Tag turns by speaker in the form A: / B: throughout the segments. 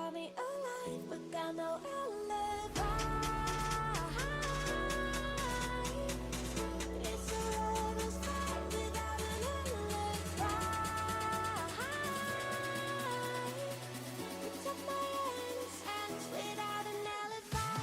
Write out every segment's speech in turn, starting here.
A: brought me alive, but got no alibi. It's a lover's fight without an alibi. You took my innocence without an alibi.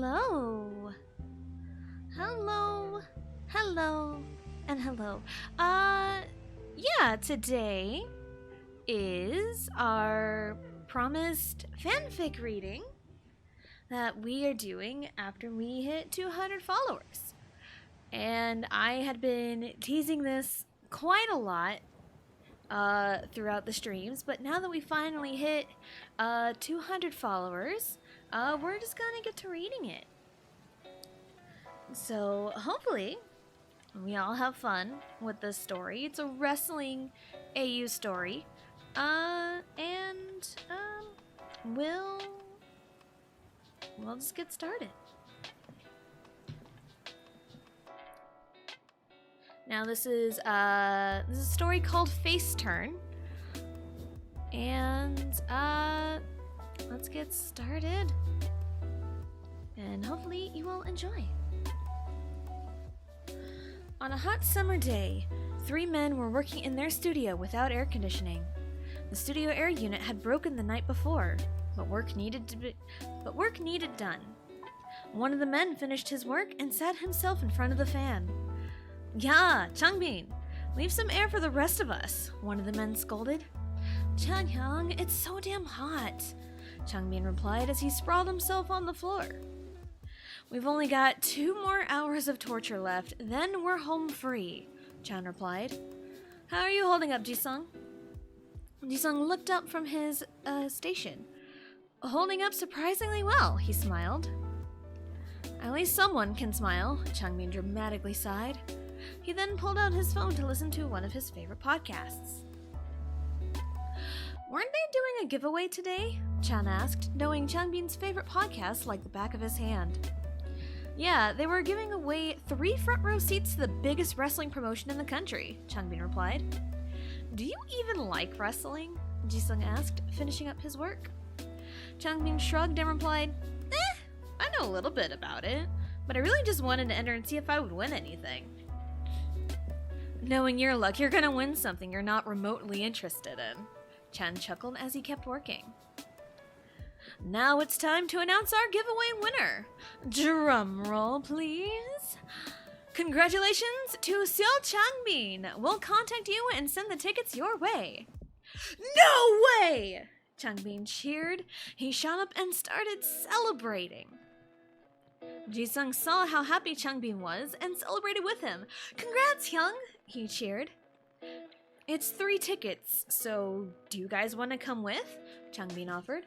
B: Hello. Hello. Hello. And hello. Yeah, today is our promised fanfic reading that we are doing after we hit 200 followers. And I had been teasing this quite a lot throughout the streams, but now that we finally hit 200 followers, we're just gonna get to reading it. So hopefully we all have fun with this story. It's a wrestling AU story, and we'll just get started. Now this is a story called Face Turn, and let's get started, and hopefully you will enjoy. On a hot summer day, 3 men were working in their studio without air conditioning. The studio air unit had broken the night before, but work needed done. One of the men finished his work and sat himself in front of the fan. "Yeah, Changbin, leave some air for the rest of us," one of the men scolded. "Chanhyang, it's so damn hot," Changbin replied as he sprawled himself on the floor. "We've only got 2 more hours of torture left, then we're home free," Chan replied. "How are you holding up, Jisung?" Jisung looked up from his station. "Holding up surprisingly well," he smiled. "At least someone can smile," Changbin dramatically sighed. He then pulled out his phone to listen to one of his favorite podcasts. "Weren't they doing a giveaway today?" Chan asked, knowing Changbin's favorite podcast like the back of his hand. "Yeah, they were giving away 3 front row seats to the biggest wrestling promotion in the country," Changbin replied. "Do you even like wrestling?" Jisung asked, finishing up his work. Changbin shrugged and replied, I know a little bit about it, but I really just wanted to enter and see if I would win anything." "Knowing your luck, you're gonna win something you're not remotely interested in," Chan chuckled as he kept working. "Now it's time to announce our giveaway winner. Drum roll, please. Congratulations to Xiao Changbin. We'll contact you and send the tickets your way." "No way!" Changbin cheered. He shot up and started celebrating. Jisung saw how happy Changbin was and celebrated with him. "Congrats, Hyung!" he cheered. "It's 3 tickets, so do you guys want to come with?" Changbin offered.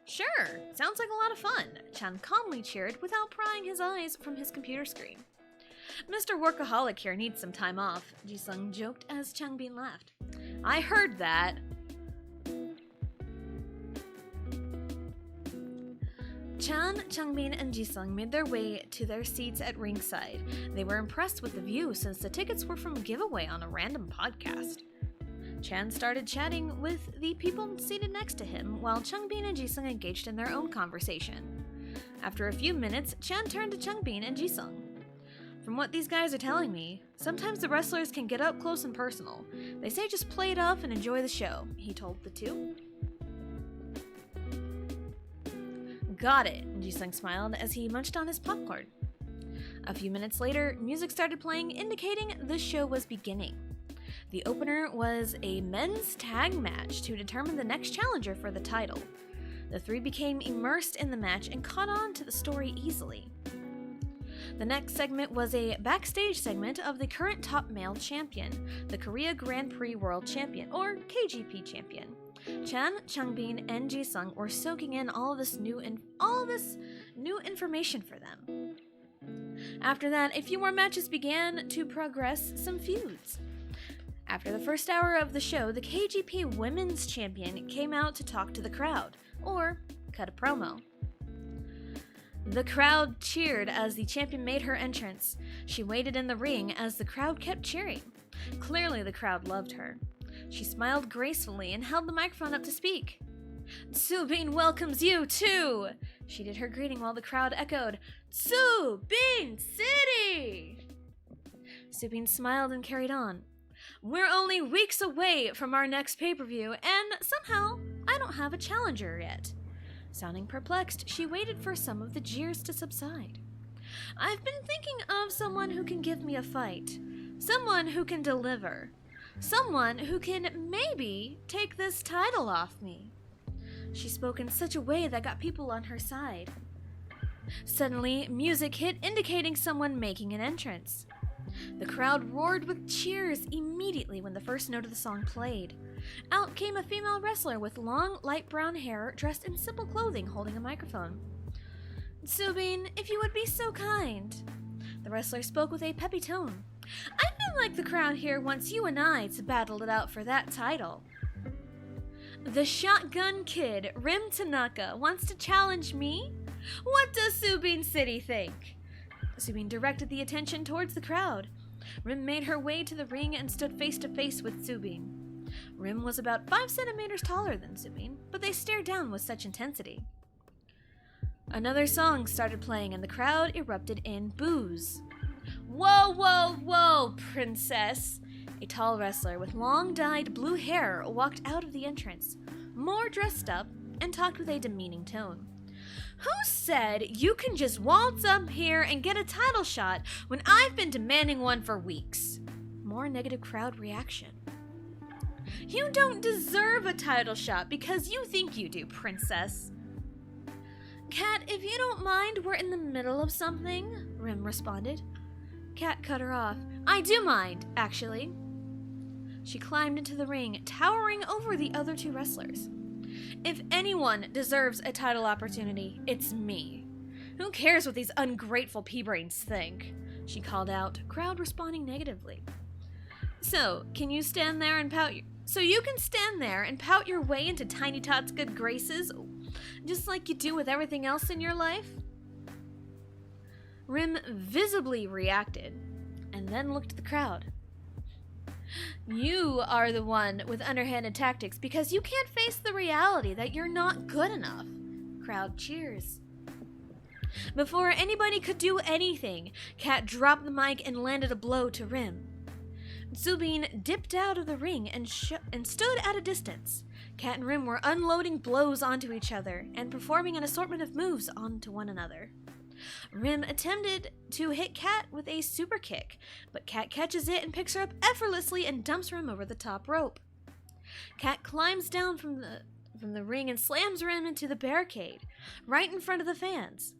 B: "Sure, sounds like a lot of fun," Chan calmly cheered without prying his eyes from his computer screen. "Mr. Workaholic here needs some time off," Jisung joked as Changbin laughed. "I heard that." Chan, Changbin, and Jisung made their way to their seats at ringside. They were impressed with the view since the tickets were from a giveaway on a random podcast. Chan started chatting with the people seated next to him while Changbin and Jisung engaged in their own conversation. After a few minutes, Chan turned to Changbin and Jisung. "From what these guys are telling me, sometimes the wrestlers can get up close and personal. They say just play it off and enjoy the show," he told the 2. "Got it," Jisung smiled as he munched on his popcorn. A few minutes later, music started playing, indicating the show was beginning. The opener was a men's tag match to determine the next challenger for the title. The 3 became immersed in the match and caught on to the story easily. The next segment was a backstage segment of the current top male champion, the Korea Grand Prix World Champion, or KGP Champion. Chan, Changbin, and Jisung were soaking in all this new information for them. After that, a few more matches began to progress some feuds. After the first hour of the show, the KGP Women's Champion came out to talk to the crowd, or cut a promo. The crowd cheered as the champion made her entrance. She waited in the ring as the crowd kept cheering. Clearly, the crowd loved her. She smiled gracefully and held the microphone up to speak. "Subin welcomes you, too!" She did her greeting while the crowd echoed, "Subin City!" Subin smiled and carried on. "We're only weeks away from our next pay-per-view, and somehow I don't have a challenger yet." Sounding perplexed, she waited for some of the jeers to subside. "I've been thinking of someone who can give me a fight. Someone who can deliver. Someone who can maybe take this title off me." She spoke in such a way that got people on her side. Suddenly, music hit, indicating someone making an entrance. The crowd roared with cheers immediately when the first note of the song played. Out came a female wrestler with long, light brown hair, dressed in simple clothing, holding a microphone. "Subin, if you would be so kind." The wrestler spoke with a peppy tone. "I feel like the crowd here wants you and I to battle it out for that title. The Shotgun Kid, Rim Tanaka, wants to challenge me? What does Subin City think?" Subin directed the attention towards the crowd. Rim made her way to the ring and stood face to face with Subin. Rim was about 5 centimeters taller than Subin, but they stared down with such intensity. Another song started playing and the crowd erupted in boos. "Whoa, whoa, whoa, princess!" A tall wrestler with long dyed blue hair walked out of the entrance, more dressed up, and talked with a demeaning tone. "Who said you can just waltz up here and get a title shot when I've been demanding one for weeks?" More negative crowd reaction. "You don't deserve a title shot because you think you do, princess." "Kat, if you don't mind, we're in the middle of something," Rim responded. Kat cut her off. "I do mind, actually." She climbed into the ring, towering over the other two wrestlers. "If anyone deserves a title opportunity, it's me. Who cares what these ungrateful pea-brains think?" she called out, crowd responding negatively. So you can stand there and pout your way into Tiny Tot's good graces, just like you do with everything else in your life? Rim visibly reacted, and then looked at the crowd. "You are the one with underhanded tactics because you can't face the reality that you're not good enough." Crowd cheers. Before anybody could do anything, Kat dropped the mic and landed a blow to Rim. Subin dipped out of the ring and stood at a distance. Kat and Rim were unloading blows onto each other and performing an assortment of moves onto one another. Rim attempted to hit Kat with a super kick, but Kat catches it and picks her up effortlessly and dumps Rim over the top rope. Kat climbs down from the ring and slams Rim into the barricade, right in front of the fans.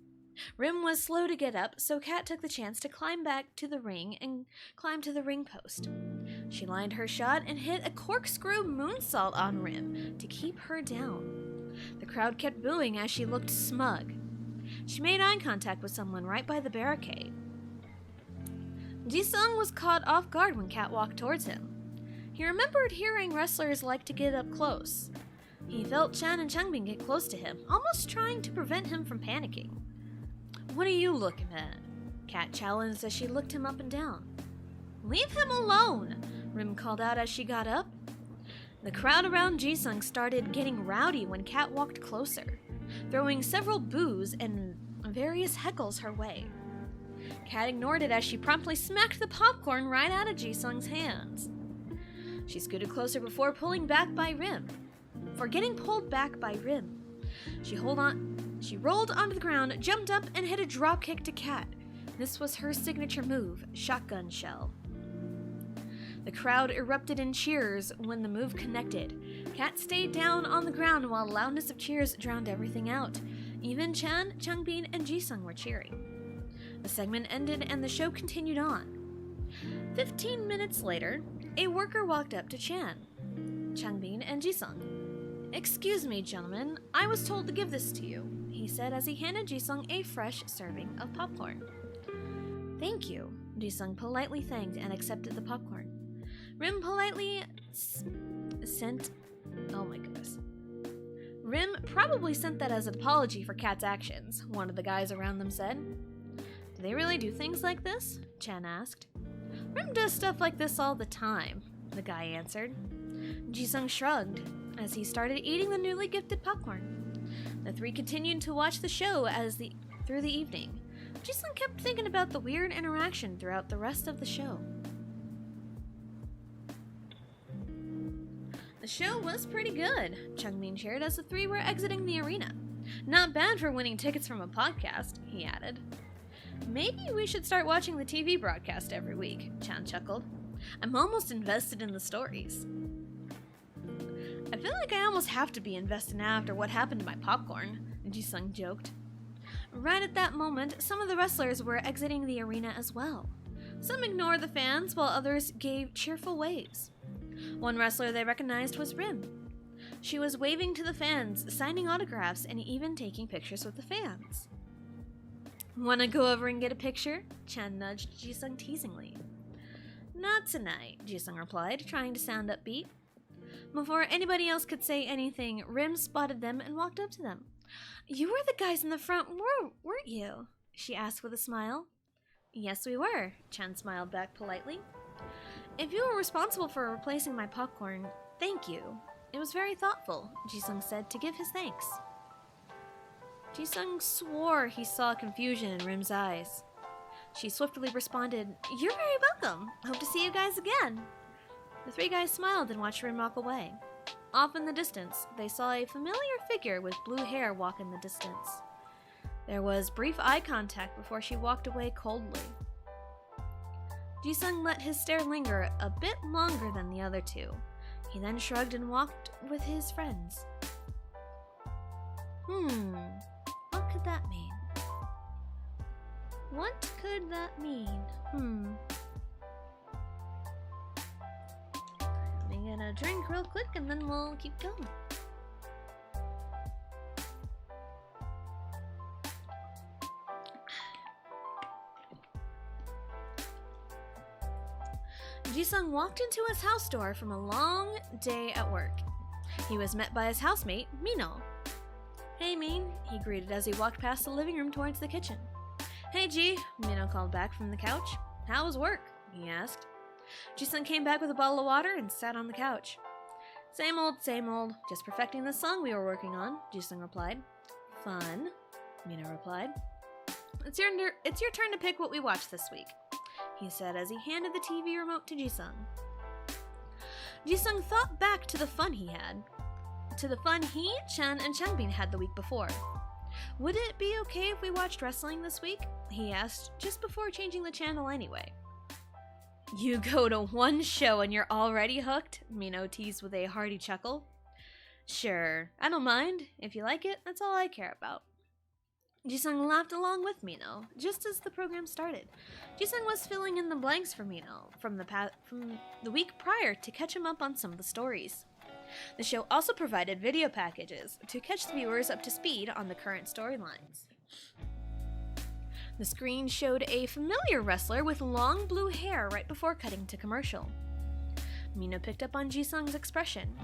B: Rim was slow to get up, so Kat took the chance to climb back to the ring and climb to the ring post. She lined her shot and hit a corkscrew moonsault on Rim to keep her down. The crowd kept booing as she looked smug. She made eye contact with someone right by the barricade. Jisung was caught off guard when Kat walked towards him. He remembered hearing wrestlers like to get up close. He felt Chan and Changbin get close to him, almost trying to prevent him from panicking. "What are you looking at?" Kat challenged as she looked him up and down. "Leave him alone!" Rim called out as she got up. The crowd around Jisung started getting rowdy when Kat walked closer, throwing several boos and various heckles her way. Kat ignored it as she promptly smacked the popcorn right out of Jisung's hands. She scooted closer before pulling back by Rim. For getting pulled back by Rim, she rolled onto the ground, jumped up, and hit a dropkick to Kat. This was her signature move, shotgun shell. The crowd erupted in cheers when the move connected. Kat stayed down on the ground while the loudness of cheers drowned everything out. Even Chan, Changbin, and Jisung were cheering. The segment ended and the show continued on. 15 minutes later, a worker walked up to Chan, Changbin, and Jisung. "Excuse me, gentlemen, I was told to give this to you," he said as he handed Jisung a fresh serving of popcorn. "Thank you," Jisung politely thanked and accepted the popcorn. Rim politely Rim probably sent that as an apology for Kat's actions, one of the guys around them said. "Do they really do things like this?" Chan asked. "Rim does stuff like this all the time," the guy answered. Jisung shrugged as he started eating the newly gifted popcorn. The three continued to watch the show through the evening. Jisung kept thinking about the weird interaction throughout the rest of the show. "The show was pretty good," Changmin shared as the three were exiting the arena. Not bad for winning tickets from a podcast, he added. Maybe we should start watching the TV broadcast every week, Chan chuckled. I'm almost invested in the stories. I feel like I almost have to be invested now after what happened to my popcorn, Jisung joked. Right at that moment, some of the wrestlers were exiting the arena as well. Some ignored the fans while others gave cheerful waves. One wrestler they recognized was Rim. She was waving to the fans, signing autographs, and even taking pictures with the fans. Wanna go over and get a picture? Chan nudged Jisung teasingly. Not tonight, Jisung replied, trying to sound upbeat. Before anybody else could say anything, Rim spotted them and walked up to them. You were the guys in the front, weren't you? She asked with a smile. Yes, we were, Chan smiled back politely. If you were responsible for replacing my popcorn, thank you. It was very thoughtful, Jisung said to give his thanks. Jisung swore he saw confusion in Rim's eyes. She swiftly responded, You're very welcome. Hope to see you guys again. The three guys smiled and watched Rim walk away. Off in the distance, they saw a familiar figure with blue hair walk in the distance. There was brief eye contact before she walked away coldly. Jisung let his stare linger a bit longer than the other two. He then shrugged and walked with his friends. What could that mean? What could that mean? Let me get a drink real quick and then we'll keep going. Jisung walked into his house door from a long day at work. He was met by his housemate, Mino. Hey, Min, he greeted as he walked past the living room towards the kitchen. Hey, Ji, Mino called back from the couch. How was work? He asked. Jisung came back with a bottle of water and sat on the couch. Same old, just perfecting the song we were working on, Jisung replied. Fun, Mino replied. It's your turn to pick what we watch this week, he said as he handed the TV remote to Jisung. Jisung thought back to the fun he, Chen, and Changbin had the week before. Would it be okay if we watched wrestling this week? He asked, just before changing the channel anyway. You go to one show and you're already hooked, Mino teased with a hearty chuckle. Sure, I don't mind. If you like it, that's all I care about. Jisung laughed along with Mino, just as the program started. Jisung was filling in the blanks for Mino from the week prior to catch him up on some of the stories. The show also provided video packages to catch the viewers up to speed on the current storylines. The screen showed a familiar wrestler with long blue hair right before cutting to commercial. Mino picked up on Jisung's expression.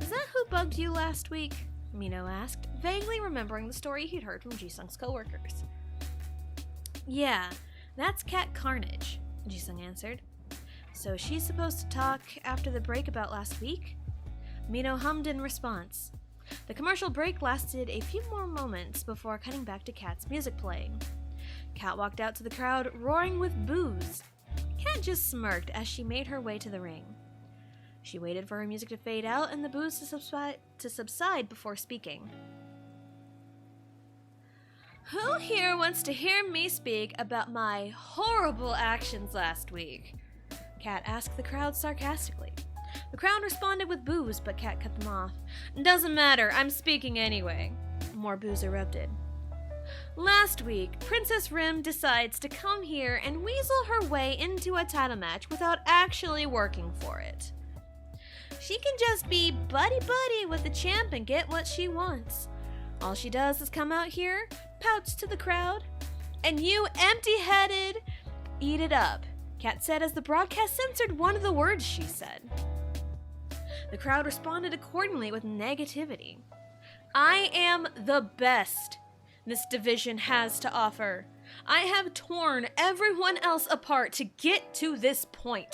B: Is that who bugged you last week? Mino asked, vaguely remembering the story he'd heard from Jisung's coworkers. Yeah, that's Cat Carnage, Jisung answered. So she's supposed to talk after the break about last week? Mino hummed in response. The commercial break lasted a few more moments before cutting back to Kat's music playing. Kat walked out to the crowd, roaring with boos. Kat just smirked as she made her way to the ring. She waited for her music to fade out and the boos to subside before speaking. Who here wants to hear me speak about my horrible actions last week? Kat asked the crowd sarcastically. The crowd responded with boos, but Kat cut them off. Doesn't matter, I'm speaking anyway. More boos erupted. Last week, Princess Rim decides to come here and weasel her way into a title match without actually working for it. She can just be buddy-buddy with the champ and get what she wants. All she does is come out here, pouts to the crowd, and you empty-headed eat it up, Kat said as the broadcast censored one of the words she said. The crowd responded accordingly with negativity. I am the best this division has to offer. I have torn everyone else apart to get to this point.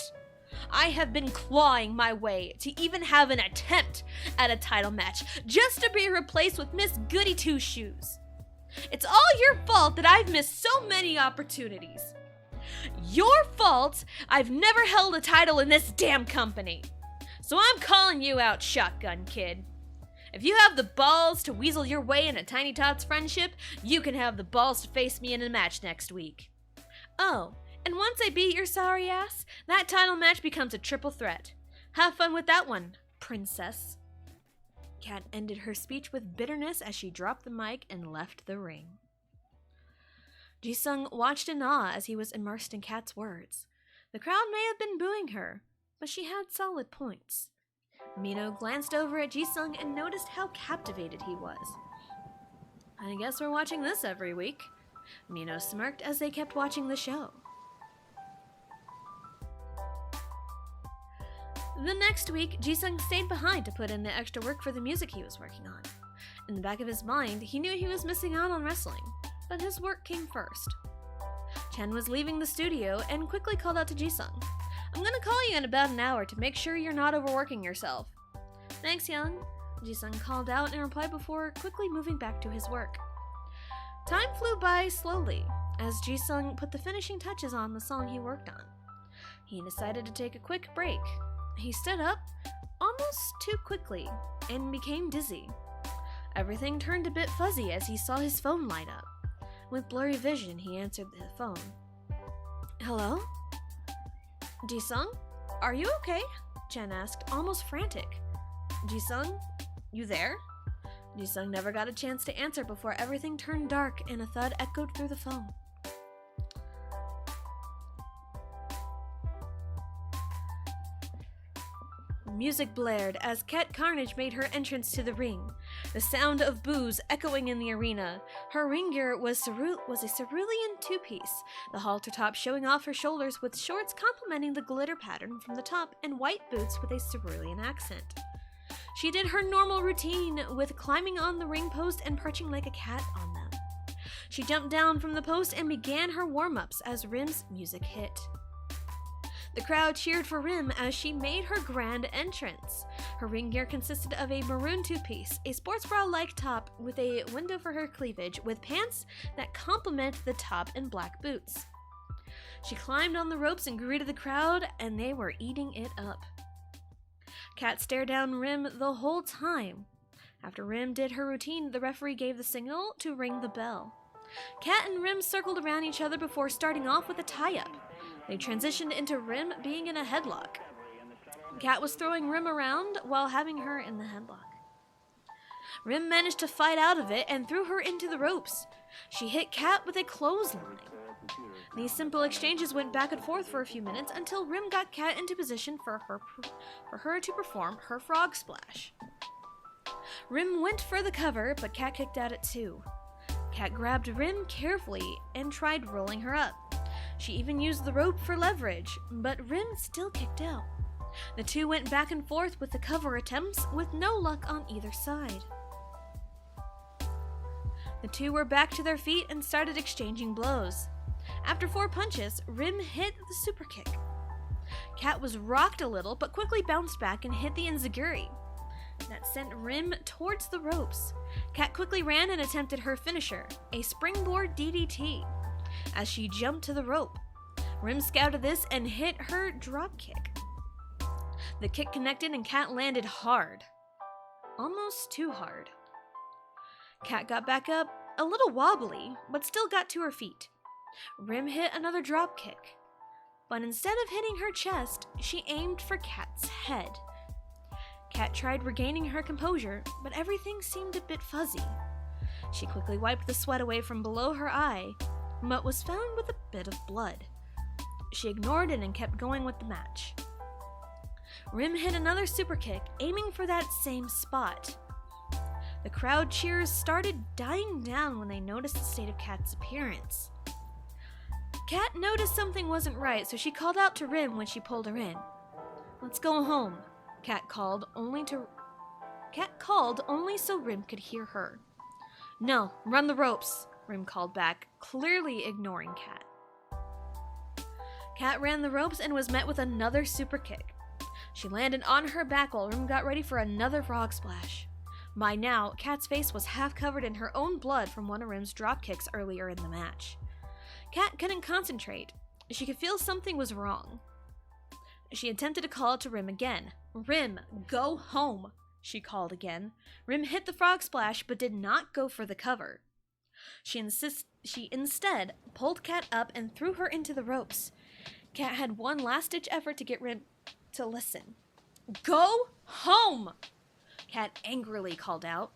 B: I have been clawing my way to even have an attempt at a title match just to be replaced with Miss Goody Two-Shoes. It's all your fault that I've missed so many opportunities. Your fault I've never held a title in this damn company. So I'm calling you out, Shotgun Kid. If you have the balls to weasel your way into Tiny Tot's friendship, you can have the balls to face me in a match next week. Oh, and once I beat your sorry ass, that title match becomes a triple threat. Have fun with that one, princess. Kat ended her speech with bitterness as she dropped the mic and left the ring. Jisung watched in awe as he was immersed in Kat's words. The crowd may have been booing her, but she had solid points. Mino glanced over at Jisung and noticed how captivated he was. I guess we're watching this every week. Mino smirked as they kept watching the show. The next week, Jisung stayed behind to put in the extra work for the music he was working on. In the back of his mind, he knew he was missing out on wrestling, but his work came first. Chen was leaving the studio and quickly called out to Jisung. I'm gonna call you in about an hour to make sure you're not overworking yourself. Thanks, Young, Jisung called out in reply before quickly moving back to his work. Time flew by slowly as Jisung put the finishing touches on the song he worked on. He decided to take a quick break. He stood up, almost too quickly, and became dizzy. Everything turned a bit fuzzy as he saw his phone light up. With blurry vision, he answered the phone. Hello? Jisung? Are you okay? Chen asked, almost frantic. Jisung? You there? Jisung never got a chance to answer before everything turned dark and a thud echoed through the phone. Music blared as Cat Carnage made her entrance to the ring, the sound of boos echoing in the arena. Her ring gear was a cerulean two-piece, the halter top showing off her shoulders with shorts complementing the glitter pattern from the top and white boots with a cerulean accent. She did her normal routine with climbing on the ring post and perching like a cat on them. She jumped down from the post and began her warm-ups as Rim's music hit. The crowd cheered for Rim as she made her grand entrance. Her ring gear consisted of a maroon two-piece, a sports bra-like top with a window for her cleavage, with pants that complement the top and black boots. She climbed on the ropes and greeted the crowd, and they were eating it up. Kat stared down Rim the whole time. After Rim did her routine, the referee gave the signal to ring the bell. Kat and Rim circled around each other before starting off with a tie-up. They transitioned into Rim being in a headlock. Kat was throwing Rim around while having her in the headlock. Rim managed to fight out of it and threw her into the ropes. She hit Kat with a clothesline. These simple exchanges went back and forth for a few minutes until Rim got Kat into position for her to perform her frog splash. Rim went for the cover, but Kat kicked at it too. Kat grabbed Rim carefully and tried rolling her up. She even used the rope for leverage, but Rim still kicked out. The two went back and forth with the cover attempts, with no luck on either side. The two were back to their feet and started exchanging blows. After 4 punches, Rim hit the super kick. Kat was rocked a little, but quickly bounced back and hit the enziguri. That sent Rim towards the ropes. Kat quickly ran and attempted her finisher, a springboard DDT. As she jumped to the rope, Rim scouted this and hit her drop kick. The kick connected and Kat landed hard. Almost too hard. Kat got back up, a little wobbly, but still got to her feet. Rim hit another drop kick, but instead of hitting her chest, she aimed for Kat's head. Kat tried regaining her composure, but everything seemed a bit fuzzy. She quickly wiped the sweat away from below her eye, but was found with a bit of blood. She ignored it and kept going with the match. Rim hit another super kick, aiming for that same spot. The crowd cheers started dying down when they noticed the state of Kat's appearance. Kat noticed something wasn't right, so she called out to Rim when she pulled her in. "Let's go home," Kat called only so Rim could hear her. "No, run the ropes," Rim called back, clearly ignoring Kat. Kat ran the ropes and was met with another super kick. She landed on her back while Rim got ready for another frog splash. By now, Kat's face was half covered in her own blood from one of Rim's drop kicks earlier in the match. Kat couldn't concentrate. She could feel something was wrong. She attempted to call out to Rim again. "Rim, go home!" she called again. Rim hit the frog splash but did not go for the cover. She instead pulled Kat up and threw her into the ropes. Kat had one last-ditch effort to get Rim to listen. "Go home!" Kat angrily called out.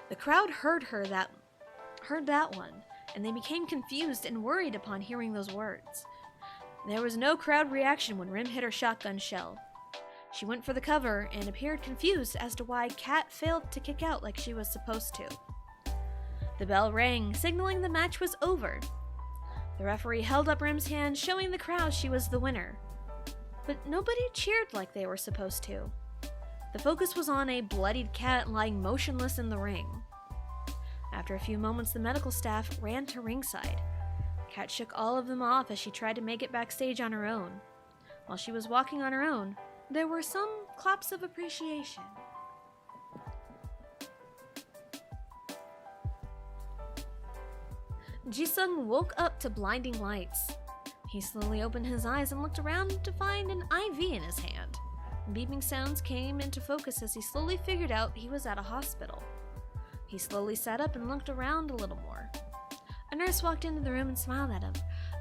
B: The crowd heard that one, and they became confused and worried upon hearing those words. There was no crowd reaction when Rim hit her shotgun shell. She went for the cover and appeared confused as to why Kat failed to kick out like she was supposed to. The bell rang, signaling the match was over. The referee held up Rim's hand, showing the crowd she was the winner. But nobody cheered like they were supposed to. The focus was on a bloodied Kat lying motionless in the ring. After a few moments, the medical staff ran to ringside. Kat shook all of them off as she tried to make it backstage on her own. While she was walking on her own, there were some claps of appreciation. Jisung woke up to blinding lights. He slowly opened his eyes and looked around to find an IV in his hand. Beeping sounds came into focus as he slowly figured out he was at a hospital. He slowly sat up and looked around a little more. A nurse walked into the room and smiled at him.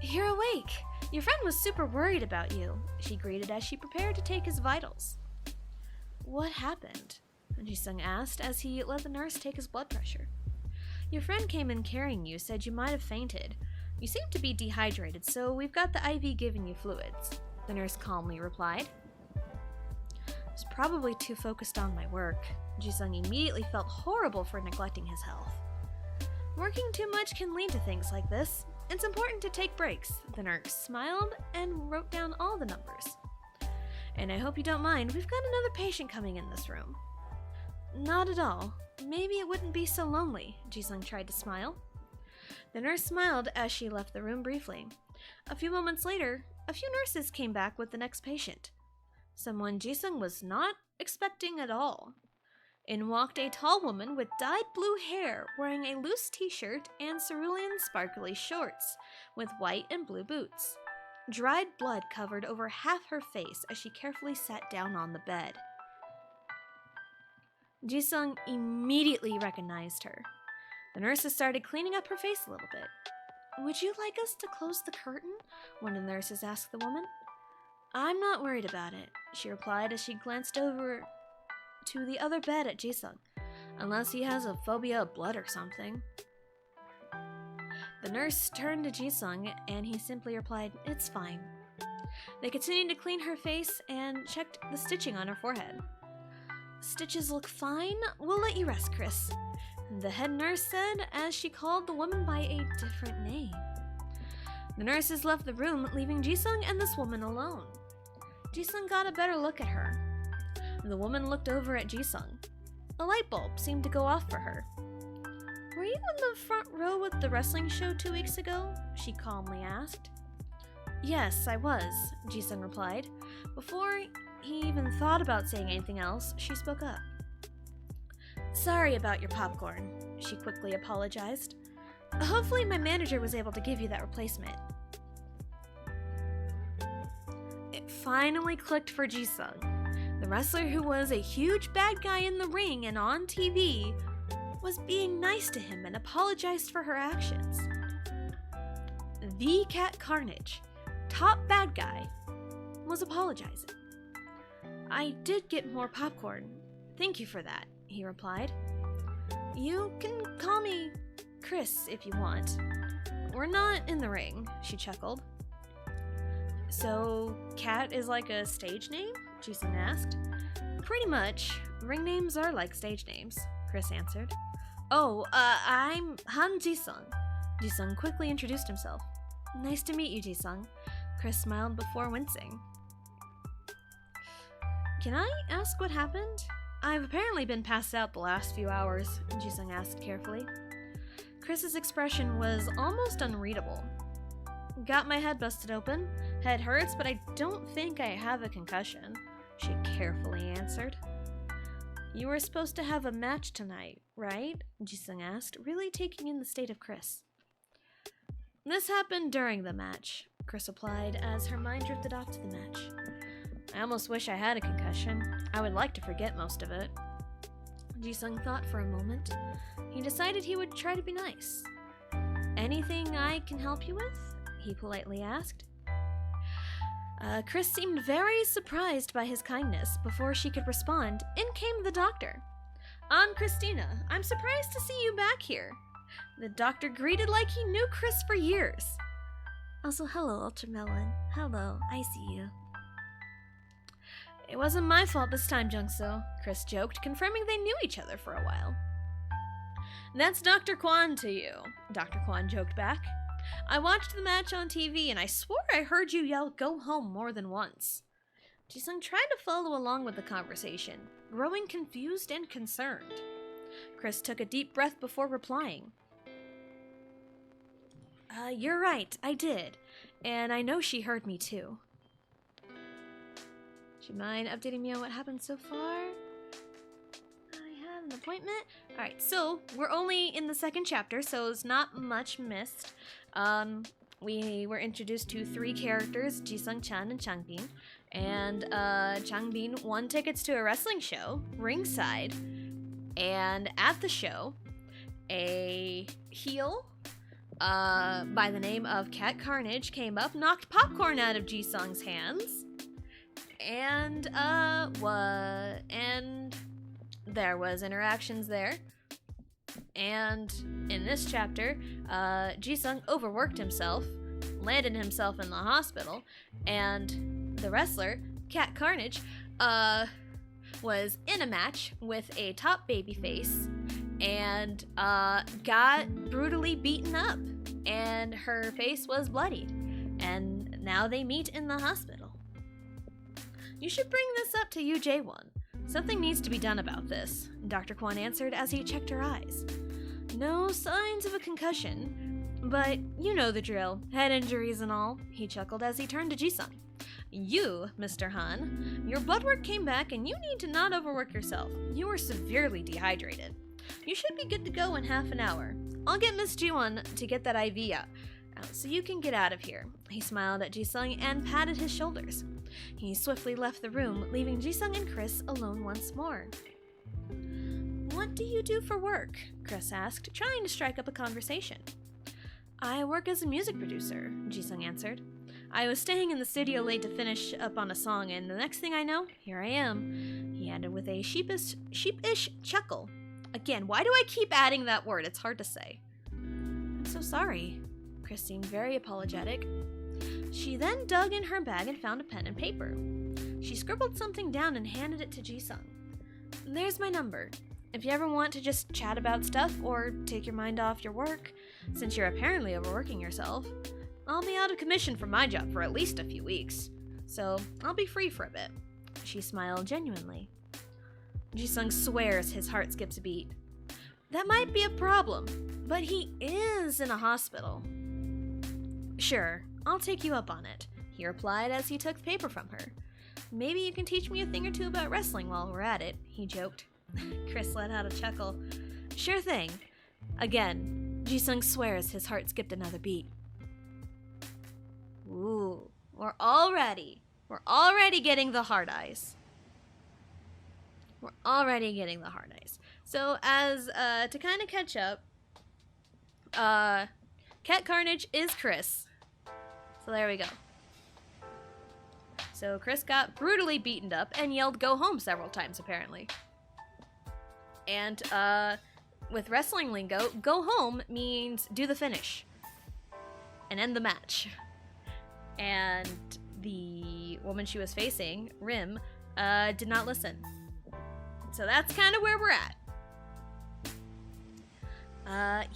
B: "You're awake! Your friend was super worried about you," she greeted as she prepared to take his vitals. "What happened?" Jisung asked as he let the nurse take his blood pressure. "Your friend came in carrying you, said you might have fainted. You seem to be dehydrated, so we've got the IV giving you fluids," the nurse calmly replied. "I was probably too focused on my work." Jisung immediately felt horrible for neglecting his health. "Working too much can lead to things like this. It's important to take breaks." The nurse smiled and wrote down all the numbers. "And I hope you don't mind, we've got another patient coming in this room." "Not at all. Maybe it wouldn't be so lonely," Jisung tried to smile. The nurse smiled as she left the room briefly. A few moments later, a few nurses came back with the next patient. Someone Jisung was not expecting at all. In walked a tall woman with dyed blue hair, wearing a loose t-shirt and cerulean sparkly shorts, with white and blue boots. Dried blood covered over half her face as she carefully sat down on the bed. Jisung immediately recognized her. The nurses started cleaning up her face a little bit. "Would you like us to close the curtain?" one of the nurses asked the woman. "I'm not worried about it," she replied as she glanced over to the other bed at Jisung, "unless he has a phobia of blood or something." The nurse turned to Jisung and he simply replied, "It's fine." They continued to clean her face and checked the stitching on her forehead. "Stitches look fine. We'll let you rest, Chris," the head nurse said as she called the woman by a different name. The nurses left the room, leaving Jisung and this woman alone. Jisung got a better look at her. The woman looked over at Jisung. A light bulb seemed to go off for her. "Were you in the front row with the wrestling show 2 weeks ago?" she calmly asked. "Yes, I was," Jisung replied. Before he even thought about saying anything else, she spoke up. "Sorry about your popcorn," she quickly apologized. "Hopefully my manager was able to give you that replacement." It finally clicked for Jisung. The wrestler who was a huge bad guy in the ring and on TV was being nice to him and apologized for her actions. The Cat Carnage, top bad guy, was apologizing. "I did get more popcorn. Thank you for that," he replied. "You can call me Chris if you want. We're not in the ring," she chuckled. "So, Cat is like a stage name?" Jisung asked. "Pretty much. Ring names are like stage names," Chris answered. "Oh, I'm Han Jisung." Jisung quickly introduced himself. "Nice to meet you, Jisung." Chris smiled before wincing. "Can I ask what happened? I've apparently been passed out the last few hours," Jisung asked carefully. Chris's expression was almost unreadable. "Got my head busted open. Head hurts, but I don't think I have a concussion," she carefully answered. "You were supposed to have a match tonight, right?" Jisung asked, really taking in the state of Chris. "This happened during the match," Chris replied as her mind drifted off to the match. I almost wish I had a concussion. I would like to forget most of it. Jisung thought for a moment. He decided he would try to be nice. Anything I can help you with? He politely asked. Chris seemed very surprised by his kindness. Before she could respond, in came the doctor. Aunt Christina, I'm surprised to see you back here. The doctor greeted like he knew Chris for years. Also, hello, Ultramelon. Hello, I see you. It wasn't my fault this time, Jungso, Chris joked, confirming they knew each other for a while. That's Dr. Kwan to you, Dr. Kwan joked back. I watched the match on TV and I swore I heard you yell "go home" more than once. Jisung tried to follow along with the conversation, growing confused and concerned. Chris took a deep breath before replying. You're right, I did. And I know she heard me too. Do you mind updating me on what happened so far? I have an appointment. Alright, so we're only in the second chapter, so it's not much missed. We were introduced to 3 characters, Jisung-chan and Changbin. And Changbin won tickets to a wrestling show, ringside. And at the show, a heel by the name of Cat Carnage came up, knocked popcorn out of Jisung's hands. And there was interactions there. And in this chapter, Jisung overworked himself, landed himself in the hospital, and the wrestler, Cat Carnage, was in a match with a top babyface and got brutally beaten up, and her face was bloodied. And now they meet in the hospital. You should bring this up to UJ1. Something needs to be done about this, Dr. Kwan answered as he checked her eyes. No signs of a concussion, but you know the drill, head injuries and all, he chuckled as he turned to Jisung. You, Mr. Han, your blood work came back and you need to not overwork yourself. You are severely dehydrated. You should be good to go in half an hour. I'll get Miss Jiwon to get that IV out, so you can get out of here. He smiled at Jisung and patted his shoulders. He swiftly left the room, leaving Jisung and Chris alone once more. What do you do for work? Chris asked, trying to strike up a conversation. I work as a music producer, Jisung answered. I was staying in the studio late to finish up on a song, and the next thing I know, here I am, he added with a sheepish chuckle. Again, why do I keep adding that word? It's hard to say. I'm so sorry. Chris seemed very apologetic. She then dug in her bag and found a pen and paper. She scribbled something down and handed it to Jisung. There's my number. If you ever want to just chat about stuff or take your mind off your work, since you're apparently overworking yourself, I'll be out of commission from my job for at least a few weeks, so I'll be free for a bit. She smiled genuinely. Jisung swears his heart skips a beat. That might be a problem, but he is in a hospital. Sure, I'll take you up on it, he replied as he took the paper from her. Maybe you can teach me a thing or two about wrestling while we're at it, he joked. Chris let out a chuckle. Sure thing. Again, Jisung swears his heart skipped another beat. Ooh, we're already getting the hard eyes. So as to kind of catch up, Cat Carnage is Chris. So there we go. So Chris got brutally beaten up and yelled "go home" several times apparently. And with wrestling lingo, "go home" means do the finish and end the match. And the woman she was facing, Rim, did not listen. So that's kind of where we're at.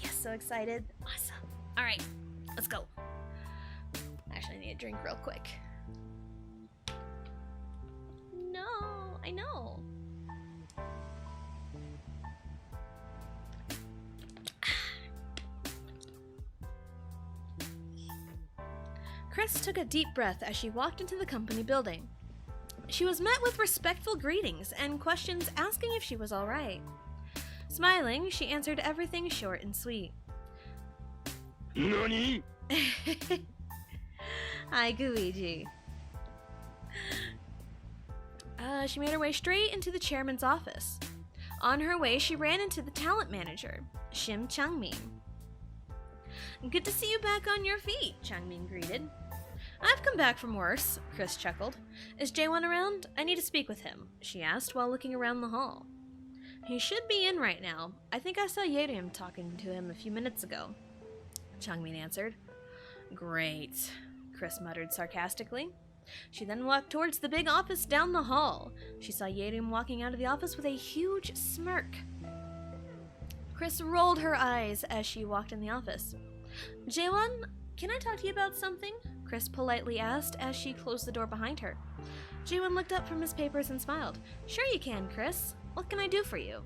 B: Yes, so excited. Awesome. All right, let's go. Actually, I need a drink real quick. No, I know. Chris took a deep breath as she walked into the company building. She was met with respectful greetings and questions asking if she was all right. Smiling, she answered everything short and sweet.
C: NANI?
B: Hi, Guiji. she made her way straight into the chairman's office. On her way, she ran into the talent manager, Shim Changmin. Good to see you back on your feet, Changmin greeted. I've come back from worse, Chris chuckled. Is Jaewon around? I need to speak with him, she asked while looking around the hall. He should be in right now. I think I saw Yerim talking to him a few minutes ago, Changmin answered. Great, Chris muttered sarcastically. She then walked towards the big office down the hall. She saw Yerim walking out of the office with a huge smirk. Chris rolled her eyes as she walked in the office. Jaewon, can I talk to you about something? Chris politely asked as she closed the door behind her. Jaewon looked up from his papers and smiled. Sure you can, Chris. What can I do for you?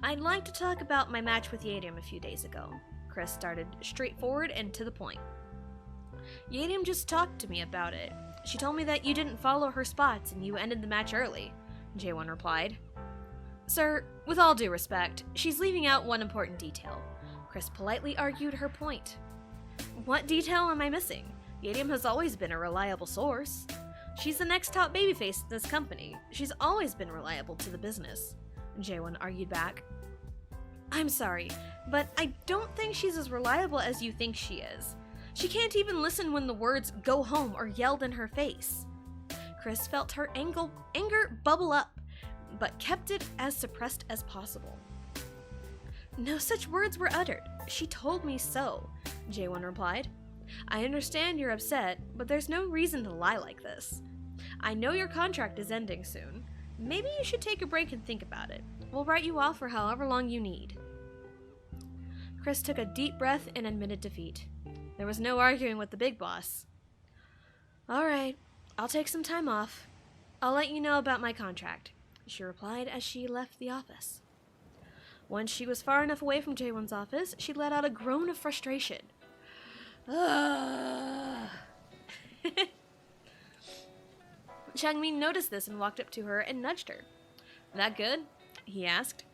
B: I'd like to talk about my match with Yerim a few days ago. Chris started straightforward and to the point. Yerim just talked to me about it. She told me that you didn't follow her spots and you ended the match early, Jaewon replied. Sir, with all due respect, she's leaving out one important detail. Chris politely argued her point. What detail am I missing? Yerim has always been a reliable source. She's the next top babyface in this company. She's always been reliable to the business, Jaewon argued back. I'm sorry, but I don't think she's as reliable as you think she is. She can't even listen when the words "go home" are yelled in her face. Chris felt her anger bubble up, but kept it as suppressed as possible. No such words were uttered. She told me so, Jaewon replied. I understand you're upset, but there's no reason to lie like this. I know your contract is ending soon. Maybe you should take a break and think about it. We'll write you off for however long you need. Chris took a deep breath and admitted defeat. There was no arguing with the big boss. All right, I'll take some time off. I'll let you know about my contract, she replied as she left the office. Once she was far enough away from Jaewon's office, she let out a groan of frustration. Changmin noticed this and walked up to her and nudged her. That good? He asked.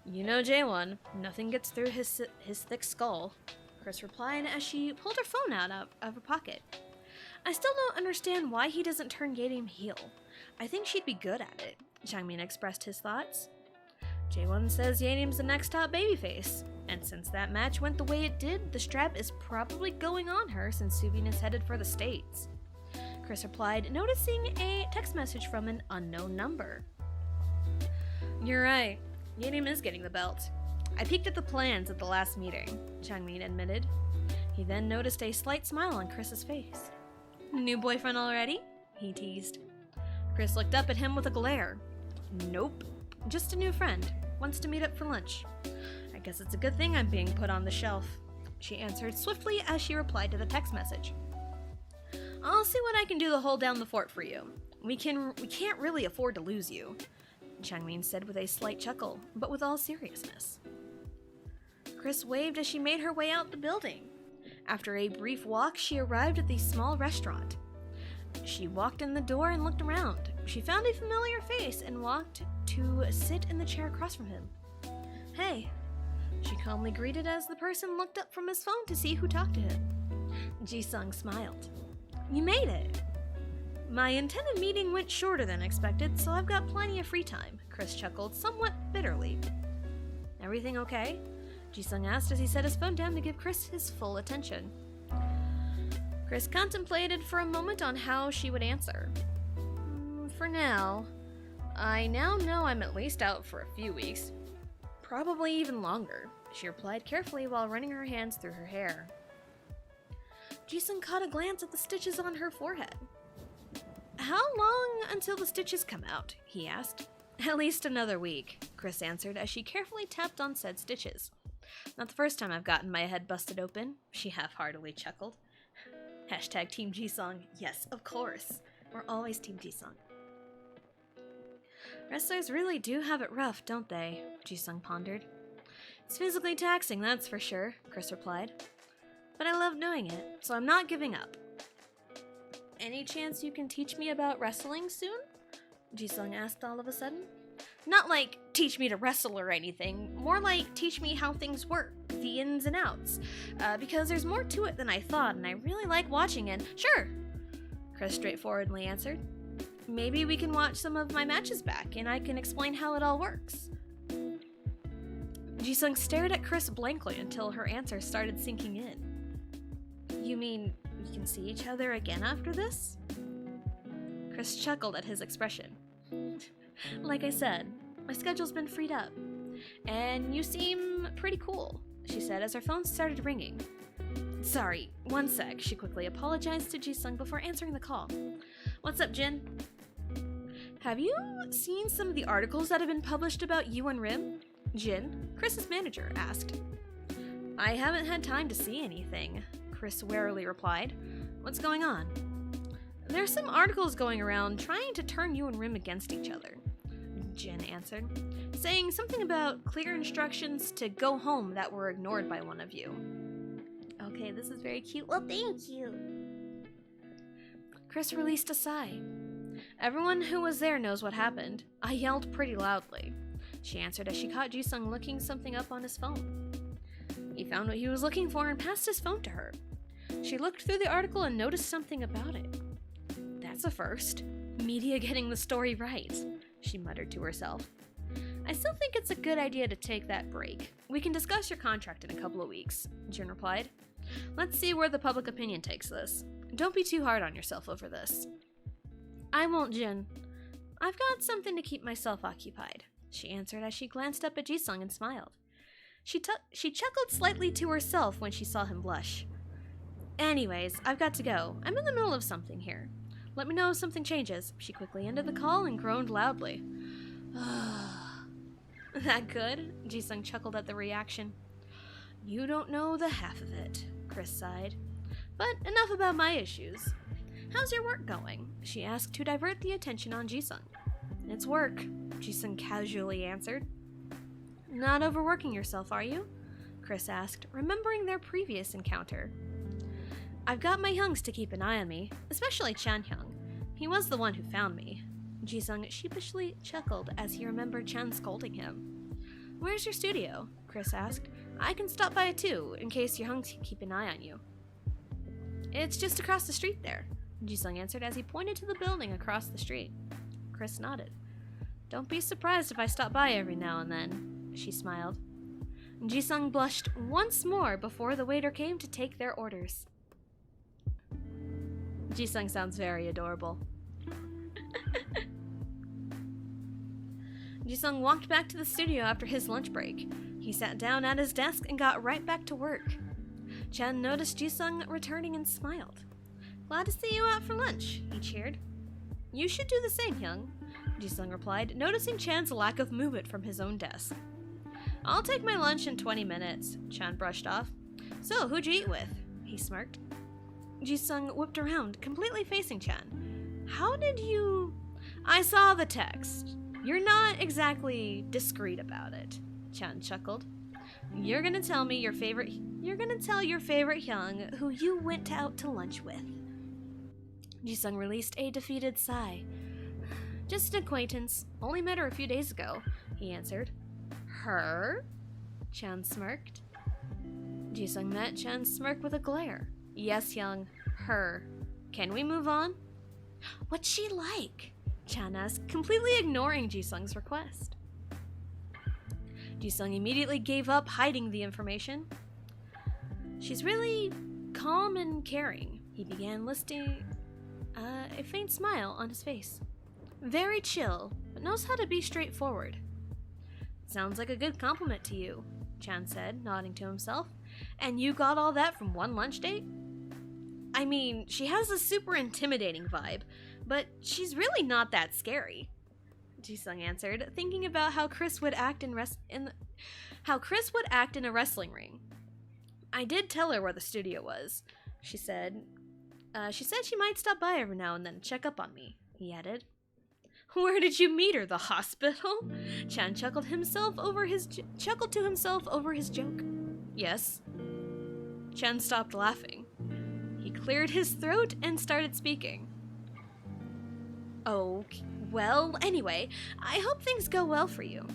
B: You know Jaewon, nothing gets through his thick skull, Chris replied as she pulled her phone out of her pocket. I still don't understand why he doesn't turn Yerim heel. I think she'd be good at it, Changmin expressed his thoughts. Jaewon says Yerim's the next top babyface, and since that match went the way it did, the strap is probably going on her since Soobin is headed for the States. Chris replied, noticing a text message from an unknown number. You're right, Yerim is getting the belt. I peeked at the plans at the last meeting, Changmin admitted. He then noticed a slight smile on Chris's face. New boyfriend already? He teased. Chris looked up at him with a glare. Nope, just a new friend. Wants to meet up for lunch. I guess it's a good thing I'm being put on the shelf, she answered swiftly as she replied to the text message. I'll see what I can do to hold down the fort for you. We can't really afford to lose you, Changmin said with a slight chuckle, but with all seriousness. Chris waved as she made her way out the building. After a brief walk, she arrived at the small restaurant. She walked in the door and looked around. She found a familiar face and walked to sit in the chair across from him. Hey, she calmly greeted as the person looked up from his phone to see who talked to him. Ji-sung smiled. You made it! My intended meeting went shorter than expected, so I've got plenty of free time, Chris chuckled somewhat bitterly. Everything okay? Ji-sung asked as he set his phone down to give Chris his full attention. Chris contemplated for a moment on how she would answer. For now, I now know I'm at least out for a few weeks. Probably even longer, she replied carefully while running her hands through her hair. Ji-sung caught a glance at the stitches on her forehead. How long until the stitches come out? He asked. At least another week, Chris answered as she carefully tapped on said stitches. Not the first time I've gotten my head busted open, she half-heartedly chuckled. Hashtag Team Ji-sung. Yes, of course. We're always Team Ji-sung. Wrestlers really do have it rough, don't they? Ji-sung pondered. It's physically taxing, that's for sure, Chris replied. But I love doing it, so I'm not giving up. Any chance you can teach me about wrestling soon? Ji-sung asked all of a sudden. Not like teach me to wrestle or anything, more like teach me how things work, the ins and outs, because there's more to it than I thought and I really like watching it. Sure, Chris straightforwardly answered. maybe we can watch some of my matches back and I can explain how it all works. Jisung stared at Chris blankly until her answer started sinking in. You mean we can see each other again after this? Chris chuckled at his expression. Like I said, my schedule's been freed up. And you seem pretty cool, she said as her phone started ringing. Sorry, one sec, she quickly apologized to Jisung before answering the call. What's up, Jin? Have you seen some of the articles that have been published about you and Rim? Jin, Chris's manager, asked. I haven't had time to see anything, Chris warily replied. What's going on? There's some articles going around trying to turn you and Rim against each other, Jin answered, saying something about clear instructions to go home that were ignored by one of you. Okay, this is very cute. Well, thank you. Chris released a sigh. Everyone who was there knows what happened. I yelled pretty loudly, she answered as she caught Jisung looking something up on his phone. He found what he was looking for and passed his phone to her. She looked through the article and noticed something about it. That's a first. Media getting the story right, she muttered to herself. I still think it's a good idea to take that break. We can discuss your contract in a couple of weeks, Jin replied. Let's see where the public opinion takes this. Don't be too hard on yourself over this. I won't, Jin. I've got something to keep myself occupied, she answered as she glanced up at Jisung and smiled. She chuckled slightly to herself when she saw him blush. Anyways, I've got to go. I'm in the middle of something here. Let me know if something changes. She quickly ended the call and groaned loudly. That good? Jisung chuckled at the reaction. You don't know the half of it, Chris sighed. But enough about my issues. How's your work going? She asked to divert the attention on Jisung. It's work, Jisung casually answered. Not overworking yourself, are you? Chris asked, remembering their previous encounter. I've got my Hyungs to keep an eye on me, especially Chan Hyung. He was the one who found me. Jisung sheepishly chuckled as he remembered Chan scolding him. Where's your studio? Chris asked. I can stop by it too, in case your Hyungs keep an eye on you. It's just across the street there, Jisung answered as he pointed to the building across the street. Chris nodded. Don't be surprised if I stop by every now and then, she smiled. Jisung blushed once more before the waiter came to take their orders. Jisung sounds very adorable. Jisung walked back to the studio after his lunch break. He sat down at his desk and got right back to work. Chan noticed Jisung returning and smiled. Glad to see you out for lunch, he cheered. You should do the same, Hyung, Jisung replied, noticing Chan's lack of movement from his own desk. I'll take my lunch in 20 minutes, Chan brushed off. So, who'd you eat with? He smirked. Jisung whipped around, completely facing Chan. How did you... I saw the text. You're not exactly discreet about it, Chan chuckled. You're gonna tell your favorite Hyung who you went out to lunch with. Jisung released a defeated sigh. Just an acquaintance. Only met her a few days ago, he answered. Her? Chan smirked. Jisung met Chan's smirk with a glare. Yes, Hyung, her. Can we move on? What's she like? Chan asked, completely ignoring Jisung's request. Jisung immediately gave up hiding the information. She's really calm and caring, he began, listing a faint smile on his face. Very chill, but knows how to be straightforward. Sounds like a good compliment to you, Chan said, nodding to himself. And you got all that from one lunch date? I mean, she has a super intimidating vibe, but she's really not that scary, Jisung answered, thinking about how Chris would act in a wrestling ring. I did tell her where the studio was, she said. She said she might stop by every now and then to check up on me, he added. Where did you meet her, the hospital? Chan chuckled to himself over his joke. Yes. Chan stopped laughing. He cleared his throat and started speaking. Oh, well, anyway, I hope things go well for you.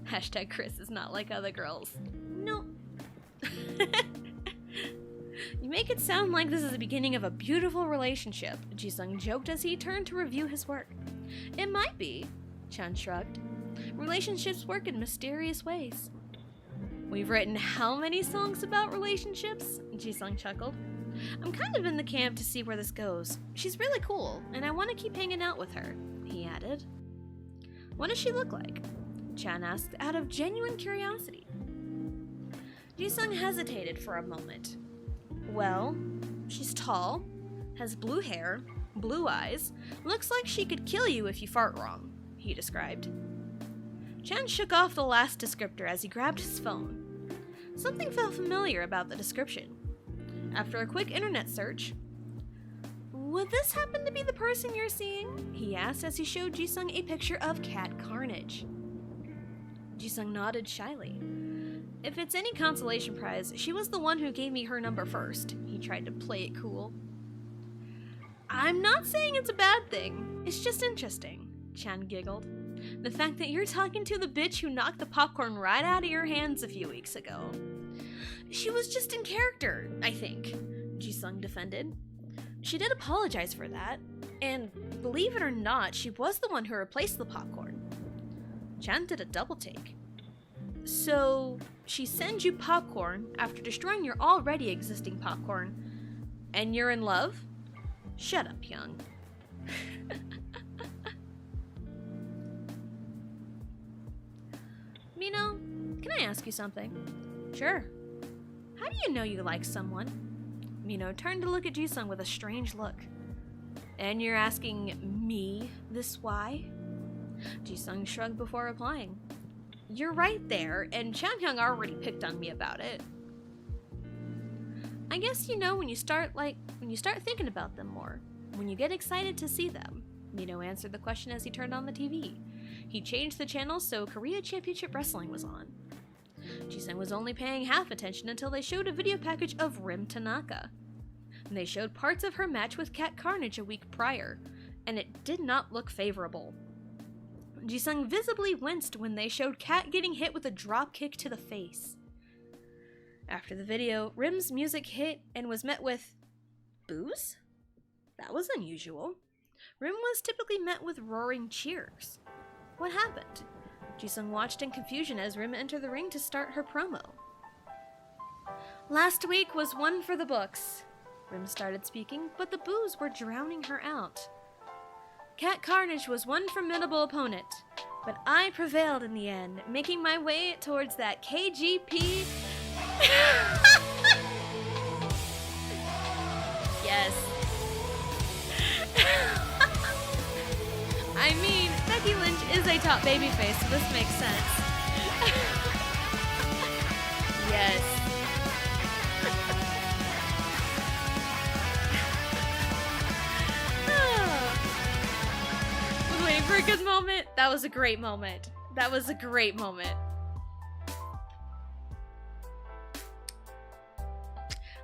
B: Hashtag Chris is not like other girls. No. You make it sound like this is the beginning of a beautiful relationship, Jisung joked as he turned to review his work. It might be, Chan shrugged. Relationships work in mysterious ways. We've written how many songs about relationships? Jisung chuckled. I'm kind of in the camp to see where this goes. She's really cool, and I want to keep hanging out with her, he added. What does she look like? Chan asked out of genuine curiosity. Jisung hesitated for a moment. Well, she's tall, has blue hair, blue eyes, looks like she could kill you if you fart wrong, he described. Chan shook off the last descriptor as he grabbed his phone. Something felt familiar about the description. After a quick internet search, would this happen to be the person you're seeing? He asked as he showed Jisung a picture of Cat Carnage. Jisung nodded shyly. If it's any consolation prize, she was the one who gave me her number first. He tried to play it cool. I'm not saying it's a bad thing. It's just interesting, Chan giggled. The fact that you're talking to the bitch who knocked the popcorn right out of your hands a few weeks ago. She was just in character, I think, Jisung defended. She did apologize for that, and believe it or not, she was the one who replaced the popcorn. Chan did a double take. So, she sends you popcorn after destroying your already existing popcorn, and you're in love? Shut up, Young. Mino, can I ask you something? Sure. How do you know you like someone? Mino turned to look at Jisung with a strange look. And you're asking me this why? Jisung shrugged before replying. You're right there, and Chanhyung already picked on me about it. I guess you know when you start thinking about them more, when you get excited to see them. Mino answered the question as he turned on the TV. He changed the channel so Korea Championship Wrestling was on. Jisung was only paying half attention until they showed a video package of Rim Tanaka. And they showed parts of her match with Cat Carnage a week prior, and it did not look favorable. Jisung visibly winced when they showed Cat getting hit with a drop kick to the face. After the video, Rim's music hit and was met with boos? That was unusual. Rim was typically met with roaring cheers. What happened? Jisung watched in confusion as Rim entered the ring to start her promo. Last week was one for the books. Rim started speaking, but the boos were drowning her out. Cat Carnage was one formidable opponent, but I prevailed in the end, making my way towards that KGP. Yes. I mean, Becky Lynch is a top babyface, so this makes sense. Yes. Was waiting for a good moment. That was a great moment. That was a great moment.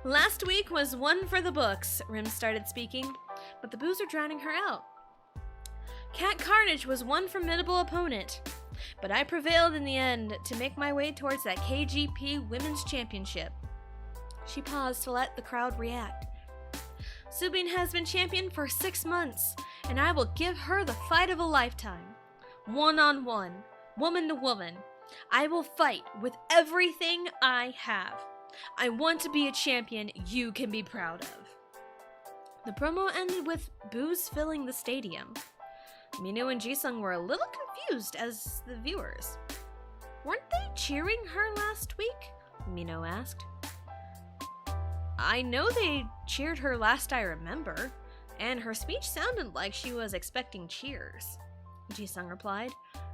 B: Last week was one for the books, Rim started speaking, but the boos are drowning her out. Cat Carnage was one formidable opponent, but I prevailed in the end to make my way towards that KGP Women's Championship. She paused to let the crowd react. Subin has been champion for 6 months, and I will give her the fight of a lifetime. One-on-one, woman to woman. I will fight with everything I have. I want to be a champion you can be proud of. The promo ended with boos filling the stadium. Mino and Jisung were a little confused as the viewers. Weren't they cheering her last week? Mino asked. I know they cheered her last I remember, and her speech sounded like she was expecting cheers. Jisung replied.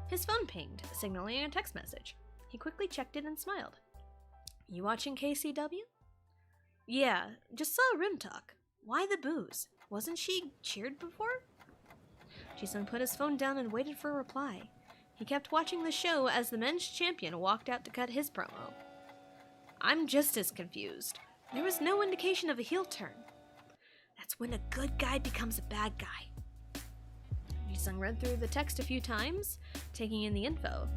B: His phone pinged, signaling a text message. He quickly checked it and smiled. You watching KCW? Yeah, just saw Rim talk. Why the boos? Wasn't she cheered before? Jisung put his phone down and waited for a reply. He kept watching the show as the men's champion walked out to cut his promo. I'm just as confused. There was no indication of a heel turn. That's when a good guy becomes a bad guy. Jisung read through the text a few times, taking in the info.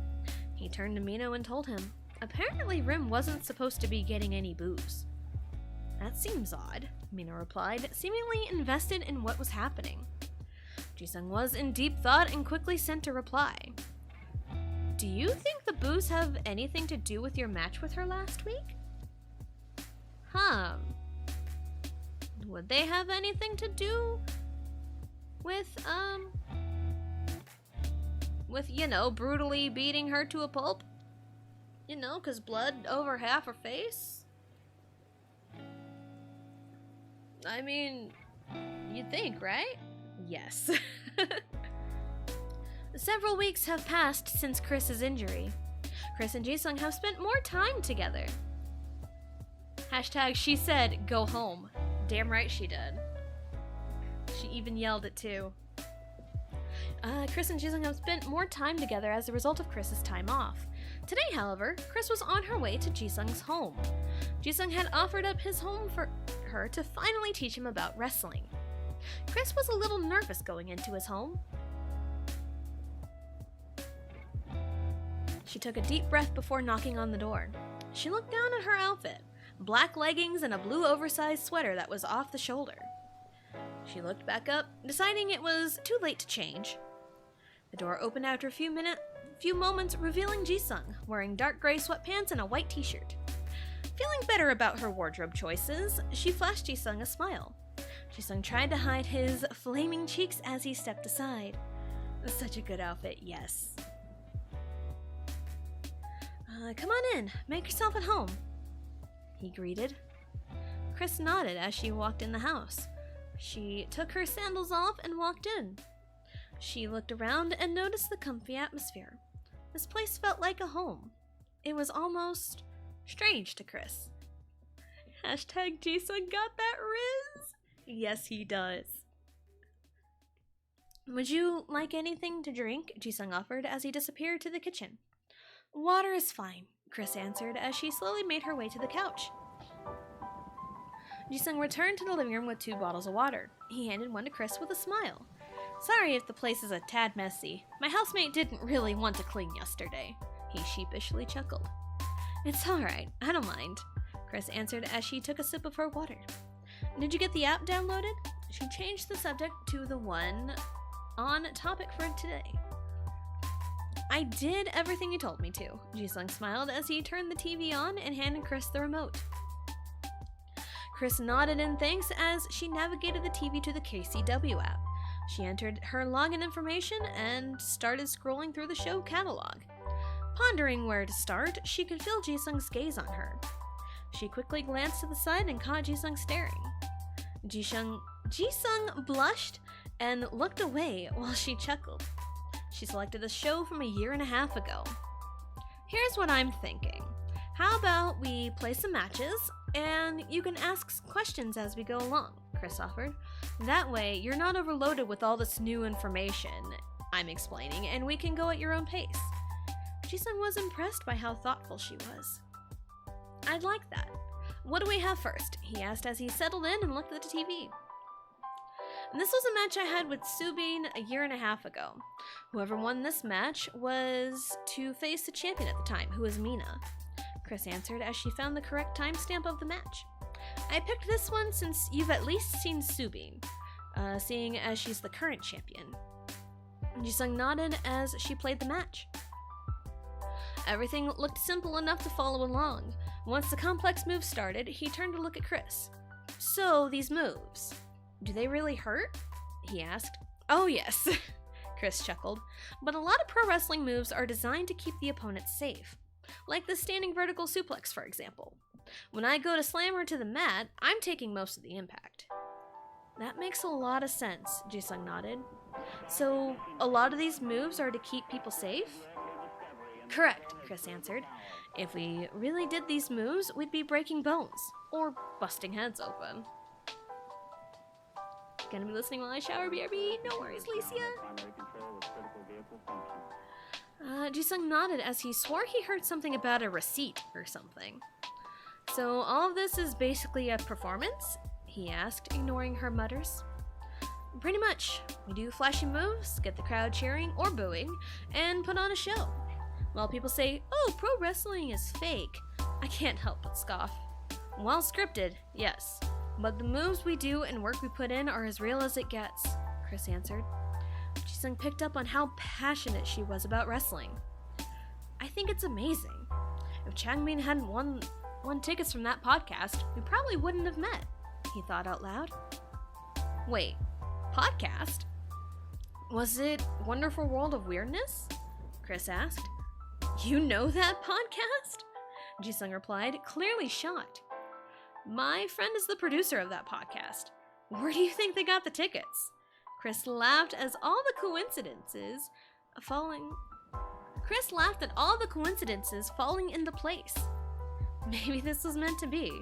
B: He turned to Mino and told him, apparently Rim wasn't supposed to be getting any boos. That seems odd, Mina replied, seemingly invested in what was happening. Jisung was in deep thought and quickly sent a reply. Do you think the boos have anything to do with your match with her last week? Huh. Would they have anything to do with, brutally beating her to a pulp? 'Cause blood over half her face? I mean, you'd think, right? Yes. Several weeks have passed since Chris's injury. Chris and Jisung have spent more time together. Hashtag she said, go home. Damn right she did. She even yelled it too. Chris and Jisung have spent more time together as a result of Chris's time off. Today, however, Chris was on her way to Jisung's home. Jisung had offered up his home for her to finally teach him about wrestling. Chris was a little nervous going into his home. She took a deep breath before knocking on the door. She looked down at her outfit, black leggings and a blue oversized sweater that was off the shoulder. She looked back up, deciding it was too late to change. The door opened after a few moments, revealing Jisung, wearing dark gray sweatpants and a white t-shirt. Feeling better about her wardrobe choices, she flashed Jisung a smile. Jisung tried to hide his flaming cheeks as he stepped aside. Such a good outfit, yes. Come on in, make yourself at home, he greeted. Chris nodded as she walked in the house. She took her sandals off and walked in. She looked around and noticed the comfy atmosphere. This place felt like a home. It was almost strange to Chris. Hashtag Jisung got that riz. Yes, he does. Would you like anything to drink? Jisung offered as he disappeared to the kitchen. Water is fine, Chris answered as she slowly made her way to the couch. Jisung returned to the living room with 2 bottles of water. He handed one to Chris with a smile. Sorry if the place is a tad messy. My housemate didn't really want to clean yesterday. He sheepishly chuckled. It's alright, I don't mind, Chris answered as she took a sip of her water. Did you get the app downloaded? She changed the subject to the one on topic for today. I did everything you told me to, Jisung smiled as he turned the TV on and handed Chris the remote. Chris nodded in thanks as she navigated the TV to the KCW app. She entered her login information and started scrolling through the show catalog. Pondering where to start, she could feel Jisung's gaze on her. She quickly glanced to the side and caught Jisung staring. Jisung blushed and looked away while she chuckled. She selected a show from a year and a half ago. Here's what I'm thinking. How about we play some matches, and you can ask questions as we go along, Chris offered. That way, you're not overloaded with all this new information I'm explaining, and we can go at your own pace. Jisung was impressed by how thoughtful she was. I'd like that. What do we have first? He asked as he settled in and looked at the TV. And this was a match I had with Subin a year and a half ago. Whoever won this match was to face the champion at the time, who was Mina. Chris answered as she found the correct timestamp of the match. I picked this one since you've at least seen Subin, seeing as she's the current champion. Jisung nodded as she played the match. Everything looked simple enough to follow along. Once the complex moves started, he turned to look at Chris. So, these moves, do they really hurt? He asked. Oh yes, Chris chuckled. But a lot of pro wrestling moves are designed to keep the opponent safe. Like the standing vertical suplex, for example. When I go to slam her to the mat, I'm taking most of the impact. That makes a lot of sense, Jisung nodded. So, a lot of these moves are to keep people safe? Correct, Chris answered. If we really did these moves, we'd be breaking bones, or busting heads open. Gonna be listening while I shower, BRB? No worries, Licia. Jisung nodded as he swore he heard something about a receipt or something. So all of this is basically a performance? He asked, ignoring her mutters. Pretty much. We do flashy moves, get the crowd cheering or booing, and put on a show. While people say, oh, pro wrestling is fake, I can't help but scoff. Well scripted, yes. But the moves we do and work we put in are as real as it gets, Chris answered. Jisung picked up on how passionate she was about wrestling. I think it's amazing. If Changmin hadn't won tickets from that podcast, we probably wouldn't have met, he thought out loud. Wait, podcast? Was it Wonderful World of Weirdness? Chris asked. You know that podcast? Jisung replied, clearly shocked. My friend is the producer of that podcast. Where do you think they got the tickets? Chris laughed at all the coincidences falling into place. Maybe this was meant to be,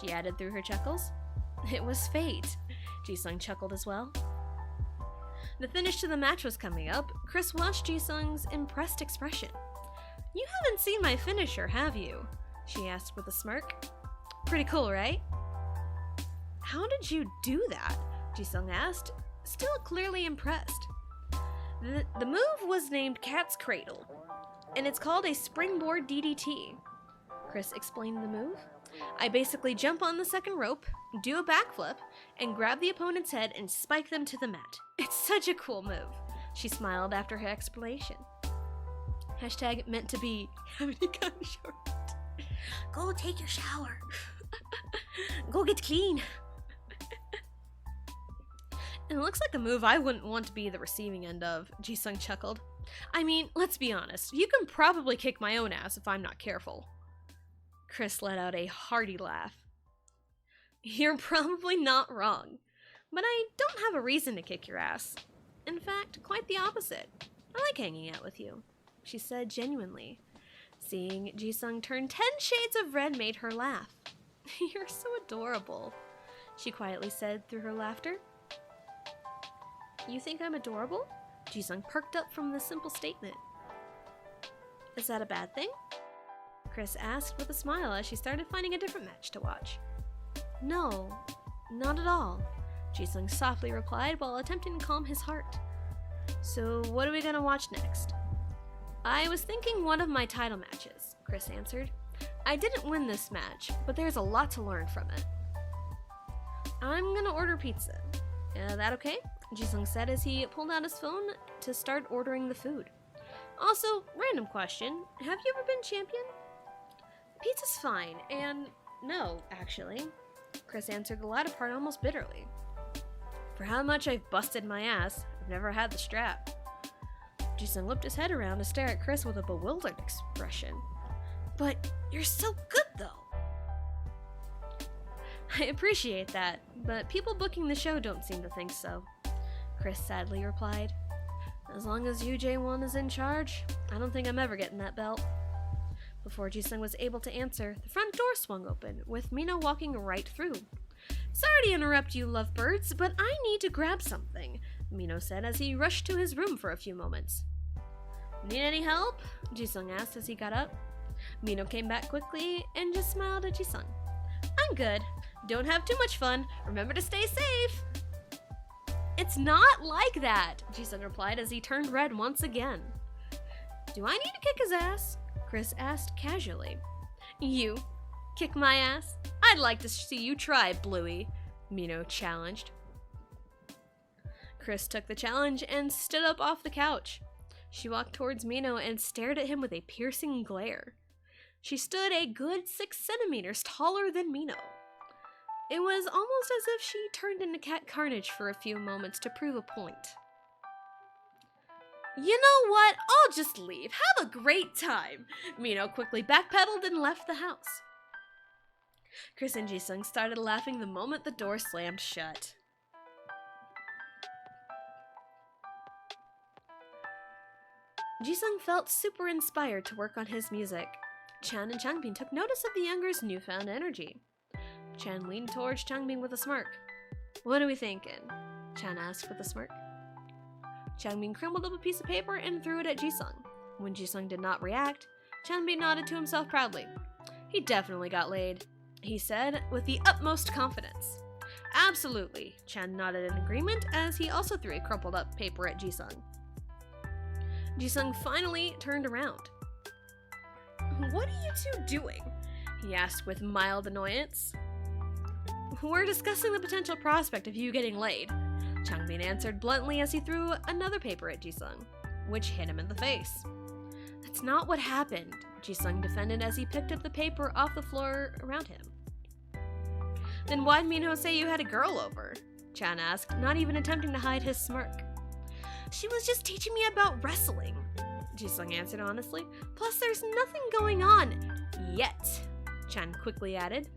B: she added through her chuckles. It was fate, Jisung chuckled as well. The finish to the match was coming up. Chris watched Jisung's impressed expression. You haven't seen my finisher, have you? She asked with a smirk. Pretty cool, right? How did you do that? Jisung asked, still clearly impressed. The move was named Cat's Cradle, and it's called a springboard DDT. Chris explained the move. I basically jump on the second rope, do a backflip, and grab the opponent's head and spike them to the mat. It's such a cool move. She smiled after her explanation. Hashtag meant to be. Haven't you got a shower? Go take your shower. Go get clean. It looks like a move I wouldn't want to be the receiving end of, Jisung chuckled. I mean, let's be honest, you can probably kick my own ass if I'm not careful. Chris let out a hearty laugh. You're probably not wrong, but I don't have a reason to kick your ass. In fact, quite the opposite. I like hanging out with you, she said genuinely. Seeing Jisung turn 10 shades of red made her laugh. You're so adorable, she quietly said through her laughter. You think I'm adorable? Jisung perked up from this simple statement. Is that a bad thing? Chris asked with a smile as she started finding a different match to watch. No, not at all, Jisung softly replied while attempting to calm his heart. So what are we gonna watch next? I was thinking one of my title matches, Chris answered. I didn't win this match, but there's a lot to learn from it. I'm gonna order pizza. That okay? Jisung said as he pulled out his phone to start ordering the food. Also, random question, have you ever been champion? Pizza's fine, and no, actually. Chris answered the latter part almost bitterly. For how much I've busted my ass, I've never had the strap. Jisung whipped his head around to stare at Chris with a bewildered expression. But you're so good, though. I appreciate that, but people booking the show don't seem to think so, Chris sadly replied. As long as UJ1 is in charge, I don't think I'm ever getting that belt. Before Jisung was able to answer, the front door swung open, with Mino walking right through. Sorry to interrupt you, lovebirds, but I need to grab something, Mino said as he rushed to his room for a few moments. Need any help? Jisung asked as he got up. Mino came back quickly and just smiled at Jisung. I'm good. Don't have too much fun. Remember to stay safe. It's not like that, Jisung replied as he turned red once again. Do I need to kick his ass? Chris asked casually. You? Kick my ass? I'd like to see you try, Bluey, Mino challenged. Chris took the challenge and stood up off the couch. She walked towards Mino and stared at him with a piercing glare. She stood a good 6 centimeters taller than Mino. It was almost as if she turned into Cat Carnage for a few moments to prove a point. You know what? I'll just leave. Have a great time. Mino quickly backpedaled and left the house. Chris and Jisung started laughing the moment the door slammed shut. Jisung felt super inspired to work on his music. Chan and Changbin took notice of the younger's newfound energy. Chan leaned towards Changbin with a smirk. What are we thinking? Chan asked with a smirk. Changbin crumbled up a piece of paper and threw it at Jisung. When Jisung did not react, Changbin nodded to himself proudly. He definitely got laid, he said with the utmost confidence. Absolutely, Chan nodded in agreement as he also threw a crumpled up paper at Jisung. Jisung finally turned around. What are you two doing?
C: he asked with mild annoyance. We're discussing the potential prospect of you getting laid, Changbin answered bluntly as he threw another paper at Jisung, which hit him in the face. That's not what happened, Jisung defended as he picked up the paper off the floor around him. Then why'd Minho say you had a girl over? Chan asked, not even attempting to hide his smirk. She was just teaching me about wrestling, Jisung answered honestly. Plus there's nothing going on yet, Chan quickly added.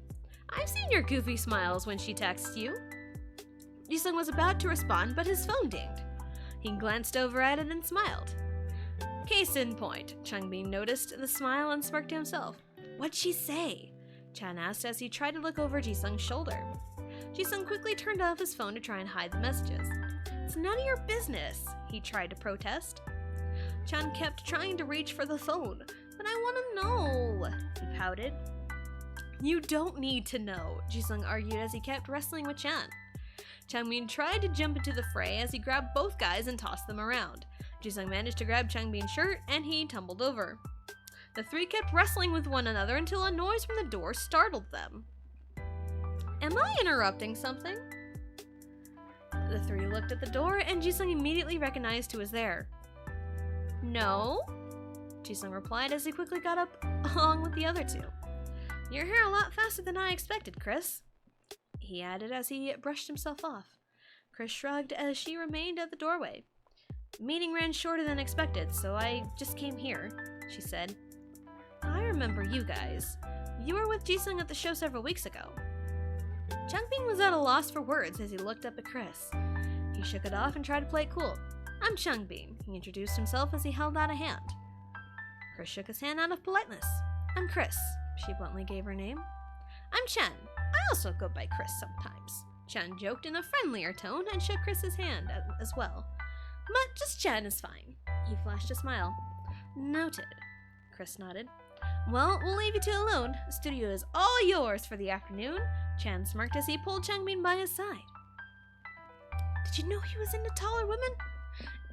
C: I've seen your goofy smiles when she texts you. Jisung was about to respond, but his phone dinged. He glanced over at it and smiled. Case in point, Changbin noticed the smile and smirked to himself. What'd she say? Chan asked as he tried to look over Jisung's shoulder. Jisung quickly turned off his phone to try and hide the messages. It's none of your business, he tried to protest. Chan kept trying to reach for the phone. But I want to know, he pouted. You don't need to know, Jisung argued as he kept wrestling with Chan. Changbin tried to jump into the fray as he grabbed both guys and tossed them around. Jisung managed to grab Changbin's shirt and he tumbled over. The three kept wrestling with one another until a noise from the door startled them. Am I interrupting something? The three looked at the door and Jisung immediately recognized who was there. No, Jisung replied as he quickly got up along with the other two. You're here a lot faster than I expected, Chris, he added as he brushed himself off. Chris shrugged as she remained at the doorway. Meeting ran shorter than expected, so I just came here, she said. I remember you guys. You were with Jisung at the show several weeks ago. Changbin was at a loss for words as he looked up at Chris. He shook it off and tried to play it cool. I'm Changbin, he introduced himself as he held out a hand. Chris shook his hand out of politeness. I'm Chris, she bluntly gave her name. I'm Chen. I also go by Chris sometimes. Chen joked in a friendlier tone and shook Chris's hand as well. But just Chen is fine. He flashed a smile. Noted. Chris nodded. Well, we'll leave you two alone. The studio is all yours for the afternoon. Chan smirked as he pulled Changbin by his side. Did you know he was into taller women?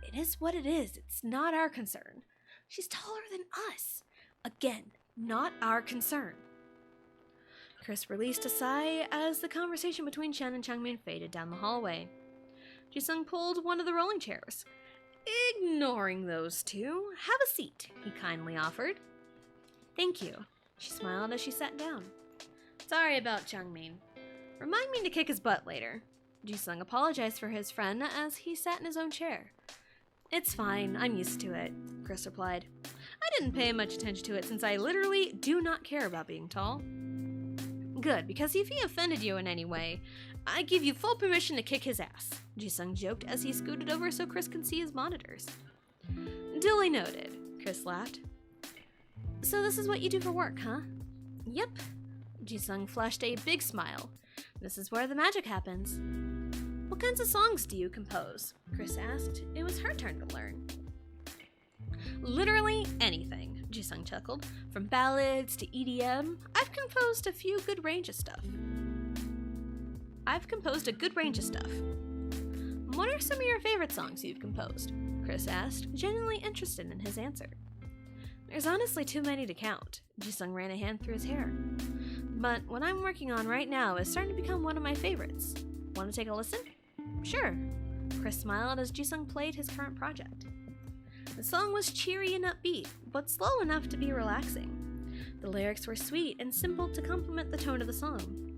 C: It is what it is. It's not our concern. She's taller than us. Again, not our concern. Chris released a sigh as the conversation between Chen and Changbin faded down the hallway. Jisung pulled one of the rolling chairs. Ignoring those two, have a seat, he kindly offered. Thank you, she smiled as she sat down. Sorry about Changbin. Remind me to kick his butt later. Jisung apologized for his friend as he sat in his own chair. It's fine, I'm used to it, Chris replied. I didn't pay much attention to it since I literally do not care about being tall. Good, because if he offended you in any way, I give you full permission to kick his ass, Jisung joked as he scooted over so Chris could see his monitors. Duly noted, Chris laughed. So this is what you do for work, huh? Yep. Jisung flashed a big smile. This is where the magic happens. What kinds of songs do you compose? Chris asked. It was her turn to learn. Literally anything, Jisung chuckled. From ballads to EDM, I've composed a good range of stuff. What are some of your favorite songs you've composed? Chris asked, genuinely interested in his answer. There's honestly too many to count. Jisung ran a hand through his hair. But what I'm working on right now is starting to become one of my favorites. Want to take a listen? Sure. Chris smiled as Jisung played his current project. The song was cheery and upbeat, but slow enough to be relaxing. The lyrics were sweet and simple to complement the tone of the song.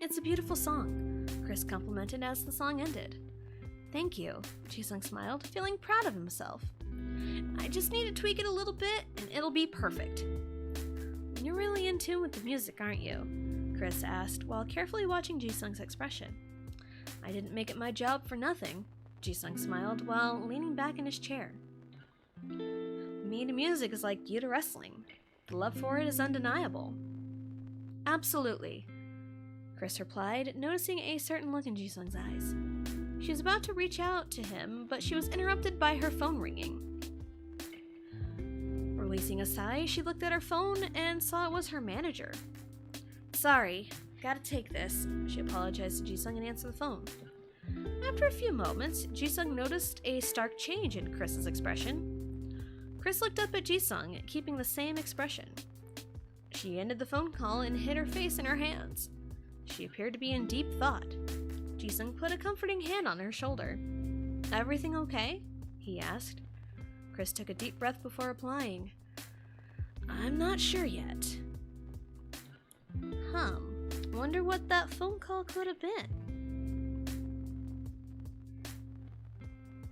C: It's a beautiful song, Chris complimented as the song ended. Thank you, Jisung smiled, feeling proud of himself. I just need to tweak it a little bit and it'll be perfect. You're really in tune with the music, aren't you? Chris asked while carefully watching Jisung's expression. I didn't make it my job for nothing, Jisung smiled while leaning back in his chair. Me to music is like you to wrestling. The love for it is undeniable. Absolutely, Chris replied, noticing a certain look in Jisung's eyes. She was about to reach out to him, but she was interrupted by her phone ringing. Releasing a sigh, she looked at her phone and saw it was her manager. Sorry, gotta take this, she apologized to Jisung and answered the phone. After a few moments, Jisung noticed a stark change in Chris's expression. Chris looked up at Jisung, keeping the same expression. She ended the phone call and hid her face in her hands. She appeared to be in deep thought. Jisung put a comforting hand on her shoulder. "Everything okay?" he asked. Chris took a deep breath before replying. "I'm not sure yet." Wonder what that phone call could have been.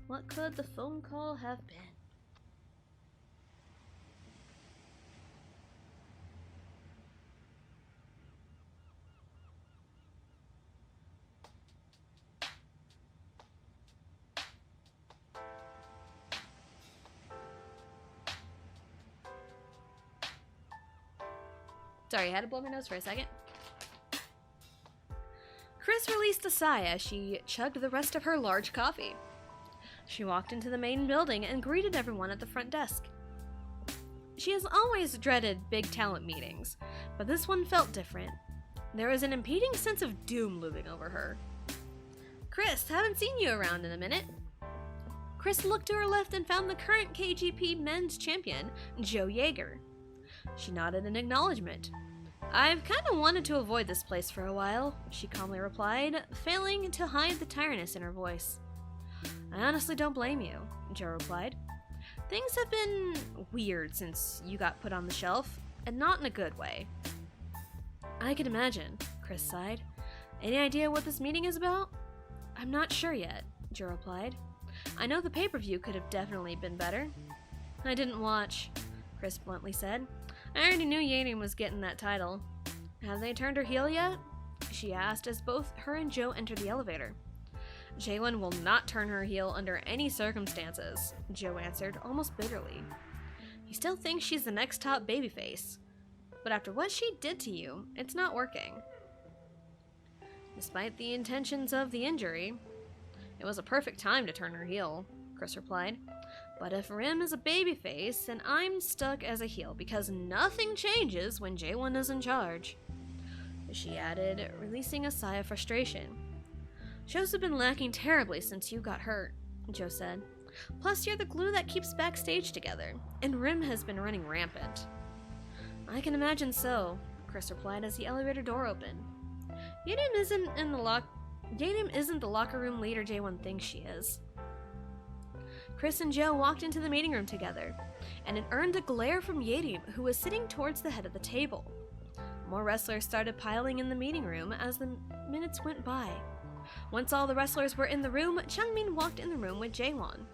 C: What could the phone call have been? Sorry, I had to blow my nose for a second. Chris released a sigh as she chugged the rest of her large coffee. She walked into the main building and greeted everyone at the front desk. She has always dreaded big talent meetings, but this one felt different. There was an impeding sense of doom looming over her. "Chris, haven't seen you around in a minute." Chris looked to her left and found the current KGP men's champion, Joe Yeager. She nodded in acknowledgement. "I've kind of wanted to avoid this place for a while," she calmly replied, failing to hide the tiredness in her voice. "I honestly don't blame you," Joe replied. "Things have been weird since you got put on the shelf, and not in a good way." "I can imagine," Chris sighed. "Any idea what this meeting is about?" "I'm not sure yet," Joe replied. "I know the pay-per-view could have definitely been better." "I didn't watch," Chris bluntly said. "I already knew Yaden was getting that title." "Have they turned her heel yet?" she asked as both her and Joe entered the elevator. "Jaylin will not turn her heel under any circumstances," Joe answered, almost bitterly. "He still thinks she's the next top babyface. But after what she did to you, it's not working." "Despite the intentions of the injury, it was a perfect time to turn her heel," Chris replied. "But if Rim is a babyface, then I'm stuck as a heel because nothing changes when J1 is in charge," she added, releasing a sigh of frustration. "Shows have been lacking terribly since you got hurt," Joe said. "Plus, you're the glue that keeps backstage together, and Rim has been running rampant." "I can imagine so," Chris replied as the elevator door opened. Yaden isn't the locker room leader J1 thinks she is." Chris and Joe walked into the meeting room together, and it earned a glare from Yaden, who was sitting towards the head of the table. More wrestlers started piling in the meeting room as the minutes went by. Once all the wrestlers were in the room, Changmin walked in the room with Jaewon.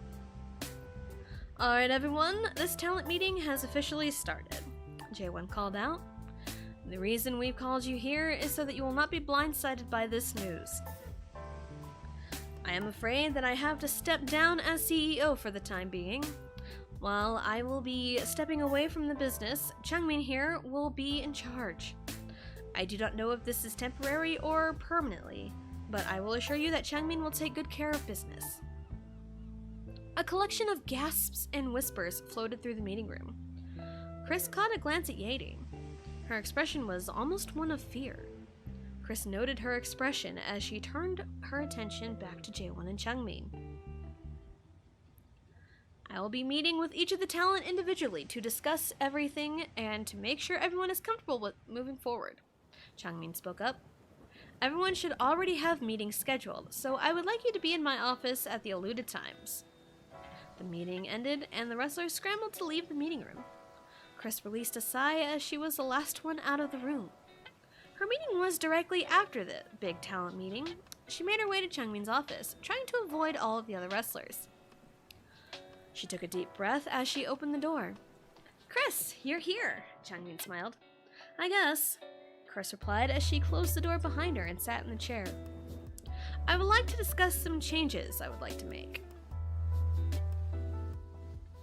C: "Alright everyone, this talent meeting has officially started," Jaewon called out. "The reason we've called you here is so that you will not be blindsided by this news. I am afraid that I have to step down as CEO for the time being. While I will be stepping away from the business, Changmin here will be in charge. I do not know if this is temporary or permanently, but I will assure you that Changmin will take good care of business." A collection of gasps and whispers floated through the meeting room. Chris caught a glance at Yaden. Her expression was almost one of fear. Chris noted her expression as she turned her attention back to Jaewon and Changmin. "I will be meeting with each of the talent individually to discuss everything and to make sure everyone is comfortable with moving forward," Changmin spoke up. "Everyone should already have meetings scheduled, so I would like you to be in my office at the alluded times." The meeting ended, and the wrestlers scrambled to leave the meeting room. Chris released a sigh as she was the last one out of the room. Her meeting was directly after the big talent meeting. She made her way to Changmin's office, trying to avoid all of the other wrestlers. She took a deep breath as she opened the door. "Chris, you're here," Changmin smiled. "I guess," Chris replied as she closed the door behind her and sat in the chair. "I would like to discuss some changes I would like to make."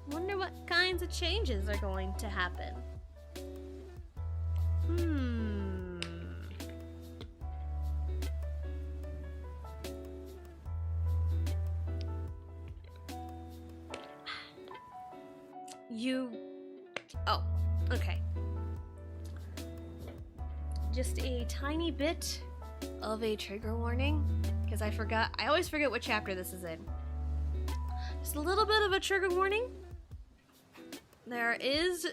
C: Wonder what kinds of changes are going to happen. Oh, okay. Just a tiny bit of a trigger warning, because I always forget what chapter this is in. Just a little bit of a trigger warning. There is,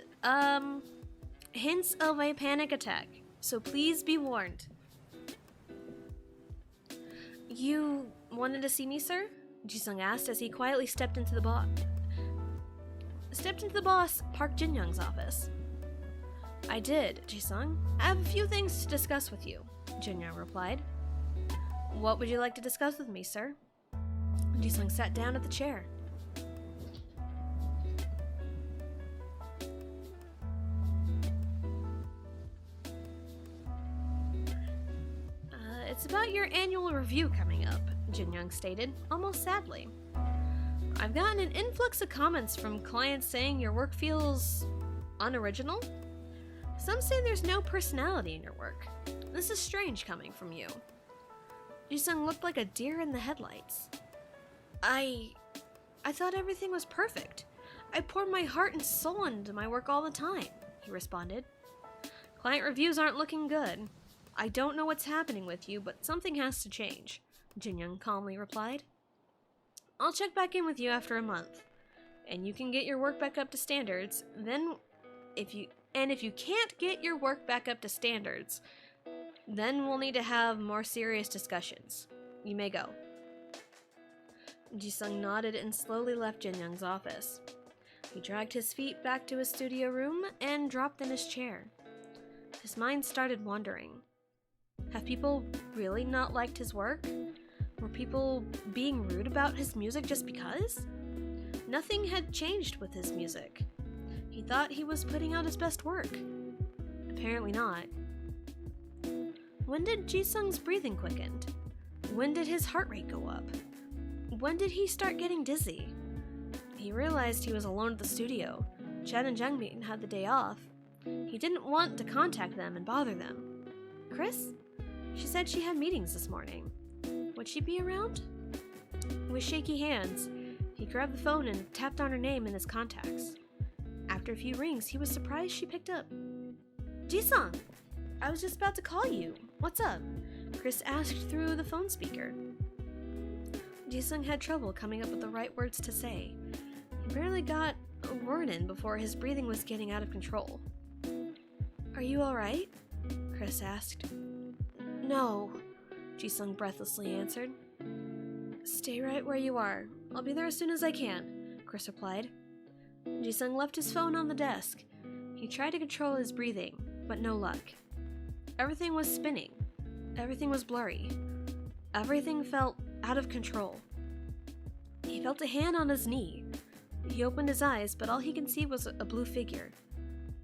C: hints of a panic attack, so please be warned. You wanted to see me, sir? Jisung asked as he quietly stepped into the boss Park Jin-young's office. I did, Jisung. I have a few things to discuss with you, Jin-young replied. What would you like to discuss with me, sir? Jisung sat down at the chair. It's about your annual review coming up, Jin-young stated, almost sadly. I've gotten an influx of comments from clients saying your work feels unoriginal. Some say there's no personality in your work. This is strange coming from you. Jisung looked like a deer in the headlights. I thought everything was perfect. I poured my heart and soul into my work all the time, he responded. Client reviews aren't looking good. I don't know what's happening with you, but something has to change, Jin-young calmly replied. I'll check back in with you after a month, and you can get your work back up to standards. Then, if you can't get your work back up to standards, then we'll need to have more serious discussions. You may go. Jisung nodded and slowly left Jin-young's office. He dragged his feet back to his studio room and dropped in his chair. His mind started wandering. Have people really not liked his work? Were people being rude about his music just because? Nothing had changed with his music. He thought he was putting out his best work. Apparently not. When did Jisung's breathing quicken? When did his heart rate go up? When did he start getting dizzy? He realized he was alone at the studio. Chad and Jungmin had the day off. He didn't want to contact them and bother them. Chris? She said she had meetings this morning. Would she be around? With shaky hands, he grabbed the phone and tapped on her name in his contacts. After a few rings, he was surprised she picked up. Jisung! I was just about to call you. What's up? Chris asked through the phone speaker. Jisung had trouble coming up with the right words to say. He barely got a word in before his breathing was getting out of control. Are you alright? Chris asked. No, Jisung breathlessly answered. Stay right where you are. I'll be there as soon as I can, Chris replied. Jisung left his phone on the desk. He tried to control his breathing, but no luck. Everything was spinning. Everything was blurry. Everything felt out of control. He felt a hand on his knee. He opened his eyes, but all he could see was a blue figure.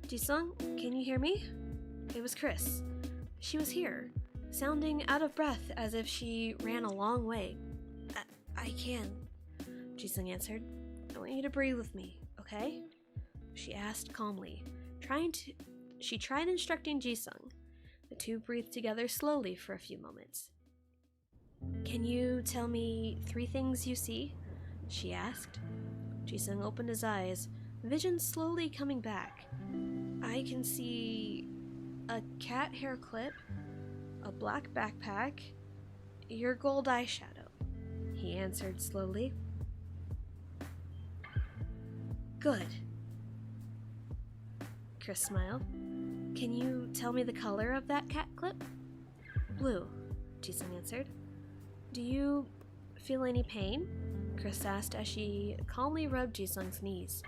C: Jisung, can you hear me? It was Chris. She was here, sounding out of breath as if she ran a long way. I can, Jisung answered. I want you to breathe with me, okay? She asked calmly. She tried instructing Jisung. The two breathed together slowly for a few moments. Can you tell me 3 things you see? She asked. Jisung opened his eyes, vision slowly coming back. I can see a cat hair clip, a black backpack, your gold eyeshadow, he answered slowly. Good. Chris smiled. Can you tell me the color of that cat clip? Blue, Jisung answered. Do you feel any pain? Chris asked as she calmly rubbed Jisung's knees.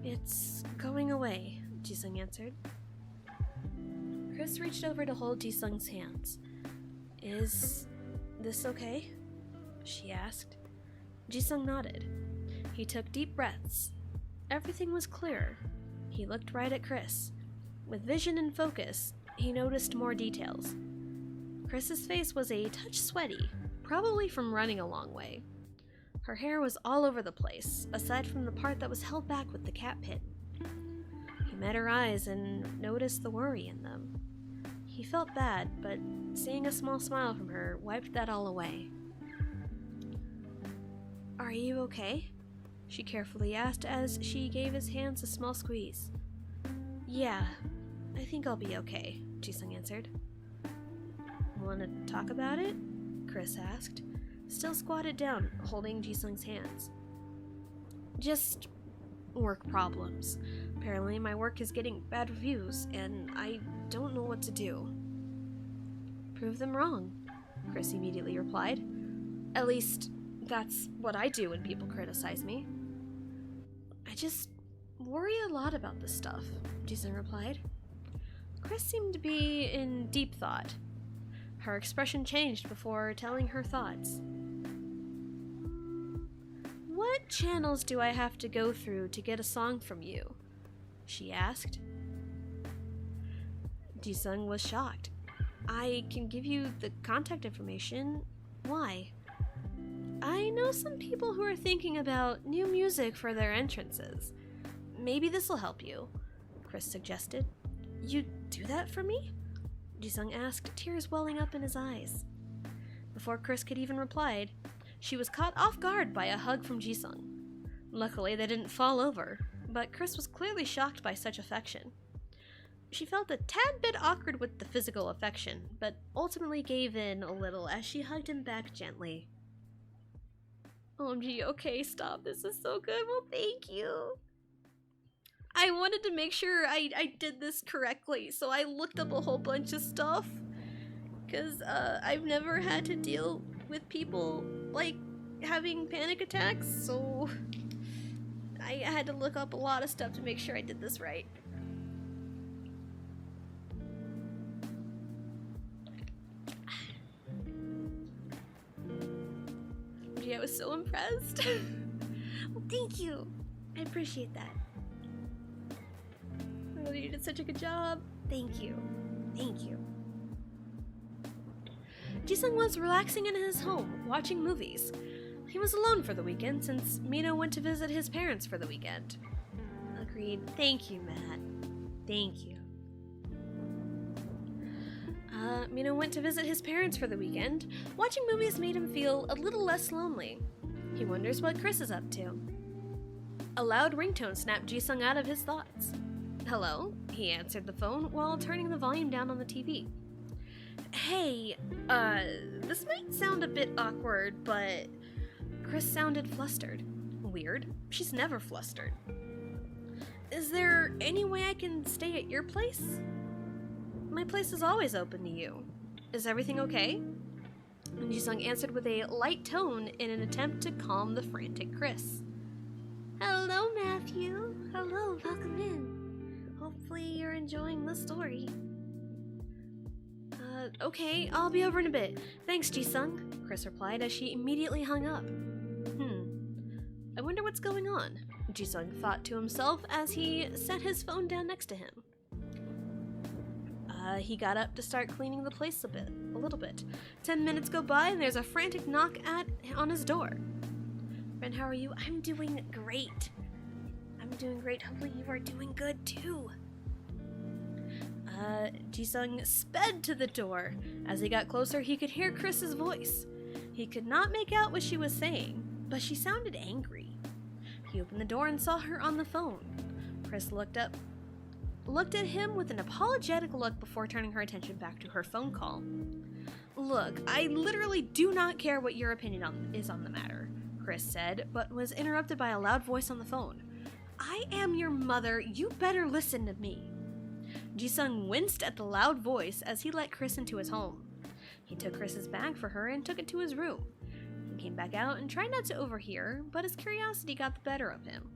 C: It's going away, Jisung answered. Chris reached over to hold Jisung's hands. Is this okay? She asked. Jisung nodded. He took deep breaths. Everything was clear. He looked right at Chris. With vision and focus, he noticed more details. Chris's face was a touch sweaty, probably from running a long way. Her hair was all over the place, aside from the part that was held back with the cat pin. He met her eyes and noticed the worry in them. He felt bad, but seeing a small smile from her wiped that all away. Are you okay? She carefully asked as she gave his hands a small squeeze. Yeah, I think I'll be okay, Jisung answered. Want to talk about it? Chris asked, still squatted down, holding Jisung's hands. Just work problems, Apparently, my work is getting bad reviews, and I don't know what to do. Prove them wrong, Chris immediately replied. At least, that's what I do when people criticize me. I just worry a lot about this stuff, Jisung replied. Chris seemed to be in deep thought. Her expression changed before telling her thoughts. What channels do I have to go through to get a song from you? She asked. Jisung was shocked. I can give you the contact information. Why? I know some people who are thinking about new music for their entrances. Maybe this'll help you, Chris suggested. You do that for me? Jisung asked, tears welling up in his eyes. Before Chris could even reply, she was caught off guard by a hug from Jisung. Luckily, they didn't fall over, but Chris was clearly shocked by such affection. She felt a tad bit awkward with the physical affection, but ultimately gave in a little as she hugged him back gently. OMG, okay, stop. This is so good. Well, thank you. I wanted to make sure I did this correctly, so I looked up a whole bunch of stuff. Because I've never had to deal with people, like, having panic attacks, so I had to look up a lot of stuff to make sure I did this right. I was so impressed. Well, thank you. I appreciate that. Oh, you did such a good job. Thank you. Thank you. Jisung was relaxing in his home, watching movies. He was alone for the weekend since Mino went to visit his parents for the weekend. Agreed. Thank you, Matt. Thank you. Mino went to visit his parents for the weekend. Watching movies made him feel a little less lonely. He wonders what Chris is up to. A loud ringtone snapped Jisung out of his thoughts. Hello? He answered the phone while turning the volume down on the TV. Hey, this might sound a bit awkward, but... Chris sounded flustered. Weird. She's never flustered. Is there any way I can stay at your place? My place is always open to you. Is everything okay? And Jisung answered with a light tone in an attempt to calm the frantic Chris. Hello, Matthew. Hello, welcome in. Hopefully you're enjoying the story. Okay, I'll be over in a bit. Thanks, Jisung, Chris replied as she immediately hung up. I wonder what's going on, Jisung thought to himself as he set his phone down next to him. He got up to start cleaning the place a little bit. 10 minutes go by and there's a frantic knock on his door. Friend, how are you? I'm doing great. Hopefully you are doing good too. Jisung sped to the door. As he got closer, he could hear Chris's voice. He could not make out what she was saying, but she sounded angry. He opened the door and saw her on the phone. Chris looked at him with an apologetic look before turning her attention back to her phone call. Look, I literally do not care what your opinion is on the matter, Chris said, but was interrupted by a loud voice on the phone. I am your mother. You better listen to me. Jisung winced at the loud voice as he let Chris into his home. He took Chris's bag for her and took it to his room. He came back out and tried not to overhear, but his curiosity got the better of him.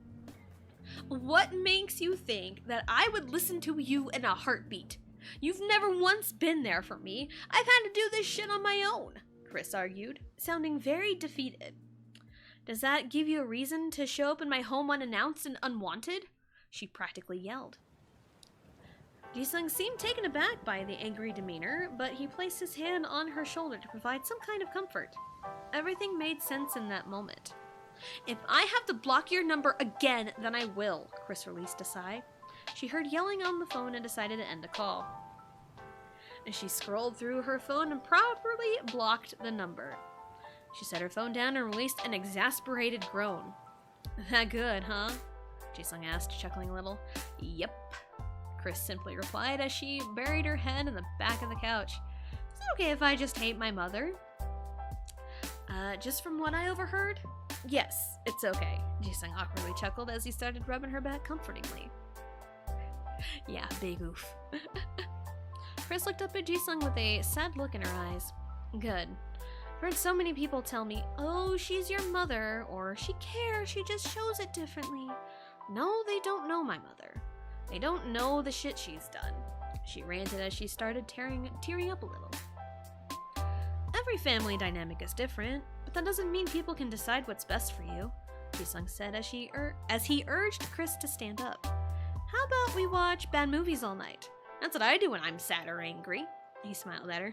C: What makes you think that I would listen to you in a heartbeat? You've never once been there for me. I've had to do this shit on my own, Chris argued, sounding very defeated. Does that give you a reason to show up in my home unannounced and unwanted? She practically yelled. Jisung seemed taken aback by the angry demeanor, but he placed his hand on her shoulder to provide some kind of comfort. Everything made sense in that moment. If I have to block your number again, then I will, Chris released a sigh. She heard yelling on the phone and decided to end the call. As she scrolled through her phone and properly blocked the number. She set her phone down and released an exasperated groan. That good, huh? Jisung asked, chuckling a little. Yep, Chris simply replied as she buried her head in the back of the couch. Is it okay if I just hate my mother? Just from what I overheard? Yes, it's okay, Jisung awkwardly chuckled as he started rubbing her back comfortingly. Yeah, big oof. Chris looked up at Jisung with a sad look in her eyes. Good. Heard so many people tell me, oh, she's your mother, or she cares, she just shows it differently. No, they don't know my mother. They don't know the shit she's done. She ranted as she started tearing up a little. Every family dynamic is different, but that doesn't mean people can decide what's best for you, Jisung said as he urged Chris to stand up. How about we watch bad movies all night? That's what I do when I'm sad or angry. He smiled at her.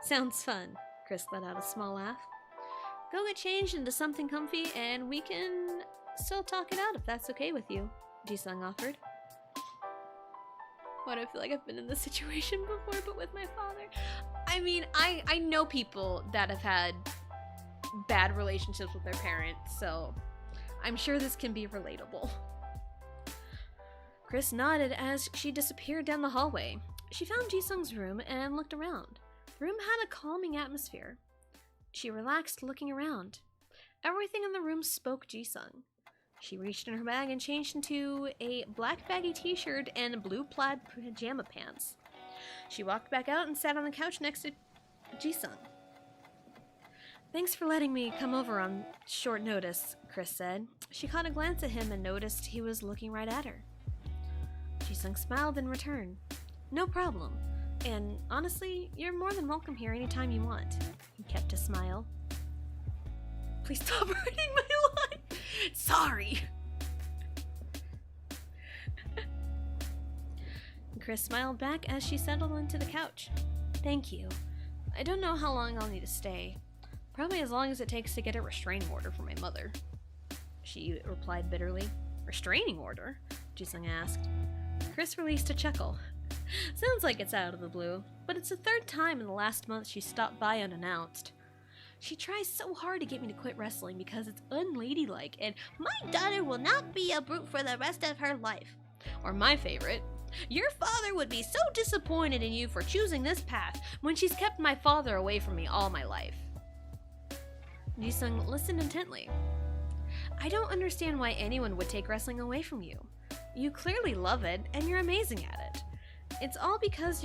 C: Sounds fun. Chris let out a small laugh. Go get changed into something comfy and we can still talk it out if that's okay with you, Jisung offered. Why do I feel like I've been in this situation before, but with my father? I mean, I know people that have had bad relationships with their parents, so I'm sure this can be relatable. Chris nodded as she disappeared down the hallway. She found Jisung's room and looked around. The room had a calming atmosphere. She relaxed, looking around. Everything in the room spoke Jisung. She reached in her bag and changed into a black baggy t-shirt and blue plaid pajama pants. She walked back out and sat on the couch next to Jisung. Thanks for letting me come over on short notice, Chris said. She caught a glance at him and noticed he was looking right at her. Jisung smiled in return. No problem. And honestly, you're more than welcome here anytime you want. He kept a smile. Please stop hurting my life. Sorry. Chris smiled back as she settled into the couch. Thank you. I don't know how long I'll need to stay. Probably as long as it takes to get a restraining order for my mother. She replied bitterly. Restraining order? Jisung asked. Chris released a chuckle. Sounds like it's out of the blue, but it's the third time in the last month she stopped by unannounced. She tries so hard to get me to quit wrestling because it's unladylike, and my daughter will not be a brute for the rest of her life. Or my favorite, your father would be so disappointed in you for choosing this path when she's kept my father away from me all my life. Jisung listened intently. I don't understand why anyone would take wrestling away from you. You clearly love it, and you're amazing at it. It's all because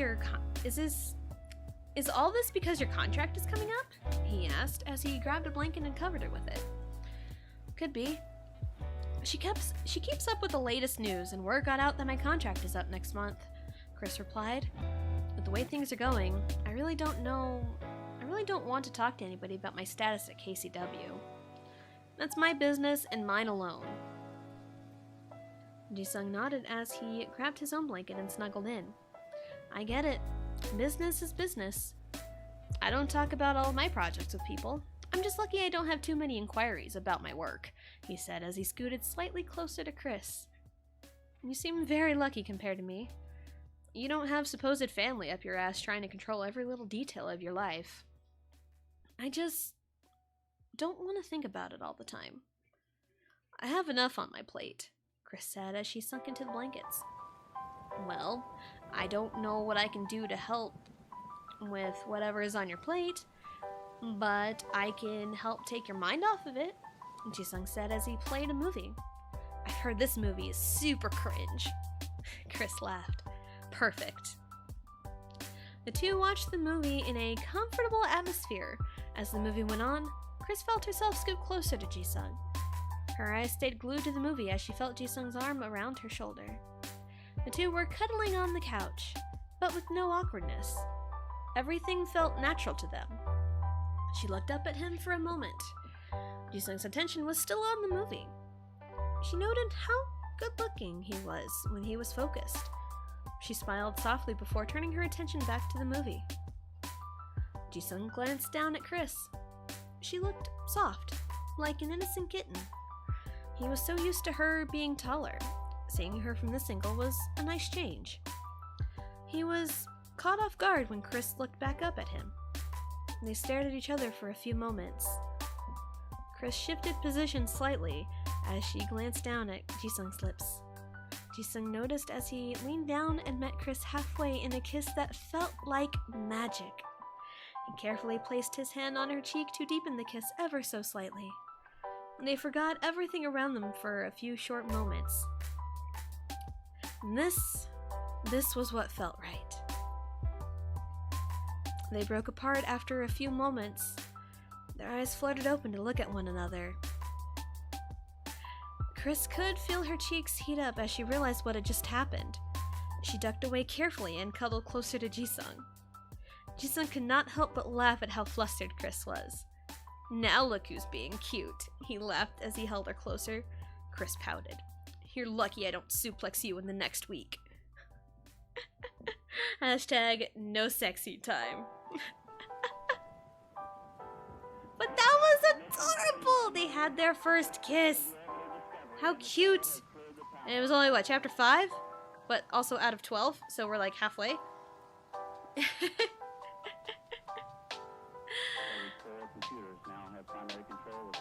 C: Is all this because your contract is coming up? He asked as he grabbed a blanket and covered her with it. Could be. She keeps up with the latest news, and word got out that my contract is up next month, Chris replied. With the way things are going, I really don't want to talk to anybody about my status at KCW. That's my business and mine alone. Jisung nodded as he grabbed his own blanket and snuggled in. I get it. Business is business. I don't talk about all of my projects with people. I'm just lucky I don't have too many inquiries about my work, he said as he scooted slightly closer to Chris. You seem very lucky compared to me. You don't have supposed family up your ass trying to control every little detail of your life. I just don't want to think about it all the time. I have enough on my plate, Chris said as she sunk into the blankets. Well, I don't know what I can do to help with whatever is on your plate, but I can help take your mind off of it, Jisung said as he played a movie. I've heard this movie is super cringe. Chris laughed. Perfect. The two watched the movie in a comfortable atmosphere. As the movie went on, Chris felt herself scoot closer to Jisung. Her eyes stayed glued to the movie as she felt Jisung's arm around her shoulder. The two were cuddling on the couch, but with no awkwardness. Everything felt natural to them. She looked up at him for a moment. Jisung's attention was still on the movie. She noted how good-looking he was when he was focused. She smiled softly before turning her attention back to the movie. Jisung glanced down at Chris. She looked soft, like an innocent kitten. He was so used to her being taller. Seeing her from this angle was a nice change. He was caught off guard when Chris looked back up at him. They stared at each other for a few moments. Chris shifted position slightly as she glanced down at Jisung's lips. Jisung noticed as he leaned down and met Chris halfway in a kiss that felt like magic. He carefully placed his hand on her cheek to deepen the kiss ever so slightly. They forgot everything around them for a few short moments.
B: And this was what felt right. They broke apart after a few moments. Their eyes fluttered open to look at one another. Chris could feel her cheeks heat up as she realized what had just happened. She ducked away carefully and cuddled closer to Jisung. Jisung could not help but laugh at how flustered Chris was. "Now look who's being cute," he laughed as he held her closer. Chris pouted. "You're lucky I don't suplex you in the next week." Hashtag no sexy time. But that was adorable! They had their first kiss. How cute! And it was only, what, chapter 5? But also out of 12, so we're like halfway.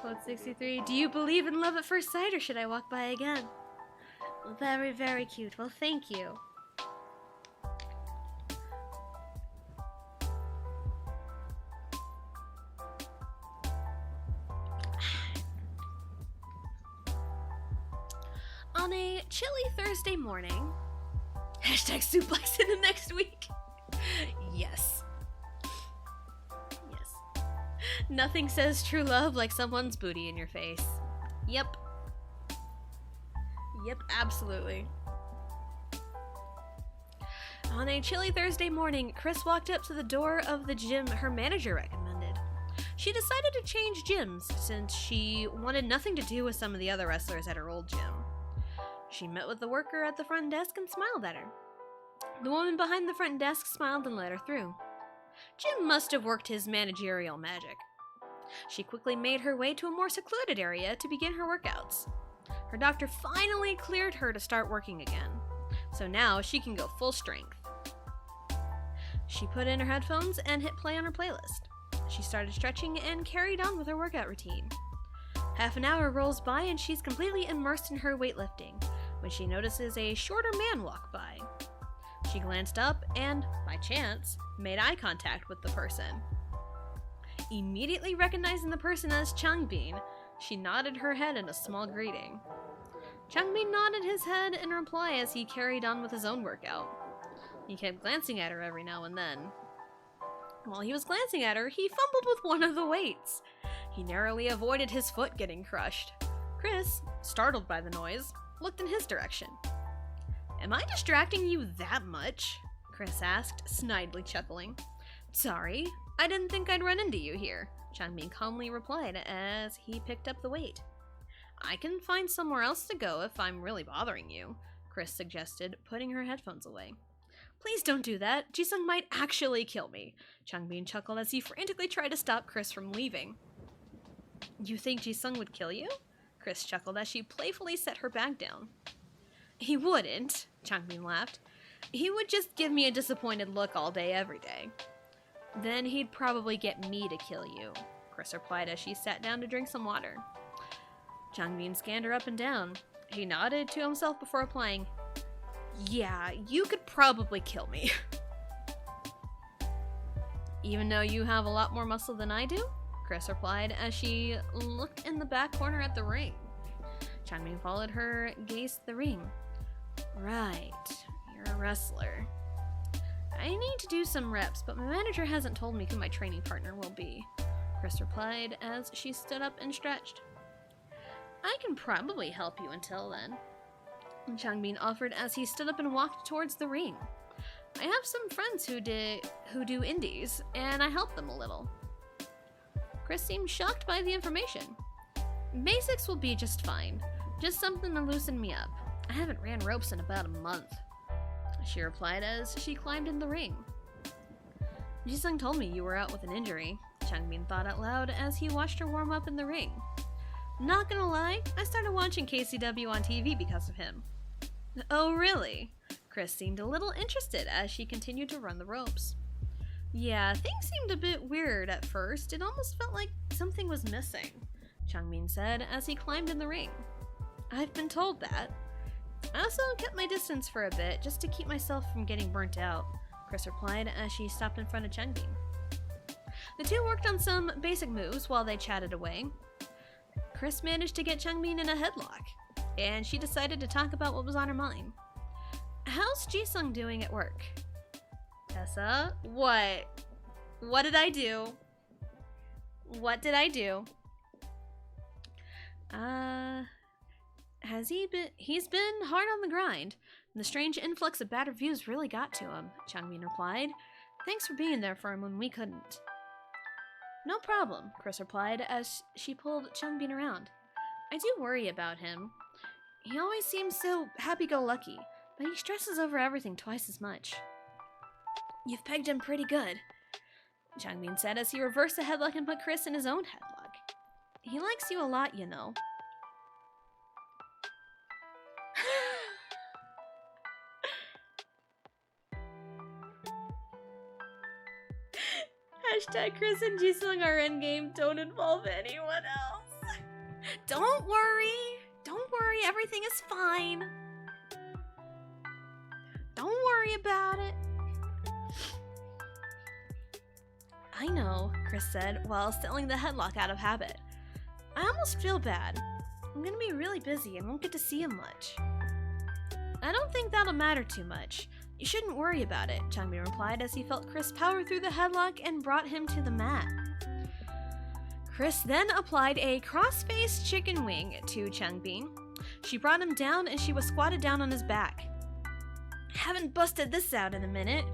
B: Code 63. Do you believe in love at first sight, or should I walk by again? Well, very, very cute. Well, thank you. On a chilly Thursday morning, hashtag suplex in the next week. Yes. Yes. Nothing says true love like someone's booty in your face. Yep. Yep, absolutely. On a chilly Thursday morning, Chris walked up to the door of the gym her manager recommended. She decided to change gyms since she wanted nothing to do with some of the other wrestlers at her old gym. She met with the worker at the front desk and smiled at her. The woman behind the front desk smiled and let her through. Jim must have worked his managerial magic. She quickly made her way to a more secluded area to begin her workouts. Her doctor finally cleared her to start working again, so now she can go full strength. She put in her headphones and hit play on her playlist. She started stretching and carried on with her workout routine. Half an hour rolls by and she's completely immersed in her weightlifting when she notices a shorter man walk by. She glanced up and, by chance, made eye contact with the person. Immediately recognizing the person as Changbin, she nodded her head in a small greeting. Changbin nodded his head in reply as he carried on with his own workout. He kept glancing at her every now and then. While he was glancing at her, he fumbled with one of the weights. He narrowly avoided his foot getting crushed. Chris, startled by the noise, looked in his direction. "Am I distracting you that much?" Chris asked, snidely chuckling. "Sorry, I didn't think I'd run into you here," Changbin calmly replied as he picked up the weight. "I can find somewhere else to go if I'm really bothering you," Chris suggested, putting her headphones away. "Please don't do that. Jisung might actually kill me," Changbin chuckled as he frantically tried to stop Chris from leaving. "You think Jisung would kill you?" Chris chuckled as she playfully set her bag down. "He wouldn't," Changbin laughed. "He would just give me a disappointed look all day, every day." "Then he'd probably get me to kill you," Chris replied as she sat down to drink some water. Changbin scanned her up and down. He nodded to himself before replying, "Yeah, you could probably kill me." "Even though you have a lot more muscle than I do?" Chris replied as she looked in the back corner at the ring. Changbin followed her gaze to the ring. "Right, you're a wrestler. I need to do some reps, but my manager hasn't told me who my training partner will be," Chris replied as she stood up and stretched. "I can probably help you until then," Changbin offered as he stood up and walked towards the ring. "I have some friends who do indies, and I help them a little." Chris seemed shocked by the information. "Basics will be just fine. Just something to loosen me up. I haven't ran ropes in about a month," she replied as she climbed in the ring. "Jisung told me you were out with an injury," Changbin thought out loud as he watched her warm up in the ring. "Not gonna lie, I started watching KCW on TV because of him." "Oh, really?" Chris seemed a little interested as she continued to run the ropes. "Yeah, things seemed a bit weird at first. It almost felt like something was missing," Changbin said as he climbed in the ring. "I've been told that. I also kept my distance for a bit just to keep myself from getting burnt out," Chris replied as she stopped in front of Changbin. The two worked on some basic moves while they chatted away. Chris managed to get Changbin in a headlock, and she decided to talk about what was on her mind.
C: How's Jisung doing at work? Tessa? What? What did I do? What did I do? He's been hard on the grind. The strange influx of bad reviews really got to him, Changbin replied. Thanks for being there for him when we couldn't. No problem, Chris replied as she pulled Changbin around. I do worry about him. He always seems so happy-go-lucky, but he stresses over everything twice as much. You've pegged him pretty good, Changbin said as he reversed the headlock and put Chris in his own headlock. He likes you a lot, you know. Hashtag Chris and Jisung are endgame. Don't involve anyone else. Don't worry. Don't worry. Everything is fine. Don't worry about it. I know, Chris said while selling the headlock out of habit. I almost feel bad. I'm gonna be really busy and won't get to see him much. I don't think that'll matter too much. You shouldn't worry about it, Changbin replied as he felt Chris power through the headlock and brought him to the mat. Chris then applied a cross-faced chicken wing to Changbin. She brought him down and she was squatted down on his back. Haven't busted this out in a minute.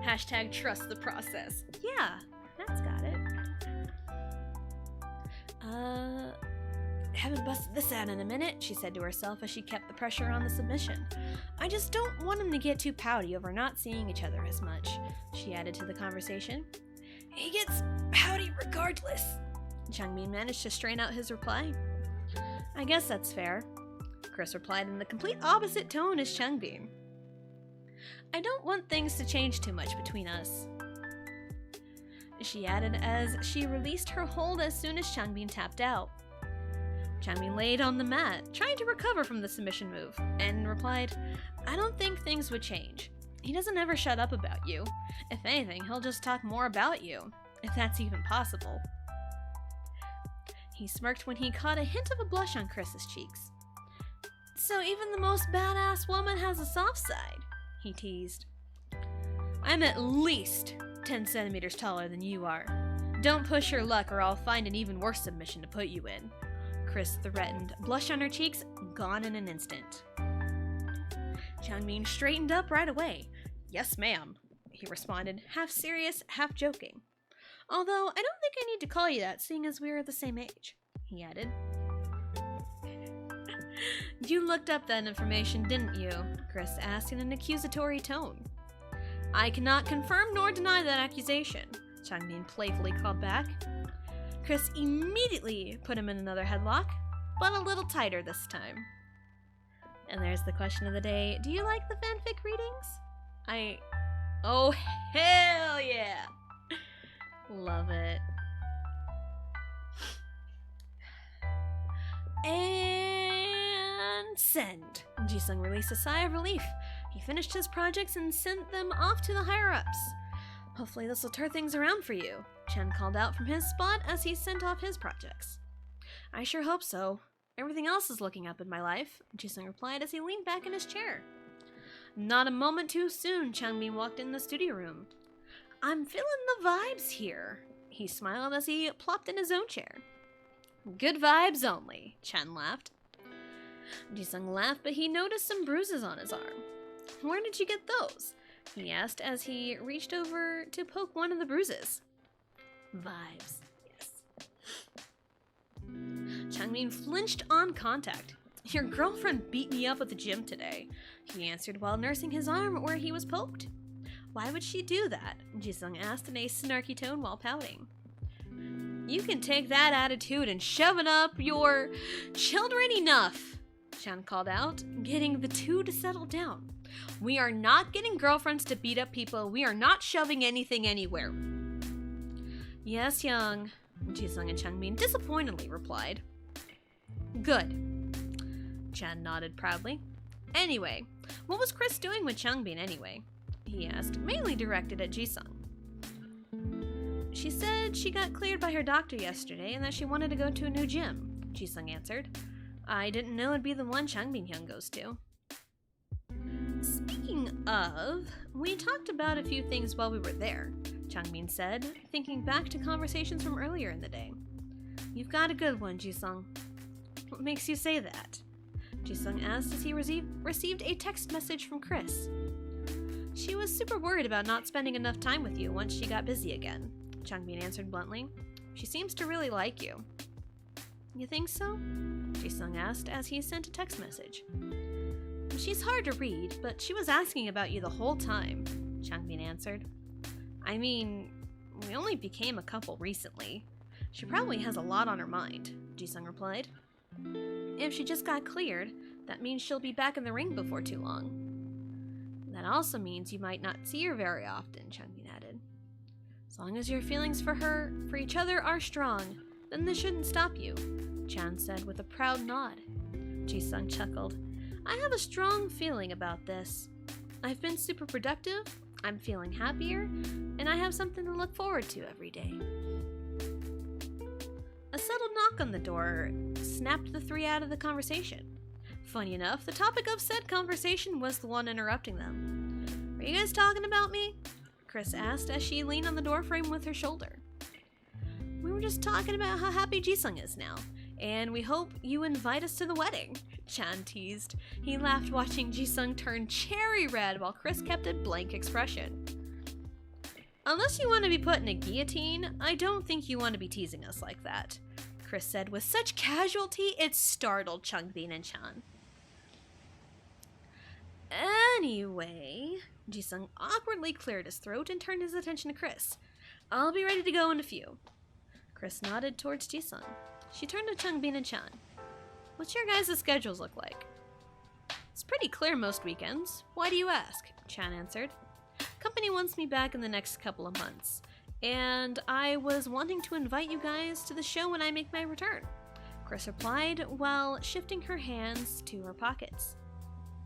C: Hashtag trust the process. Yeah, that's got it. Haven't busted this out in a minute, she said to herself as she kept the pressure on the submission. I just don't want him to get too pouty over not seeing each other as much, she added to the conversation. He gets pouty regardless. Changbin managed to strain out his reply. I guess that's fair, Chris replied in the complete opposite tone as Changbin. I don't want things to change too much between us, she added as she released her hold as soon as Changbin tapped out. Changbin laid on the mat, trying to recover from the submission move, and replied, I don't think things would change. He doesn't ever shut up about you. If anything, he'll just talk more about you, if that's even possible. He smirked when he caught a hint of a blush on Chris's cheeks. So even the most badass woman has a soft side, he teased. I'm at least 10 centimeters taller than you are. Don't push your luck or I'll find an even worse submission to put you in, Chris threatened, blush on her cheeks gone in an instant. Changbin straightened up right away. Yes, ma'am, he responded, half serious, half joking. Although I don't think I need to call you that, seeing as we're the same age, he added. You looked up that information, didn't you? Chris asked in an accusatory tone. I cannot confirm nor deny that accusation, Changbin playfully called back. Chris immediately put him in another headlock, but a little tighter this time. And there's the question of the day. Do you like the fanfic readings? Oh, hell yeah! Love it. And send. Jisung released a sigh of relief. He finished his projects and sent them off to the higher-ups. Hopefully this will turn things around for you, Chen called out from his spot as he sent off his projects. I sure hope so. Everything else is looking up in my life, Jisung replied as he leaned back in his chair. Not a moment too soon, Changbin walked in the studio room. I'm feeling the vibes here, he smiled as he plopped in his own chair. Good vibes only, Chen laughed. Jisung laughed, but he noticed some bruises on his arm. Where did you get those? He asked as he reached over to poke one of the bruises. Vibes, yes. Changbin flinched on contact. Your girlfriend beat me up at the gym today, he answered while nursing his arm where he was poked. Why would she do that? Jisung asked in a snarky tone while pouting. You can take that attitude and shove it up your children enough, Chan called out, getting the two to settle down. We are not getting girlfriends to beat up people. We are not shoving anything anywhere. Yes, young, Jisung and Changbin disappointedly replied. Good. Chan nodded proudly. Anyway, what was Chris doing with Changbin anyway? He asked, mainly directed at Jisung. She said she got cleared by her doctor yesterday and that she wanted to go to a new gym, Jisung answered. I didn't know it'd be the one Changbin Hyung goes to. Speaking We talked about a few things while we were there, Changmin said, thinking back to conversations from earlier in the day. You've got a good one, Jisung. What makes you say that? Jisung asked as he received a text message from Chris. She was super worried about not spending enough time with you once she got busy again, Changbin answered bluntly. She seems to really like you. You think so? Jisung asked as he sent a text message. She's hard to read, but she was asking about you the whole time, Changbin answered. I mean, we only became a couple recently. She probably has a lot on her mind, Jisung replied. If she just got cleared, that means she'll be back in the ring before too long. That also means you might not see her very often, Changbin added. As long as your feelings for each other are strong, then this shouldn't stop you, Chan said with a proud nod. Jisung chuckled. I have a strong feeling about this. I've been super productive, I'm feeling happier, and I have something to look forward to every day. A subtle knock on the door snapped the three out of the conversation. Funny enough, the topic of said conversation was the one interrupting them. Are you guys talking about me? Chris asked as she leaned on the doorframe with her shoulder. We were just talking about how happy Jisung is now, and we hope you invite us to the wedding, Chan teased. He laughed watching Jisung turn cherry red while Chris kept a blank expression. Unless you want to be put in a guillotine, I don't think you want to be teasing us like that, Chris said with such casualty it startled Changbin and Chan. Anyway, Jisung awkwardly cleared his throat and turned his attention to Chris. I'll be ready to go in a few. Chris nodded towards Jisung. She turned to Changbin and Chan. What's your guys' schedules look like? It's pretty clear most weekends. Why do you ask? Chan answered. Company wants me back in the next couple of months, and I was wanting to invite you guys to the show when I make my return, Chris replied while shifting her hands to her pockets.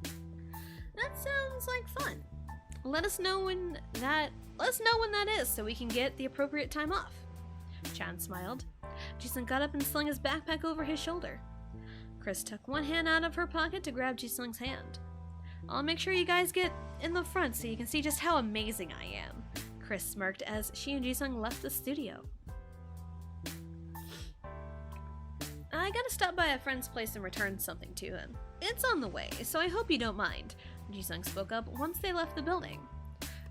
C: That sounds like fun. Let us know when that is so we can get the appropriate time off. Chan smiled. Jisung got up and slung his backpack over his shoulder. Chris took one hand out of her pocket to grab Jisung's hand. I'll make sure you guys get in the front so you can see just how amazing I am, Chris smirked as she and Jisung left the studio. I gotta stop by a friend's place and return something to him. It's on the way, so I hope you don't mind, Jisung spoke up once they left the building.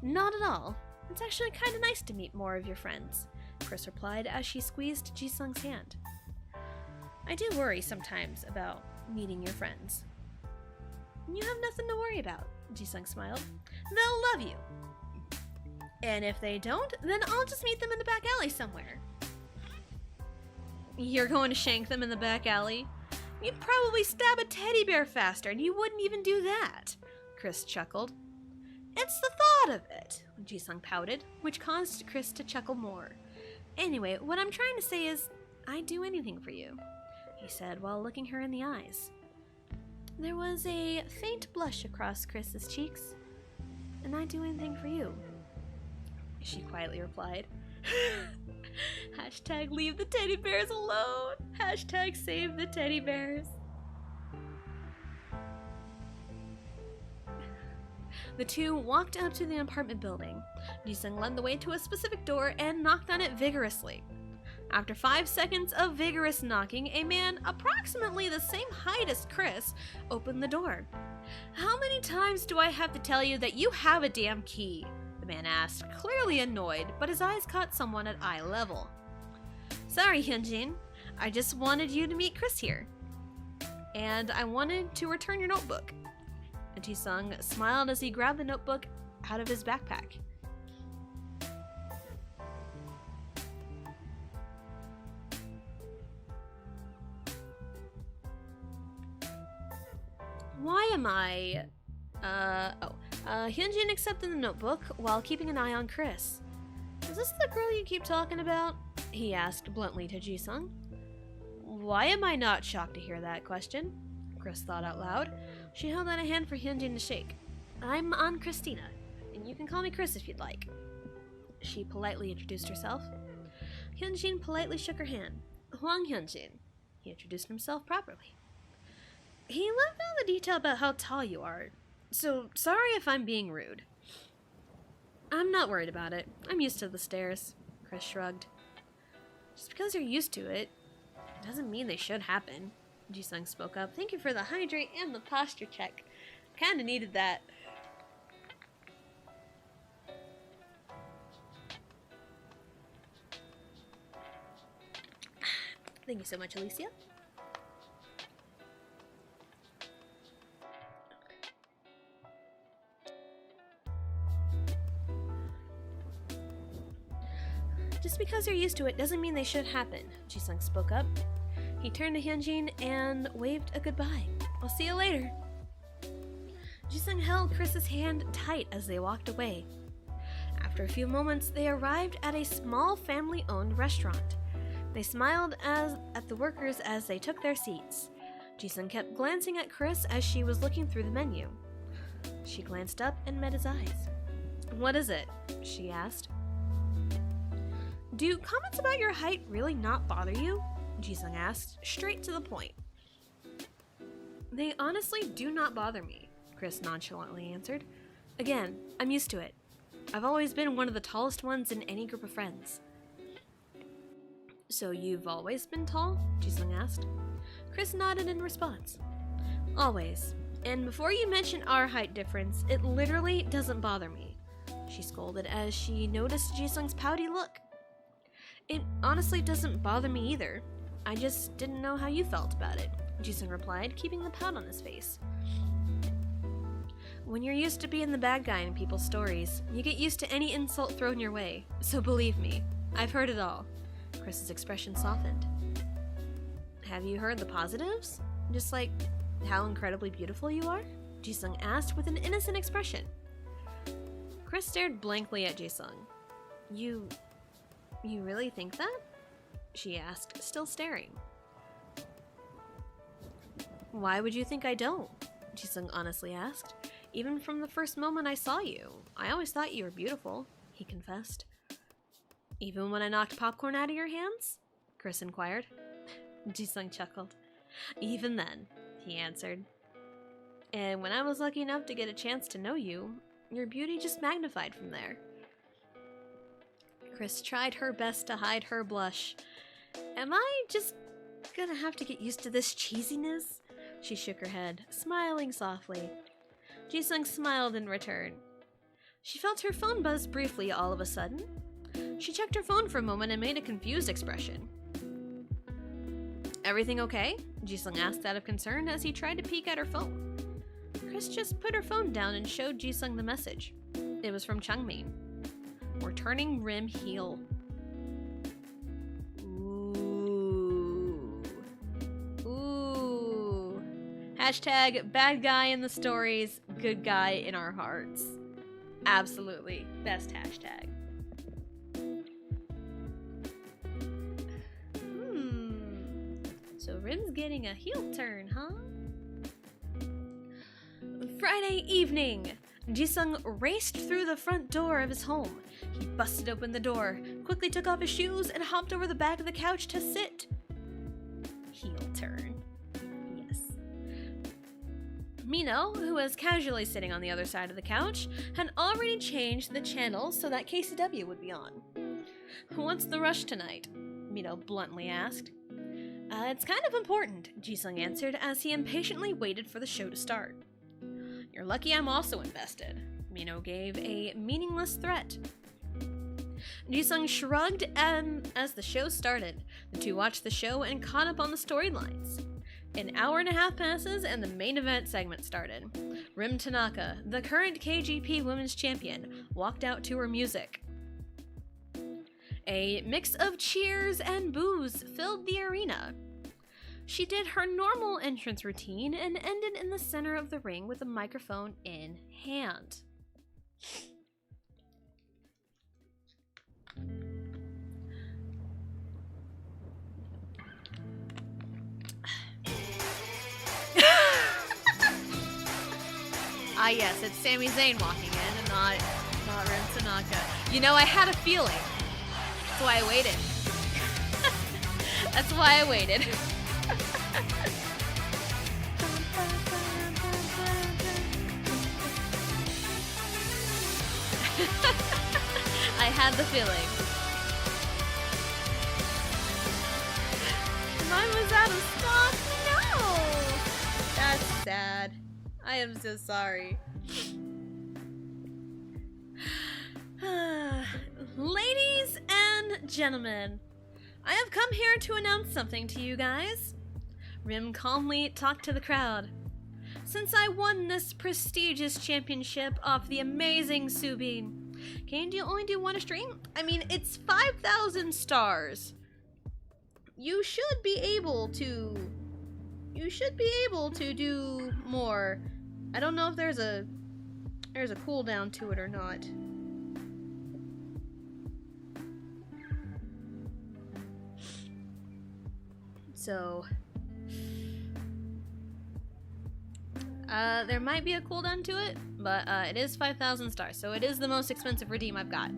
C: Not at all. It's actually kinda nice to meet more of your friends, Chris replied as she squeezed Jisung's hand. I do worry sometimes about meeting your friends. You have nothing to worry about, Jisung smiled. They'll love you. And if they don't, then I'll just meet them in the back alley somewhere. You're going to shank them in the back alley? You'd probably stab a teddy bear faster, and you wouldn't even do that, Chris chuckled. It's the thought of it, Jisung pouted, which caused Chris to chuckle more. Anyway, what I'm trying to say is, I'd do anything for you, he said while looking her in the eyes. There was a faint blush across Chris's cheeks. And I'd do anything for you, she quietly replied. Hashtag leave the teddy bears alone. Hashtag save the teddy bears. The two walked up to the apartment building. Jisung led the way to a specific door and knocked on it vigorously. After 5 seconds of vigorous knocking, a man approximately the same height as Chris opened the door. How many times do I have to tell you that you have a damn key? The man asked, clearly annoyed, but his eyes caught someone at eye level. Sorry, Hyunjin. I just wanted you to meet Chris here. And I wanted to return your notebook. And Jisung smiled as he grabbed the notebook out of his backpack. Why am I... Hyunjin accepted the notebook while keeping an eye on Chris. Is this the girl you keep talking about? He asked bluntly to Jisung. Why am I not shocked to hear that question? Chris thought out loud. She held out a hand for Hyunjin to shake. I'm Aunt Christina, and you can call me Chris if you'd like. She politely introduced herself. Hyunjin politely shook her hand. Hwang Hyunjin. He introduced himself properly. He left out the detail about how tall you are. So, sorry if I'm being rude. I'm not worried about it. I'm used to the stares, Chris shrugged. Just because you're used to it doesn't mean they should happen, Jisung spoke up. Thank you for the hydrate and the posture check. Kinda needed that. Thank you so much, Alicia. Just because you're used to it doesn't mean they should happen, Jisung spoke up. He turned to Hyunjin and waved a goodbye. I'll see you later. Jisung held Chris's hand tight as they walked away. After a few moments, they arrived at a small family-owned restaurant. They smiled at the workers as they took their seats. Jisung kept glancing at Chris as she was looking through the menu. She glanced up and met his eyes. What is it? She asked. Do comments about your height really not bother you? Jisung asked, straight to the point. They honestly do not bother me, Chris nonchalantly answered. Again, I'm used to it. I've always been one of the tallest ones in any group of friends. So you've always been tall? Jisung asked. Chris nodded in response. Always. And before you mention our height difference, it literally doesn't bother me, she scolded as she noticed Jisung's pouty look. It honestly doesn't bother me either. I just didn't know how you felt about it, Jisung replied, keeping the pout on his face. When you're used to being the bad guy in people's stories, you get used to any insult thrown your way. So believe me, I've heard it all. Chris's expression softened. Have you heard the positives? Just like how incredibly beautiful you are? Jisung asked with an innocent expression. Chris stared blankly at Jisung. You really think that? She asked, still staring. Why would you think I don't? Jisung honestly asked. Even from the first moment I saw you, I always thought you were beautiful, he confessed. Even when I knocked popcorn out of your hands? Chris inquired. Jisung chuckled. Even then, he answered. And when I was lucky enough to get a chance to know you, your beauty just magnified from there. Chris tried her best to hide her blush. Am I just gonna have to get used to this cheesiness? She shook her head, smiling softly. Jisung smiled in return. She felt her phone buzz briefly all of a sudden. She checked her phone for a moment and made a confused expression. Everything okay? Jisung asked out of concern as he tried to peek at her phone. Chris just put her phone down and showed Jisung the message. It was from Changmin. We're turning Rim heel. Ooh. Hashtag bad guy in the stories, good guy in our hearts. Absolutely. Best hashtag. So Rim's getting a heel turn, huh? Friday evening. Jisung raced through the front door of his home. He busted open the door, quickly took off his shoes, and hopped over the back of the couch to sit. Heel turn. Yes. Mino, who was casually sitting on the other side of the couch, had already changed the channel so that KCW would be on. What's the rush tonight? Mino bluntly asked. It's kind of important, Jisung answered as he impatiently waited for the show to start. You're lucky I'm also invested, Mino gave a meaningless threat. Jisung shrugged as the show started. The two watched the show and caught up on the storylines. An hour and a half passes and the main event segment started. Rim Tanaka, the current KGP Women's Champion, walked out to her music. A mix of cheers and boos filled the arena. She did her normal entrance routine and ended in the center of the ring with a microphone in hand. Yes, it's Sami Zayn walking in and not Rim Tanaka. You know, I had a feeling. That's why I waited. That's why I waited. I had the feeling.
B: Mine was out of stock. No. That's sad. I am so sorry. Ladies and gentlemen, I have come here to announce something to you guys. Rim calmly talked to the crowd. Since I won this prestigious championship off the amazing Subin, can you only do one a stream? I mean, it's 5,000 stars. You should be able to do more. I don't know if there's a cooldown to it or not. So, there might be a cooldown to it, but it is 5,000 stars, so it is the most expensive redeem I've got.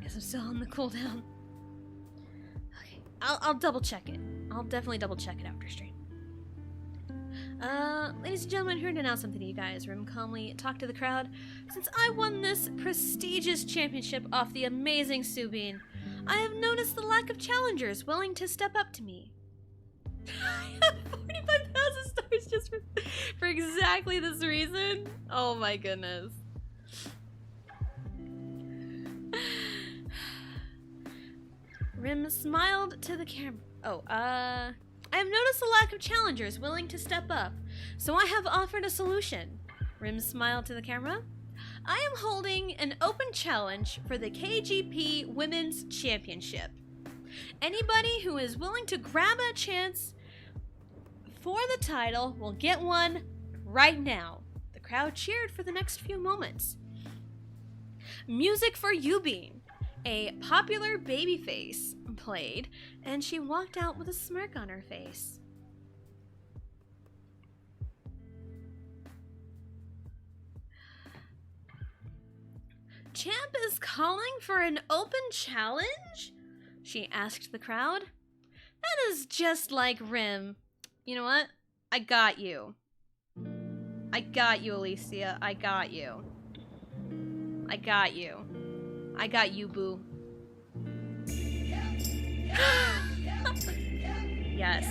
B: Guess I'm still on the cooldown. Okay, I'll double check it. I'll definitely double check it after stream. Ladies and gentlemen, here to announce something to you guys. Rim calmly talked to the crowd. Since I won this prestigious championship off the amazing Subin, I have noticed the lack of challengers willing to step up to me. I have 45,000 stars just for exactly this reason. Oh my goodness. Rim smiled to the camera. I have noticed the lack of challengers willing to step up, so I have offered a solution. Rim smiled to the camera. I am holding an open challenge for the KGP Women's Championship. Anybody who is willing to grab a chance for the title will get one right now. The crowd cheered for the next few moments. Music for Yubin, a popular babyface, played, and she walked out with a smirk on her face. Champ is calling for an open challenge? She asked the crowd. That is just like Rim. You know what? I got you. I got you, Alicia. I got you. I got you. I got you, boo. Yes.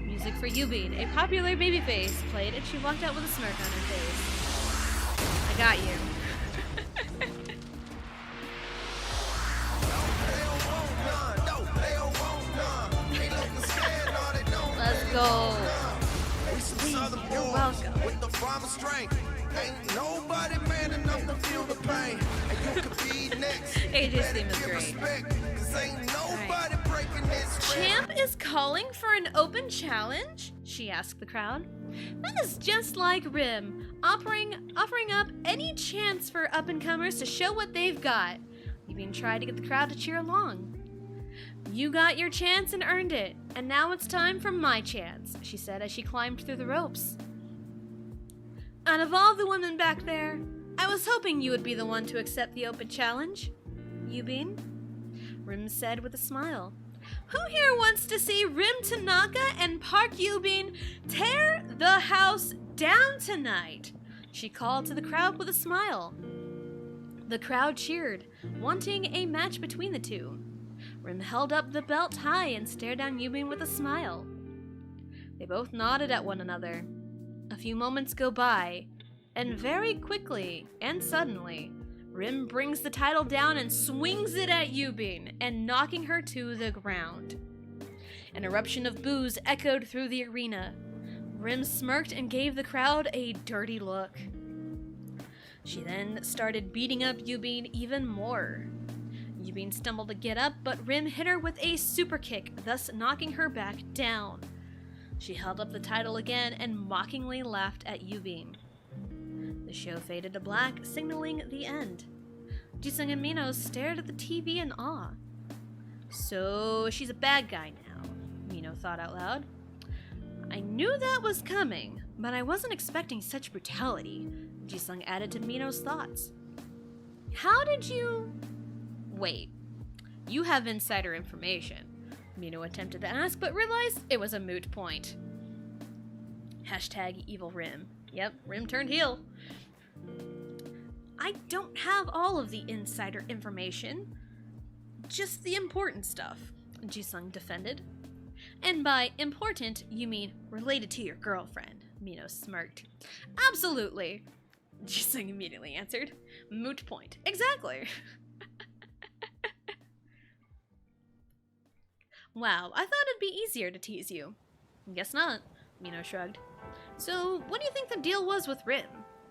B: Music for Yubin, a popular babyface, played, and she walked out with a smirk on her face. I got you. Let's go. Please, you're welcome.
D: With the farmer strength, ain't nobody man enough to feel the pain. And you could be next.
B: AJ's theme is great.
D: Cause ain't nobody breaking this
B: Champ is calling for an open challenge? She asked the crowd. That is just like Rim, offering up any chance for up-and-comers to show what they've got. Yubin tried to get the crowd to cheer along. You got your chance and earned it, and now it's time for my chance, she said as she climbed through the ropes. Out of all the women back there, I was hoping you would be the one to accept the open challenge. Yubin? Rim said with a smile. Who here wants to see Rim Tanaka and Park Yubin tear the house down tonight? She called to the crowd with a smile. The crowd cheered, wanting a match between the two. Rim held up the belt high and stared down Yubin with a smile. They both nodded at one another. A few moments go by, and very quickly and suddenly, Rim brings the title down and swings it at Yubin, and knocking her to the ground. An eruption of boos echoed through the arena. Rim smirked and gave the crowd a dirty look. She then started beating up Yubin even more. Yubin stumbled to get up, but Rim hit her with a super kick, thus knocking her back down. She held up the title again and mockingly laughed at Yubin. The show faded to black, signaling the end. Jisung and Mino stared at the TV in awe. So she's a bad guy now, Mino thought out loud. I knew that was coming, but I wasn't expecting such brutality, Jisung added to Mino's thoughts. How did you... Wait, you have insider information, Mino attempted to ask, but realized it was a moot point. Hashtag evil Rim. Yep, Rim turned heel.
C: I don't have all of the insider information. Just the important stuff, Jisung defended. And by important, you mean related to your girlfriend, Mino smirked. Absolutely, Jisung immediately answered. Moot point. Exactly. Wow, I thought it'd be easier to tease you. Guess not, Mino shrugged. So, what do you think the deal was with Rim?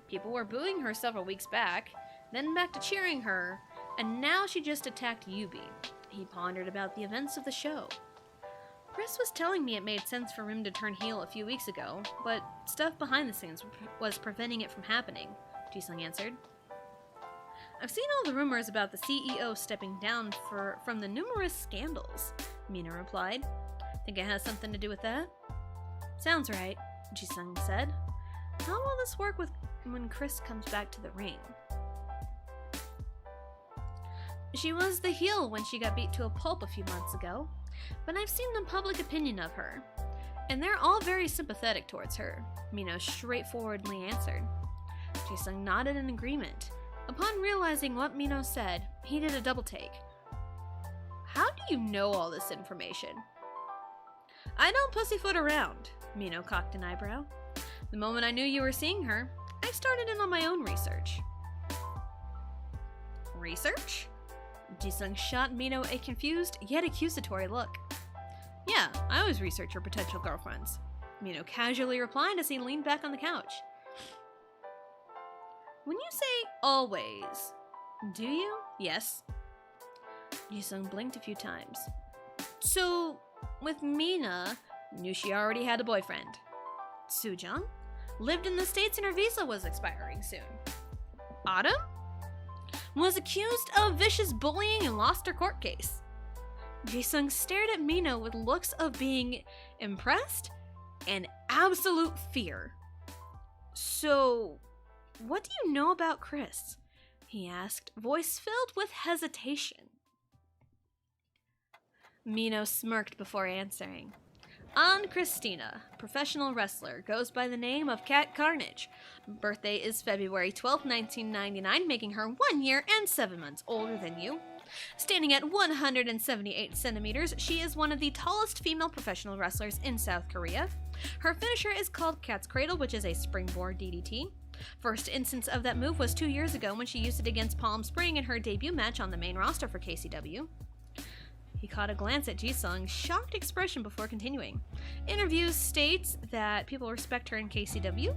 C: People were booing her several weeks back, then back to cheering her, and now she just attacked Yubi. He pondered about the events of the show. Chris was telling me it made sense for Rim to turn heel a few weeks ago, but stuff behind the scenes was preventing it from happening, Jisung answered. I've seen all the rumors about the CEO stepping down from the numerous scandals, Mina replied. Think it has something to do with that? Sounds right, Jisung said. How will this work when Chris comes back to the ring? She was the heel when she got beat to a pulp a few months ago, but I've seen the public opinion of her, and they're all very sympathetic towards her, Mino straightforwardly answered. Jisung nodded in agreement. Upon realizing what Mino said, he did a double take. How do you know all this information? I don't pussyfoot around, Mino cocked an eyebrow. The moment I knew you were seeing her, I started in on my own research. Research? Jisung shot Mino a confused yet accusatory look. Yeah, I always research your potential girlfriends, Mino casually replied as he leaned back on the couch. When you say always, do you? Yes. Jisung blinked a few times. So, with Mina, knew she already had a boyfriend. Sujong? Lived in the States and her visa was expiring soon. Autumn? Was accused of vicious bullying and lost her court case. Jisung stared at Mino with looks of being impressed and absolute fear. So, what do you know about Chris? He asked, voice filled with hesitation. Mino smirked before answering. Ann Christina, professional wrestler, goes by the name of Cat Carnage. Birthday is February 12, 1999, making her 1 year and 7 months older than you. Standing at 178 centimeters, she is one of the tallest female professional wrestlers in South Korea. Her finisher is called Cat's Cradle, which is a springboard DDT. First instance of that move was 2 years ago when she used it against Palm Spring in her debut match on the main roster for KCW. He caught a glance at Jisung's shocked expression before continuing. Interviews states that people respect her in KCW.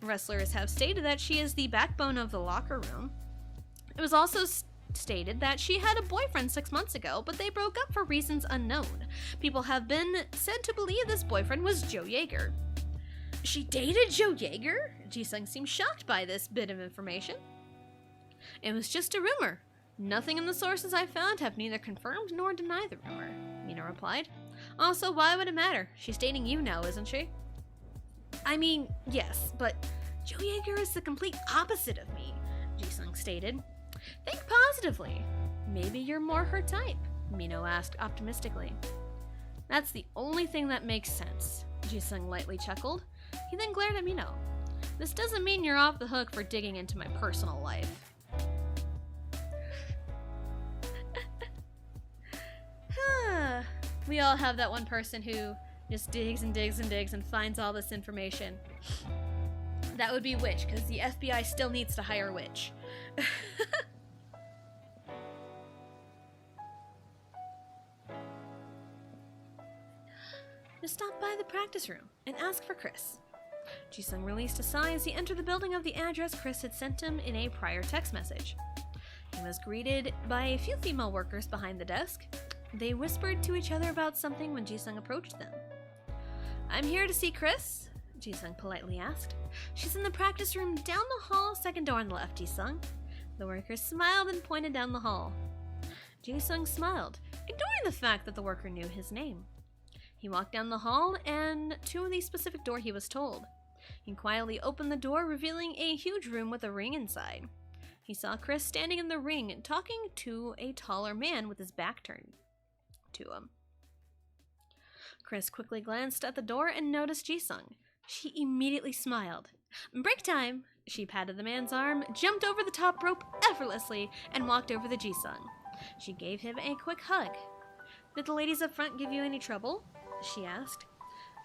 C: Wrestlers have stated that she is the backbone of the locker room. It was also stated that she had a boyfriend 6 months ago, but they broke up for reasons unknown. People have been said to believe this boyfriend was Joe Yeager. She dated Joe Yeager? Jisung seemed shocked by this bit of information. It was just a rumor. Nothing in the sources I found have neither confirmed nor denied the rumor, Mina replied. Also, why would it matter? She's dating you now, isn't she? I mean, yes, but Joe Yeager is the complete opposite of me, Jisung stated. Think positively. Maybe you're more her type, Mino asked optimistically. That's the only thing that makes sense, Jisung lightly chuckled. He then glared at Mino. This doesn't mean you're off the hook for digging into my personal life. We all have that one person who just digs and digs and digs and finds all this information. That would be Witch, because the FBI still needs to hire Witch. Just stop by the practice room and ask for Chris. Jisung released a sigh as he entered the building of the address Chris had sent him in a prior text message. He was greeted by a few female workers behind the desk. They whispered to each other about something when Jisung approached them. I'm here to see Chris, Jisung politely asked. She's in the practice room down the hall, second door on the left, Jisung. The worker smiled and pointed down the hall. Jisung smiled, ignoring the fact that the worker knew his name. He walked down the hall and to the specific door he was told. He quietly opened the door, revealing a huge room with a ring inside. He saw Chris standing in the ring and talking to a taller man with his back turned to him. Chris quickly glanced at the door and noticed Jisung. She immediately smiled. Break time! She patted the man's arm, jumped over the top rope effortlessly, and walked over to Jisung. She gave him a quick hug. Did the ladies up front give you any trouble? She asked.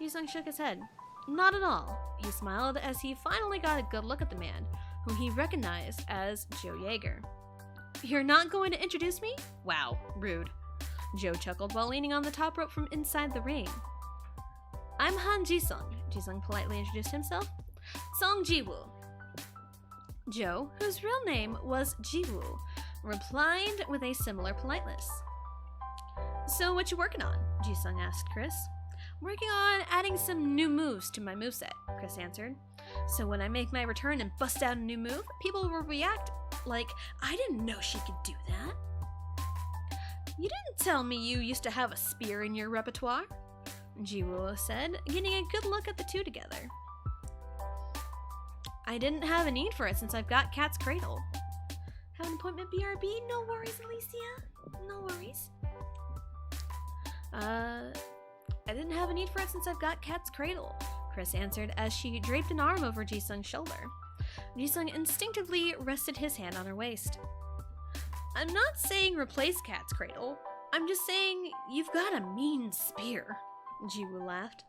C: Jisung shook his head. Not at all. He smiled as he finally got a good look at the man, who he recognized as Joe Yeager. You're not going to introduce me? Wow, rude. Joe chuckled while leaning on the top rope from inside the ring. I'm Han Jisung. Jisung politely introduced himself. Song Jiwoo. Joe, whose real name was Jiwoo, replied with a similar politeness. So what you working on? Jisung asked Chris. Working on adding some new moves to my moveset, Chris answered. So when I make my return and bust out a new move, people will react like, I didn't know she could do that. You didn't tell me you used to have a spear in your repertoire, Jiwoo said, getting a good look at the two together. I didn't have a need for it since I've got Cat's Cradle. Have an appointment, BRB? No worries, Alicia. No worries. I didn't have a need for it since I've got Cat's Cradle, Chris answered as she draped an arm over Jisung's shoulder. Jisung instinctively rested his hand on her waist. I'm not saying replace Cat's Cradle. I'm just saying you've got a mean spear, Jiwoo laughed.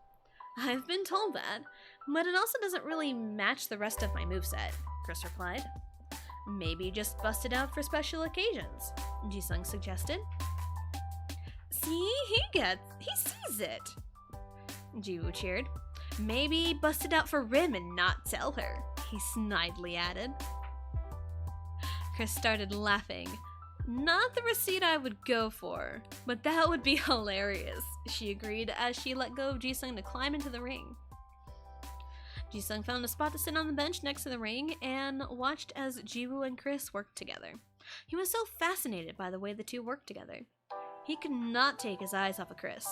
C: I've been told that, but it also doesn't really match the rest of my moveset, Chris replied. Maybe just bust it out for special occasions, Jisung suggested. See, he sees it, Jiwoo cheered. Maybe bust it out for Rim and not tell her, he snidely added. Chris started laughing. Not the receipt I would go for, but that would be hilarious, she agreed as she let go of Jisung to climb into the ring. Jisung found a spot to sit on the bench next to the ring and watched as Jiwoo and Chris worked together. He was so fascinated by the way the two worked together. He could not take his eyes off of Chris.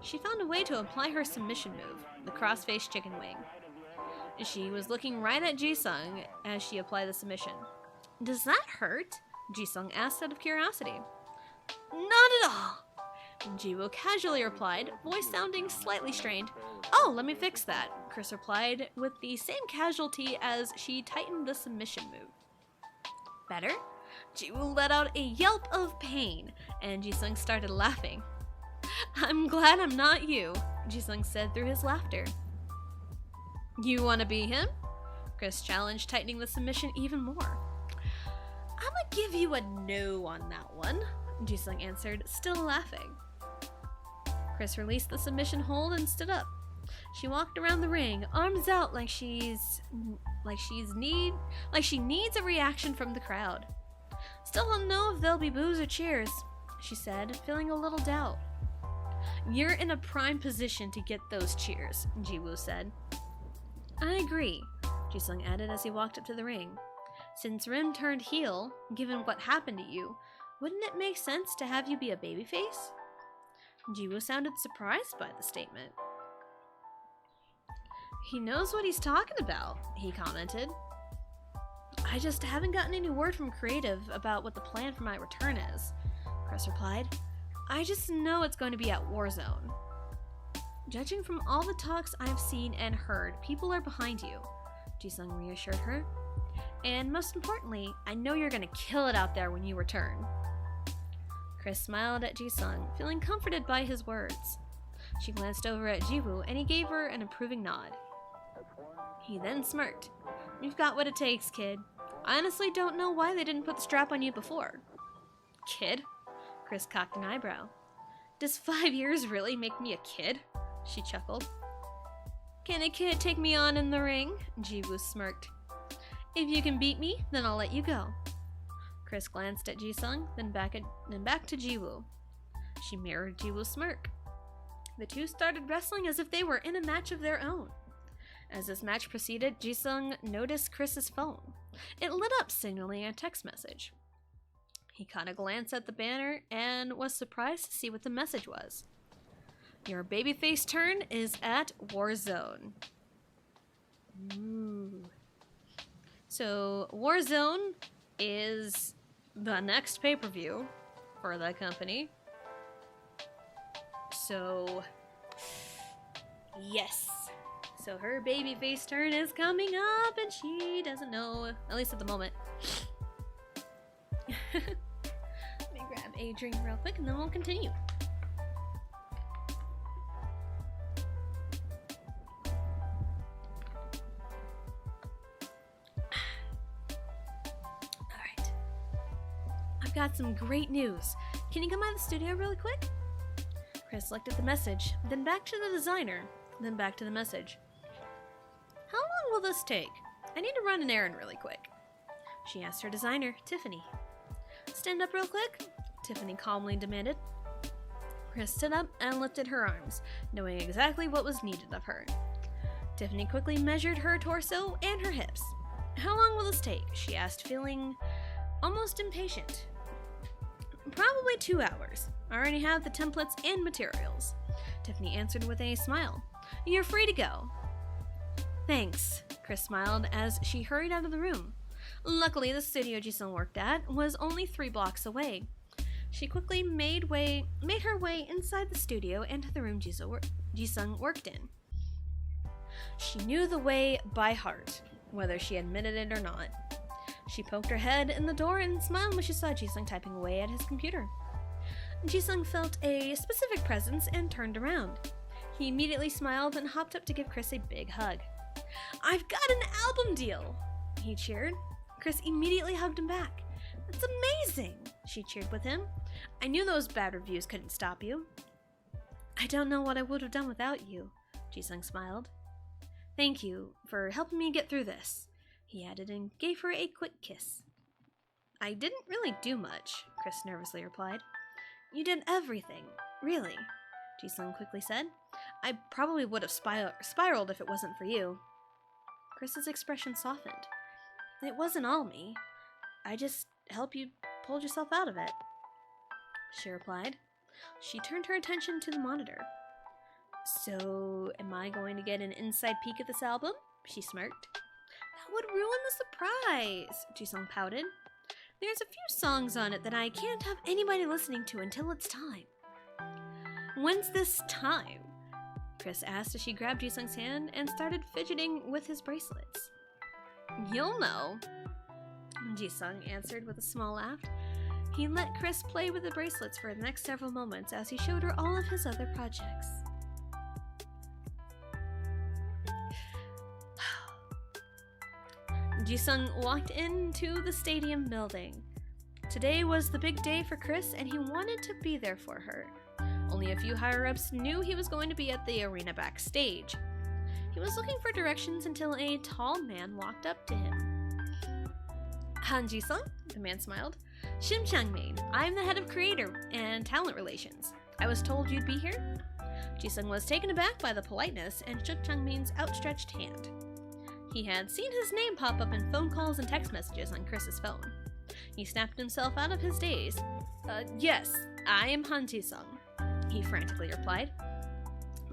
C: She found a way to apply her submission move, the cross-faced chicken wing. She was looking right at Jisung as she applied the submission. Does that hurt? Jisung asked out of curiosity. Not at all, Jiwoo casually replied, voice sounding slightly strained. Oh, let me fix that, Chris replied with the same casualty as she tightened the submission move. Better? Jiwoo let out a yelp of pain, and Jisung started laughing. I'm glad I'm not you, Jisung said through his laughter. You want to be him? Chris challenged, tightening the submission even more. I'ma give you a no on that one, Jisung answered, still laughing. Chris released the submission hold and stood up. She walked around the ring, arms out like she needs a reaction from the crowd. Still don't know if there'll be boos or cheers, she said, feeling a little doubt. You're in a prime position to get those cheers, Jiwoo said. I agree, Jisung added as he walked up to the ring. Since Rim turned heel, given what happened to you, wouldn't it make sense to have you be a babyface? Jiwoo sounded surprised by the statement. He knows what he's talking about, he commented. I just haven't gotten any word from creative about what the plan for my return is, Chris replied. I just know it's going to be at Warzone. Judging from all the talks I've seen and heard, people are behind you, Jisung reassured her. And most importantly, I know you're going to kill it out there when you return. Chris smiled at Jisung, feeling comforted by his words. She glanced over at Jiwoo and he gave her an approving nod. He then smirked. You've got what it takes, kid. I honestly don't know why they didn't put the strap on you before. Kid? Chris cocked an eyebrow. Does 5 years really make me a kid? She chuckled. Can a kid take me on in the ring? Jiwoo smirked. If you can beat me, then I'll let you go. Chris glanced at Jisung, then back to Jiwoo. She mirrored Jiwoo's smirk. The two started wrestling as if they were in a match of their own. As this match proceeded, Jisung noticed Chris's phone. It lit up, signaling a text message. He caught a glance at the banner and was surprised to see what the message was. Your babyface turn is at Warzone. Ooh. So, Warzone is the next pay-per-view for the company. So, yes. So her baby face turn is coming up and she doesn't know, at least at the moment. Let me grab a drink real quick and then we'll continue. Alright. I've got some great news. Can you come by the studio really quick? Chris looked at the message, then back to the designer, then back to the message. How long will this take? I need to run an errand really quick. She asked her designer, Tiffany. Stand up real quick, Tiffany calmly demanded. Chris stood up and lifted her arms, knowing exactly what was needed of her. Tiffany quickly measured her torso and her hips. How long will this take? She asked, feeling almost impatient. Probably 2 hours. I already have the templates and materials. Tiffany answered with a smile. You're free to go. Thanks, Chris smiled as she hurried out of the room. Luckily, the studio Jisung worked at was only 3 blocks away. She quickly made her way inside the studio and to the room Jisung worked in. She knew the way by heart, whether she admitted it or not. She poked her head in the door and smiled when she saw Jisung typing away at his computer. Jisung felt a specific presence and turned around. He immediately smiled and hopped up to give Chris a big hug. I've got an album deal! He cheered. Chris immediately hugged him back. That's amazing! She cheered with him. I knew those bad reviews couldn't stop you. I don't know what I would have done without you, Jisung smiled. Thank you for helping me get through this, he added and gave her a quick kiss. I didn't really do much, Chris nervously replied. You did everything, really, Jisung quickly said. I probably would have spiraled if it wasn't for you. Chris's expression softened. It wasn't all me. I just helped you pull yourself out of it, she replied. She turned her attention to the monitor. So, am I going to get an inside peek at this album? She smirked. That would ruin the surprise, Jisung pouted. There's a few songs on it that I can't have anybody listening to until it's time. When's this time? Chris asked as she grabbed Jisung's hand and started fidgeting with his bracelets. You'll know, Jisung answered with a small laugh. He let Chris play with the bracelets for the next several moments as he showed her all of his other projects. Jisung walked into the stadium building. Today was the big day for Chris and he wanted to be there for her. Only a few higher-ups knew he was going to be at the arena backstage. He was looking for directions until a tall man walked up to him. Han Jisung? The man smiled. Shim Changmin, I'm the head of creator and talent relations. I was told you'd be here? Jisung was taken aback by the politeness and shook Changmin's outstretched hand. He had seen his name pop up in phone calls and text messages on Chris's phone. He snapped himself out of his daze. Yes, I am Han Jisung, he frantically replied.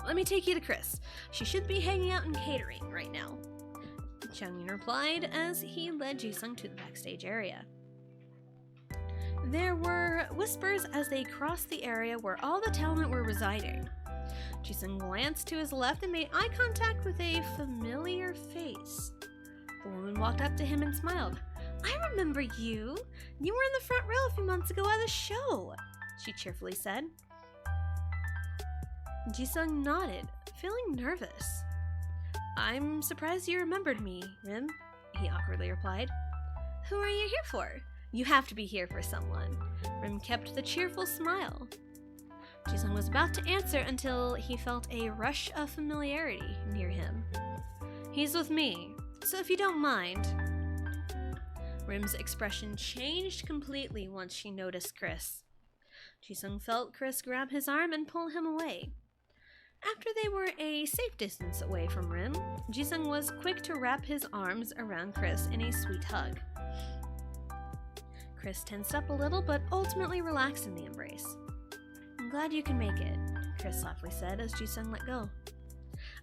C: Let me take you to Chris. She should be hanging out in catering right now. Changmin replied as he led Jisung to the backstage area. There were whispers as they crossed the area where all the talent were residing. Jisung glanced to his left and made eye contact with a familiar face. The woman walked up to him and smiled. I remember you. You were in the front row a few months ago at the show, she cheerfully said. Jisung nodded, feeling nervous. I'm surprised you remembered me, Rim, he awkwardly replied. Who are you here for? You have to be here for someone. Rim kept the cheerful smile. Jisung was about to answer until he felt a rush of familiarity near him. He's with me, so if you don't mind. Rim's expression changed completely once she noticed Chris. Jisung felt Chris grab his arm and pull him away. After they were a safe distance away from Rim, Jisung was quick to wrap his arms around Chris in a sweet hug. Chris tensed up a little but ultimately relaxed in the embrace. I'm glad you can make it, Chris softly said as Jisung let go.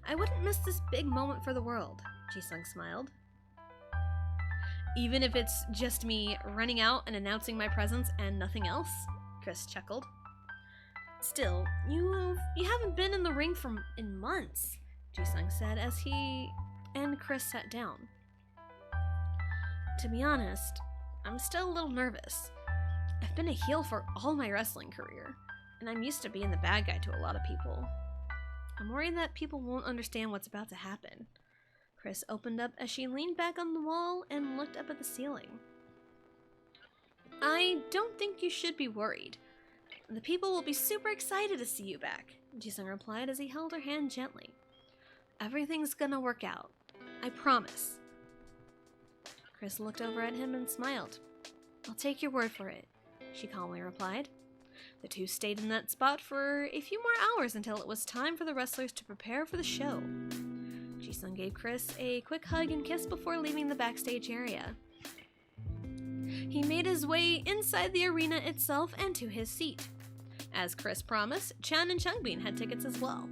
C: I wouldn't miss this big moment for the world, Jisung smiled. Even if it's just me running out and announcing my presence and nothing else, Chris chuckled. Still, you haven't been in the ring in months. Jisung said as he and Chris sat down. To be honest, I'm still a little nervous. I've been a heel for all my wrestling career, and I'm used to being the bad guy to a lot of people. I'm worried that people won't understand what's about to happen. Chris opened up as she leaned back on the wall and looked up at the ceiling. I don't think you should be worried. The people will be super excited to see you back, Jisung replied as he held her hand gently. Everything's gonna work out. I promise. Chris looked over at him and smiled. I'll take your word for it, she calmly replied. The two stayed in that spot for a few more hours until it was time for the wrestlers to prepare for the show. Jisung gave Chris a quick hug and kiss before leaving the backstage area. He made his way inside the arena itself and to his seat. As Chris promised, Chan and Changbin had tickets as well.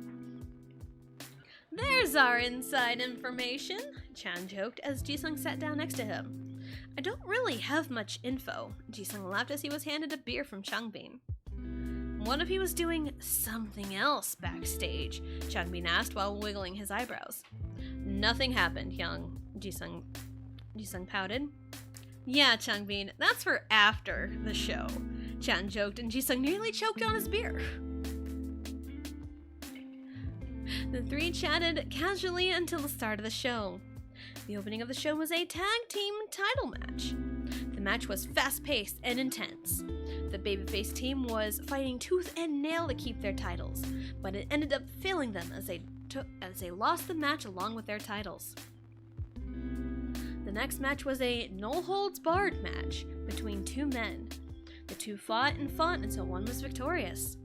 C: There's our inside information, Chan joked as Jisung sat down next to him. I don't really have much info, Jisung laughed as he was handed a beer from Changbin. What if he was doing something else backstage? Changbin asked while wiggling his eyebrows. Nothing happened, Young, Jisung pouted. Yeah, Changbin, that's for after the show, Chan joked, and Jisung nearly choked on his beer. The three chatted casually until the start of the show. The opening of the show was a tag team title match. The match was fast-paced and intense. The babyface team was fighting tooth and nail to keep their titles, but it ended up failing them as they lost the match along with their titles. The next match was a no-holds-barred match between two men. The two fought until one was victorious.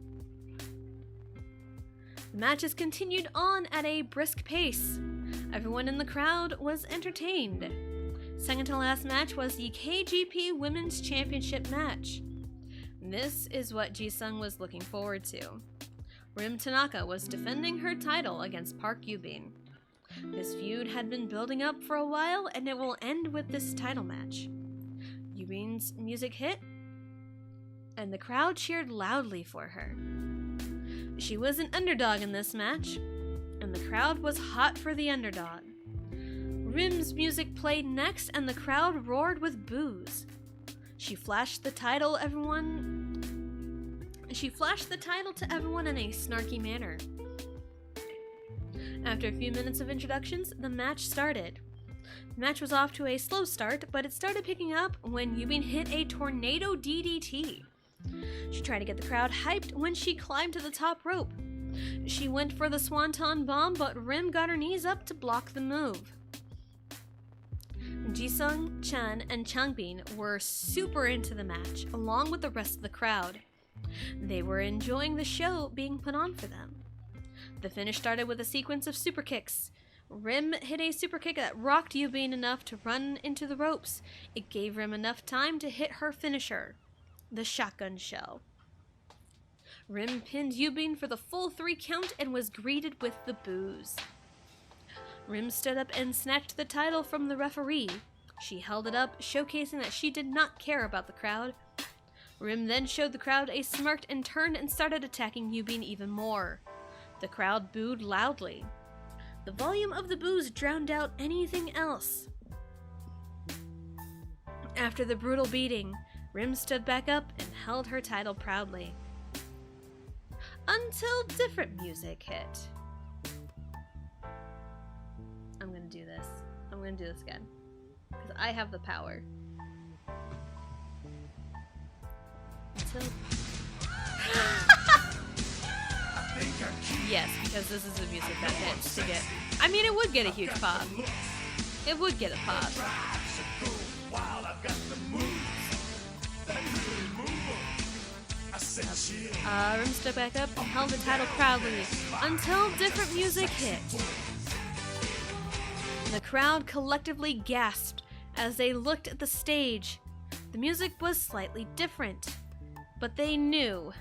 C: The matches continued on at a brisk pace. Everyone in the crowd was entertained. Second to last match was the KGP Women's Championship match. This is what Jisung was looking forward to. Rim Tanaka was defending her title against Park Yubin. This feud had been building up for a while, and it will end with this title match. Yubin's music hit, and the crowd cheered loudly for her. She was an underdog in this match, and the crowd was hot for the underdog. Rim's music played next, and the crowd roared with boos. She flashed the title to everyone in a snarky manner. After a few minutes of introductions, the match started. The match was off to a slow start, but it started picking up when Yubin hit a tornado DDT. She tried to get the crowd hyped when she climbed to the top rope. She went for the Swanton Bomb, but Rim got her knees up to block the move. Jisung, Chan, and Changbin were super into the match, along with the rest of the crowd. They were enjoying the show being put on for them. The finish started with a sequence of super kicks. Rim hit a super kick that rocked Yubin enough to run into the ropes. It gave Rim enough time to hit her finisher, the shotgun shell. Rim pinned Yubin for the full 3 count and was greeted with the boos. Rim stood up and snatched the title from the referee. She held it up, showcasing that she did not care about the crowd. Rim then showed the crowd a smirk and turned and started attacking Yubin even more. The crowd booed loudly. The volume of the boos drowned out anything else. After the brutal beating, Rim stood back up and held her title proudly. Until different music hit. I'm gonna do this. I'm gonna do this again. Because I have the power. Until... Yes, because this is the music that hits to get... I mean, it would get a huge pop. It would get a pop. Rim stood back up and held the title proudly until different music hit. The crowd collectively gasped as they looked at the stage. The music was slightly different, but they knew.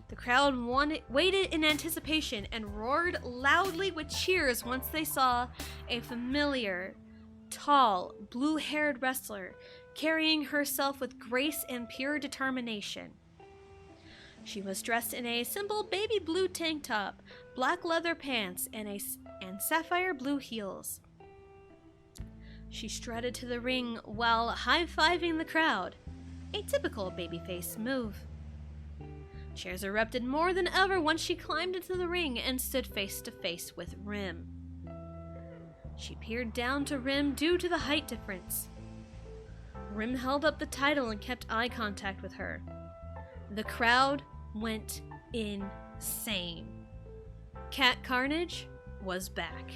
C: The crowd waited in anticipation and roared loudly with cheers once they saw a familiar, tall, blue-haired wrestler carrying herself with grace and pure determination. She was dressed in a simple baby blue tank top, black leather pants, and sapphire blue heels. She strutted to the ring while high-fiving the crowd, a typical babyface move. Cheers erupted more than ever once she climbed into the ring and stood face to face with Rim. She peered down to Rim due to the height difference. Rim held up the title and kept eye contact with her. The crowd went insane. Cat Carnage was back.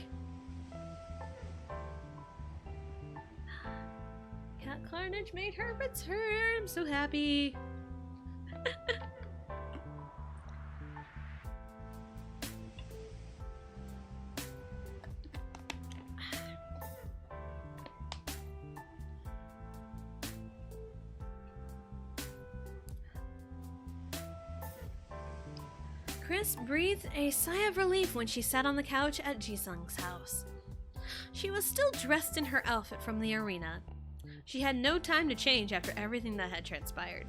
C: Cat Carnage made her return. I'm so happy. Chris breathed a sigh of relief when she sat on the couch at Jisung's house. She was still dressed in her outfit from the arena. She had no time to change after everything that had transpired.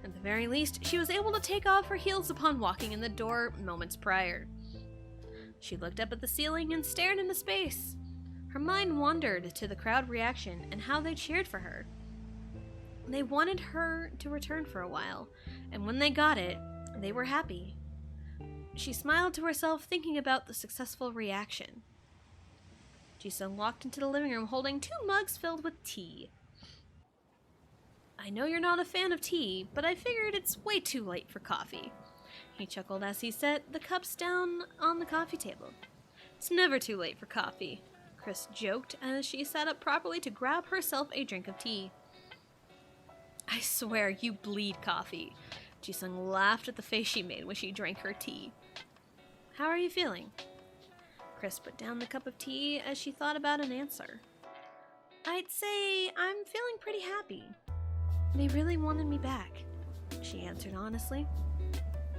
C: At the very least, she was able to take off her heels upon walking in the door moments prior. She looked up at the ceiling and stared into space. Her mind wandered to the crowd reaction and how they cheered for her. They wanted her to return for a while, and when they got it, they were happy. She smiled to herself, thinking about the successful reaction. Jisung walked into the living room holding 2 mugs filled with tea. I know you're not a fan of tea, but I figured it's way too late for coffee. He chuckled as he set the cups down on the coffee table. It's never too late for coffee, Chris joked as she sat up properly to grab herself a drink of tea. I swear you bleed coffee. Jisung laughed at the face she made when she drank her tea. How are you feeling? Chris put down the cup of tea as she thought about an answer. I'd say I'm feeling pretty happy. They really wanted me back, she answered honestly.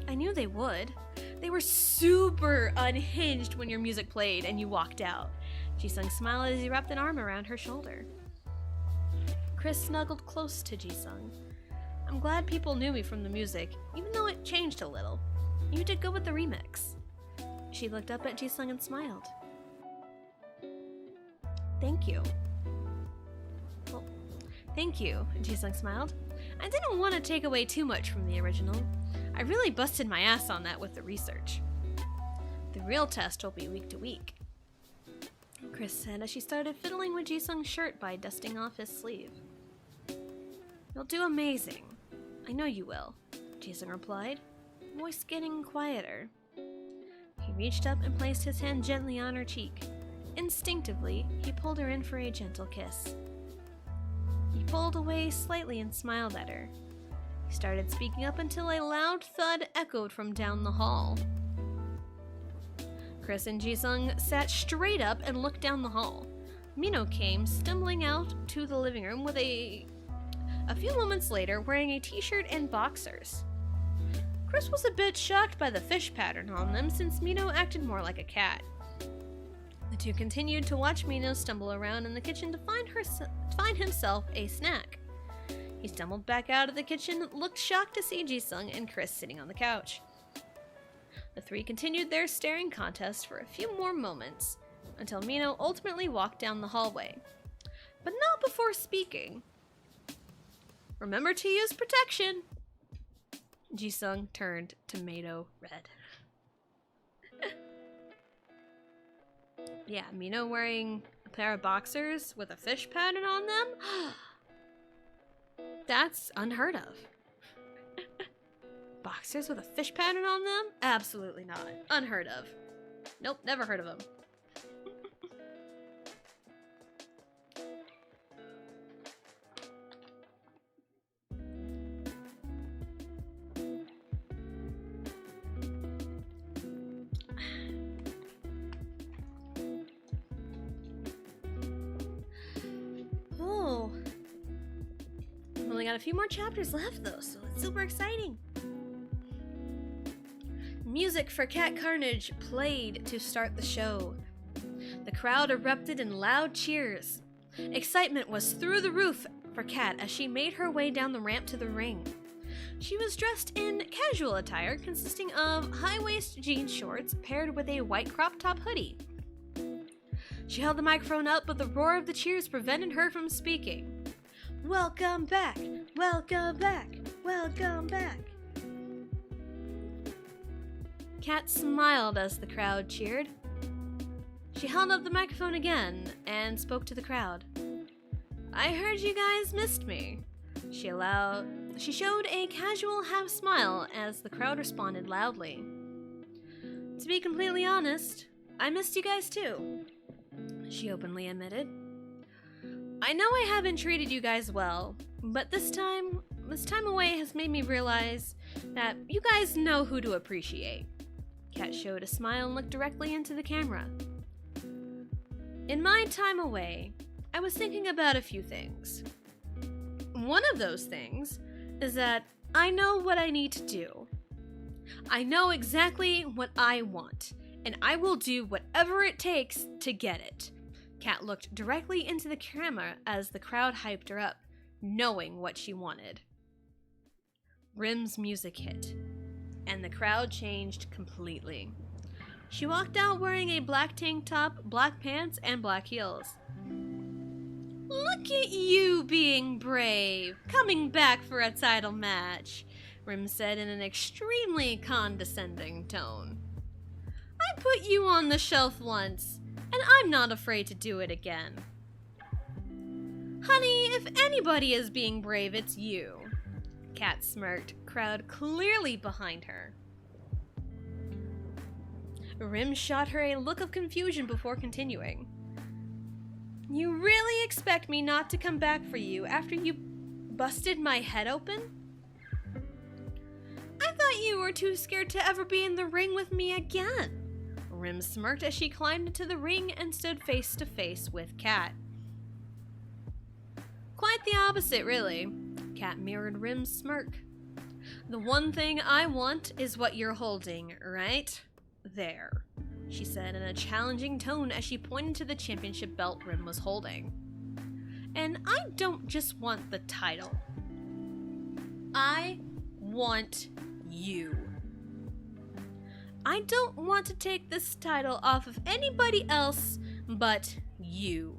C: I knew they would. They were super unhinged when your music played and you walked out. Jisung smiled as he wrapped an arm around her shoulder. Chris snuggled close to Jisung. I'm glad people knew me from the music, even though it changed a little. You did good with the remix. She looked up at Jisung and smiled. Thank you. Well, thank you, Jisung smiled. I didn't want to take away too much from the original. I really busted my ass on that with the research. The real test will be week to week, Chris said as she started fiddling with Jisung's shirt by dusting off his sleeve. You'll do amazing. I know you will, Jisung replied, voice getting quieter. He reached up and placed his hand gently on her cheek. Instinctively, he pulled her in for a gentle kiss. He pulled away slightly and smiled at her. He started speaking up until a loud thud echoed from down the hall. Chris and Jisung sat straight up and looked down the hall. Mino came stumbling out to the living room with a few moments later wearing a t-shirt and boxers. Chris was a bit shocked by the fish pattern on them since Mino acted more like a cat. The two continued to watch Mino stumble around in the kitchen to find himself a snack. He stumbled back out of the kitchen, looked shocked to see Jisung and Chris sitting on the couch. The three continued their staring contest for a few more moments, until Mino ultimately walked down the hallway. But not before speaking. Remember to use protection. Jisung turned tomato red. Yeah, Mino wearing a pair of boxers with a fish pattern on them? That's unheard of. Boxers with a fish pattern on them? Absolutely not. Unheard of. Nope, never heard of them. Oh. We only got a few more chapters left though, so it's super exciting. Music for Cat Carnage played to start the show. The crowd erupted in loud cheers. Excitement was through the roof for Cat as she made her way down the ramp to the ring. She was dressed in casual attire consisting of high-waist jean shorts paired with a white crop top hoodie. She held the microphone up, but the roar of the cheers prevented her from speaking.
B: Welcome back! Welcome back! Welcome back!
C: Kat smiled as the crowd cheered. She held up the microphone again and spoke to the crowd. I heard you guys missed me. She showed a casual half smile as the crowd responded loudly. To be completely honest, I missed you guys too, she openly admitted. I know I haven't treated you guys well, but this time away has made me realize that you guys know who to appreciate. Kat showed a smile and looked directly into the camera. In my time away, I was thinking about a few things. One of those things is that I know what I need to do. I know exactly what I want, and I will do whatever it takes to get it. Kat looked directly into the camera as the crowd hyped her up, knowing what she wanted. Rim's music hit, and the crowd changed completely. She walked out wearing a black tank top, black pants, and black heels. Look at you being brave, coming back for a title match, Rim said in an extremely condescending tone. I put you on the shelf once, and I'm not afraid to do it again. Honey, if anybody is being brave, it's you. Kat smirked, crowd clearly behind her. Rim shot her a look of confusion before continuing. You really expect me not to come back for you after you busted my head open? I thought you were too scared to ever be in the ring with me again. Rim smirked as she climbed into the ring and stood face to face with Kat. Quite the opposite, really. Kat mirrored Rim's smirk. The one thing I want is what you're holding, right? There, she said in a challenging tone as she pointed to the championship belt Rim was holding. And I don't just want the title. I want you. I don't want to take this title off of anybody else but you.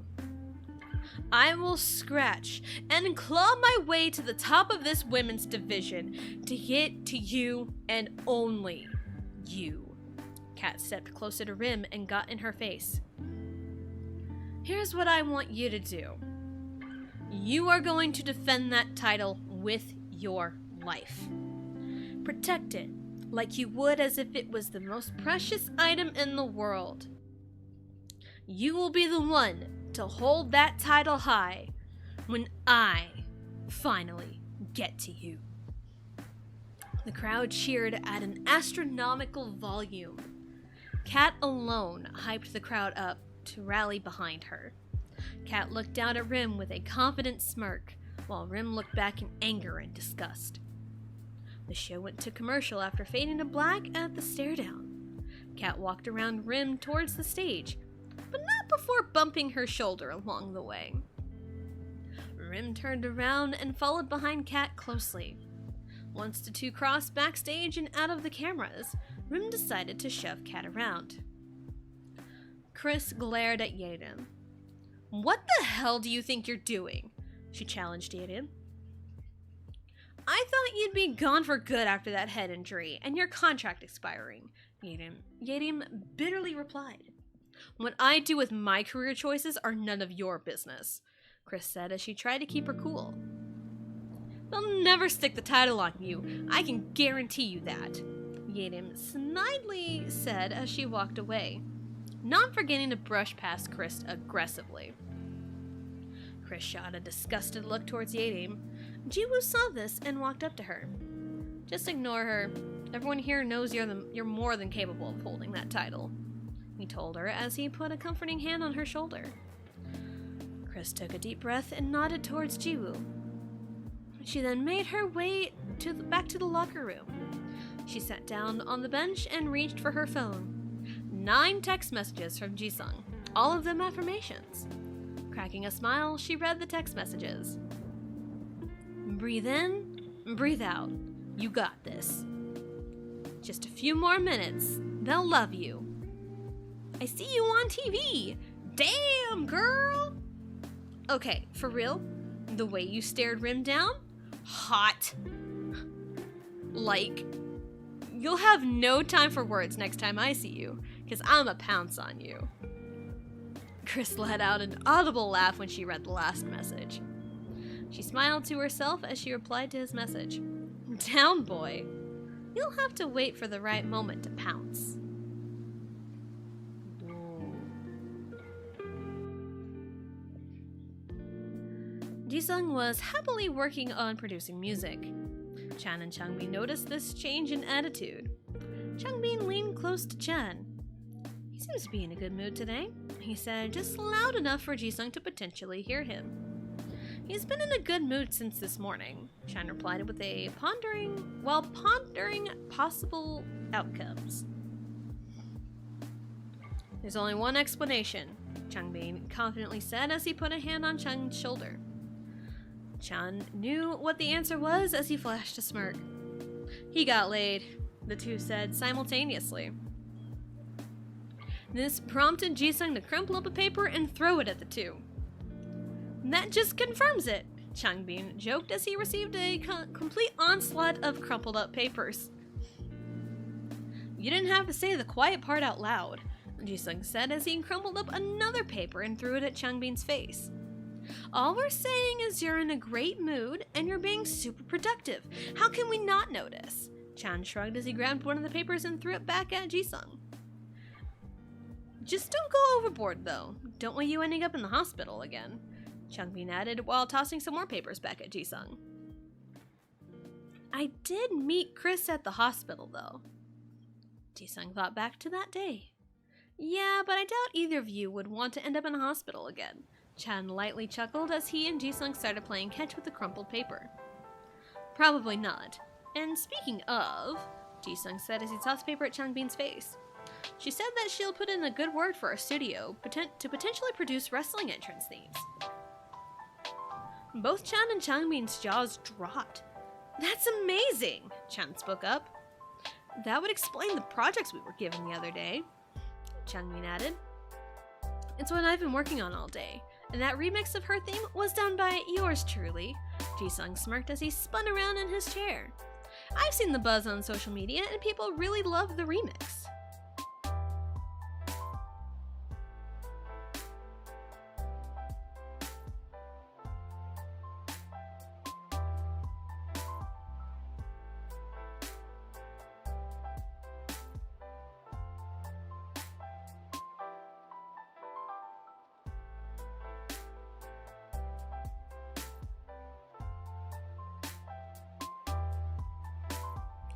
C: I will scratch and claw my way to the top of this women's division to get to you and only you. Kat stepped closer to Rim and got in her face. Here's what I want you to do. You are going to defend that title with your life. Protect it like you would as if it was the most precious item in the world. You will be the one to hold that title high when I finally get to you. The crowd cheered at an astronomical volume. Kat alone hyped the crowd up to rally behind her. Kat looked down at Rim with a confident smirk, while Rim looked back in anger and disgust. The show went to commercial after fading to black at the stare-down. Kat walked around Rim towards the stage, but not before bumping her shoulder along the way. Rim turned around and followed behind Kat closely. Once the two crossed backstage and out of the cameras, Rim decided to shove Kat around. Chris glared at Yaden. What the hell do you think you're doing? She challenged Yaden. I thought you'd be gone for good after that head injury and your contract expiring, Yaden bitterly replied. What I do with my career choices are none of your business, Chris said as she tried to keep her cool. They'll never stick the title on you, I can guarantee you that, Yaden snidely said as she walked away, not forgetting to brush past Chris aggressively. Chris shot a disgusted look towards Yaden. Jiwoo saw this and walked up to her. Just ignore her. Everyone here knows you're more than capable of holding that title, he told her as he put a comforting hand on her shoulder. Chris took a deep breath and nodded towards Jiwoo. She then made her way back to the locker room. She sat down on the bench and reached for her phone. 9 text messages from Jisung, all of them affirmations. Cracking a smile, she read the text messages. Breathe in, breathe out. You got this. Just a few more minutes. They'll love you. I see you on TV. Damn, girl. Okay, for real? The way you stared Rim down? Hot. Like, you'll have no time for words next time I see you, because I'ma pounce on you. Chris let out an audible laugh when she read the last message. She smiled to herself as she replied to his message. Down, boy. You'll have to wait for the right moment to pounce. Jisung was happily working on producing music. Chan and Changbin noticed this change in attitude. Changbin leaned close to Chan. He seems to be in a good mood today, he said, just loud enough for Jisung to potentially hear him. He's been in a good mood since this morning, Chan replied with a pondering possible outcomes. There's only one explanation, Changbin confidently said as he put a hand on Chan's shoulder. Chan knew what the answer was as he flashed a smirk. He got laid, the two said simultaneously. This prompted Jisung to crumple up a paper and throw it at the two. That just confirms it, Changbin joked as he received a complete onslaught of crumpled up papers. You didn't have to say the quiet part out loud, Jisung said as he crumpled up another paper and threw it at Changbin's face. All we're saying is you're in a great mood and you're being super productive. How can we not notice? Chan shrugged as he grabbed one of the papers and threw it back at Jisung. Just don't go overboard though. Don't want you ending up in the hospital again, Changbin added while tossing some more papers back at Jisung. I did meet Chris at the hospital though. Jisung thought back to that day. Yeah, but I doubt either of you would want to end up in a hospital again. Chan lightly chuckled as he and Jisung started playing catch with the crumpled paper. Probably not. And speaking of, Jisung said as he tossed paper at Changbin's face. She said that she'll put in a good word for our studio to potentially produce wrestling entrance themes. Both Chan and Changbin's jaws dropped. That's amazing, Chan spoke up. That would explain the projects we were given the other day, Changbin added. It's what I've been working on all day, and that remix of her theme was done by yours truly, Jisung smirked as he spun around in his chair. I've seen the buzz on social media and people really love the remix.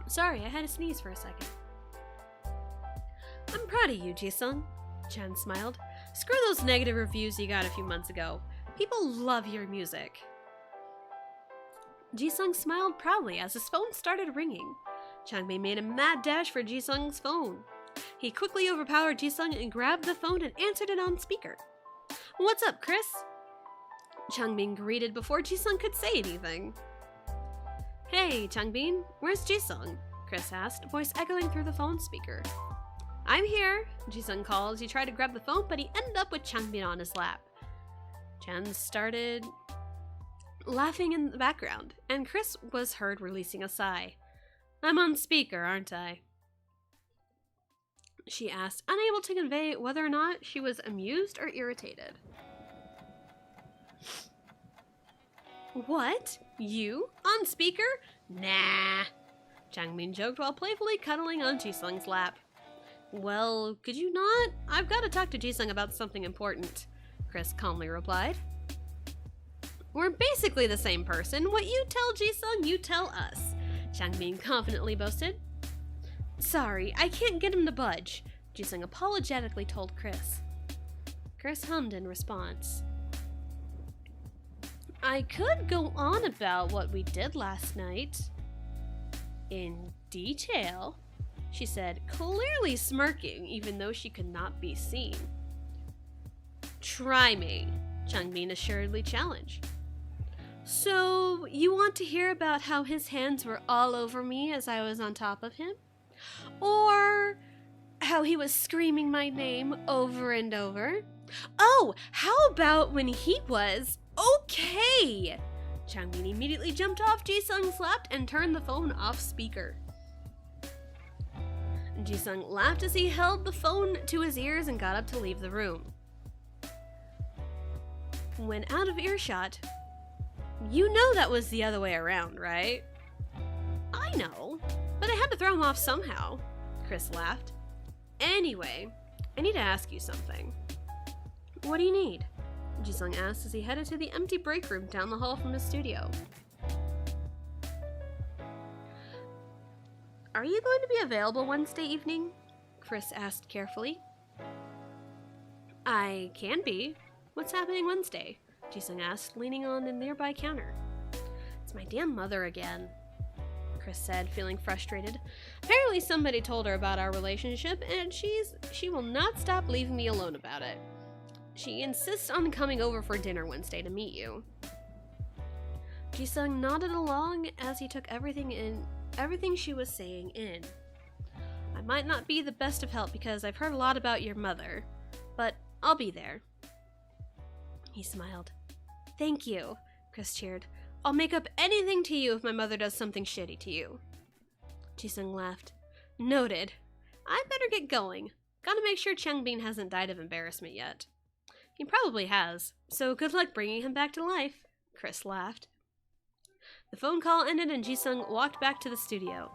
C: Sorry, I had to sneeze for a second. I'm proud of you, Jisung, Chan smiled. Screw those negative reviews you got a few months ago. People love your music. Jisung smiled proudly as his phone started ringing. Changbin made a mad dash for Jisung's phone. He quickly overpowered Jisung and grabbed the phone and answered it on speaker. What's up, Chris? Changbin greeted before Jisung could say anything. Hey, Changbin, where's Jisung? Chris asked, voice echoing through the phone speaker. I'm here, Jisung called as he tried to grab the phone, but he ended up with Changbin on his lap. Chan started laughing in the background, and Chris was heard releasing a sigh. I'm on speaker, aren't I? She asked, unable to convey whether or not she was amused or irritated. What? You? On speaker? Nah. Changbin joked while playfully cuddling on Jisung's lap. Well, could you not? I've got to talk to Jisung about something important, Chris calmly replied. We're basically the same person. What you tell Jisung, you tell us, Changbin confidently boasted. Sorry, I can't get him to budge, Jisung apologetically told Chris. Chris hummed in response. I could go on about what we did last night. In detail, she said, clearly smirking even though she could not be seen. Try me, Changbin assuredly challenged. So, you want to hear about how his hands were all over me as I was on top of him? Or how he was screaming my name over and over? Oh, how about when he was okay? Changbin immediately jumped off Jisung's lap and turned the phone off speaker. Jisung laughed as he held the phone to his ears and got up to leave the room. When out of earshot, you know that was the other way around, right? I know, but I had to throw him off somehow, Chris laughed. Anyway, I need to ask you something. What do you need? Jisung asked as he headed to the empty break room down the hall from his studio. Are you going to be available Wednesday evening? Chris asked carefully. I can be. What's happening Wednesday? Jisung asked, leaning on the nearby counter. It's my damn mother again, Chris said, feeling frustrated. Apparently somebody told her about our relationship, and she will not stop leaving me alone about it. She insists on coming over for dinner Wednesday to meet you. Jisung nodded along as he took everything she was saying in. I might not be the best of help because I've heard a lot about your mother, but I'll be there. He smiled. Thank you, Chris cheered. I'll make up anything to you if my mother does something shitty to you. Jisung laughed. Noted. I better get going. Gotta make sure Changbin hasn't died of embarrassment yet. He probably has, so good luck bringing him back to life, Chris laughed. The phone call ended and Jisung walked back to the studio.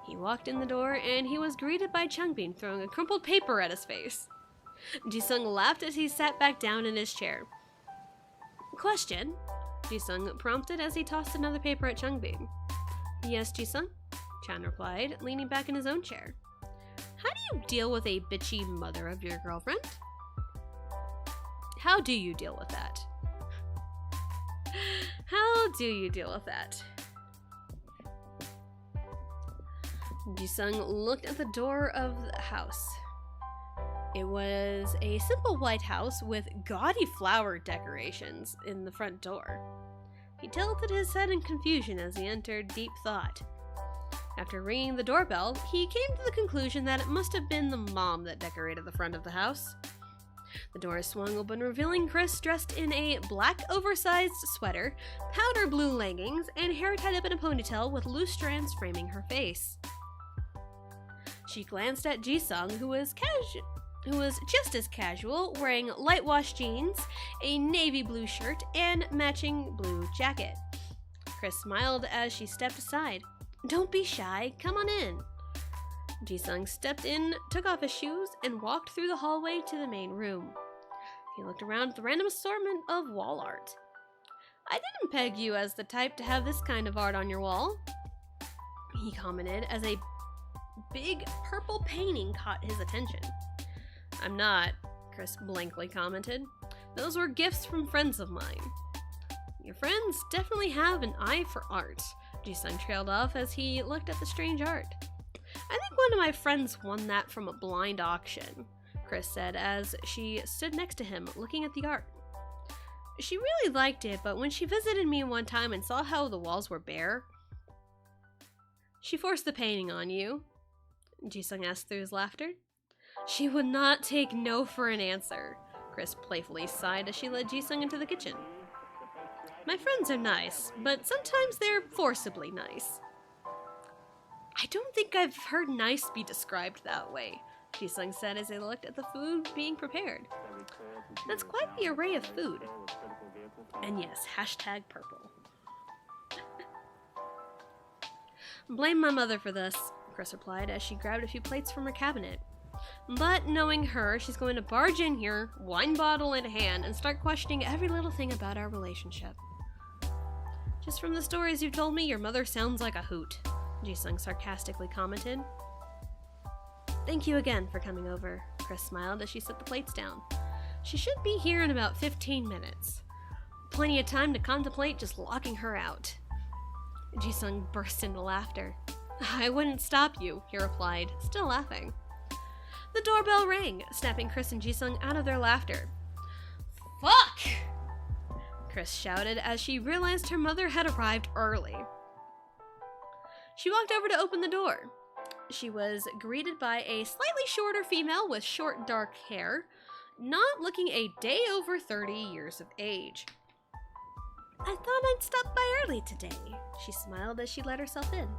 C: He walked in the door and he was greeted by Changbin throwing a crumpled paper at his face. Jisung laughed as he sat back down in his chair. Question? Jisung prompted as he tossed another paper at Changbin. Yes, Jisung? Chan replied, leaning back in his own chair. How do you deal with a bitchy mother of your girlfriend? How do you deal with that? How do you deal with that? Jisung looked at the door of the house. It was a simple white house with gaudy flower decorations in the front door. He tilted his head in confusion as he entered deep thought. After ringing the doorbell, he came to the conclusion that it must have been the mom that decorated the front of the house. The door swung open, revealing Chris dressed in a black oversized sweater, powder blue leggings, and hair tied up in a ponytail with loose strands framing her face. She glanced at Jisung, who was just as casual, wearing light wash jeans, a navy blue shirt, and matching blue jacket. Chris smiled as she stepped aside. Don't be shy, come on in. Jisung stepped in, took off his shoes, and walked through the hallway to the main room. He looked around at the random assortment of wall art. I didn't peg you as the type to have this kind of art on your wall, he commented as a big purple painting caught his attention. I'm not, Chris blankly commented. Those were gifts from friends of mine. Your friends definitely have an eye for art, Jisung trailed off as he looked at the strange art. I think one of my friends won that from a blind auction, Chris said as she stood next to him looking at the art. She really liked it, but when she visited me one time and saw how the walls were bare, she forced the painting on you, Jisung asked through his laughter. She would not take no for an answer, Chris playfully sighed as she led Jisung into the kitchen. My friends are nice, but sometimes they're forcibly nice. I don't think I've heard nice be described that way, Jisung said as they looked at the food being prepared. That's quite the array of food. And yes, hashtag purple. Blame my mother for this, Chris replied as she grabbed a few plates from her cabinet. But knowing her, she's going to barge in here, wine bottle in hand, and start questioning every little thing about our relationship. Just from the stories you've told me, your mother sounds like a hoot, Jisung sarcastically commented. Thank you again for coming over, Chris smiled as she set the plates down. She should be here in about 15 minutes. Plenty of time to contemplate just locking her out. Jisung burst into laughter. I wouldn't stop you, he replied, still laughing. The doorbell rang, snapping Chris and Jisung out of their laughter. Fuck! Chris shouted as she realized her mother had arrived early. She walked over to open the door. She was greeted by a slightly shorter female with short dark hair, not looking a day over 30 years of age. "I thought I'd stop by early today," she smiled as she let herself in.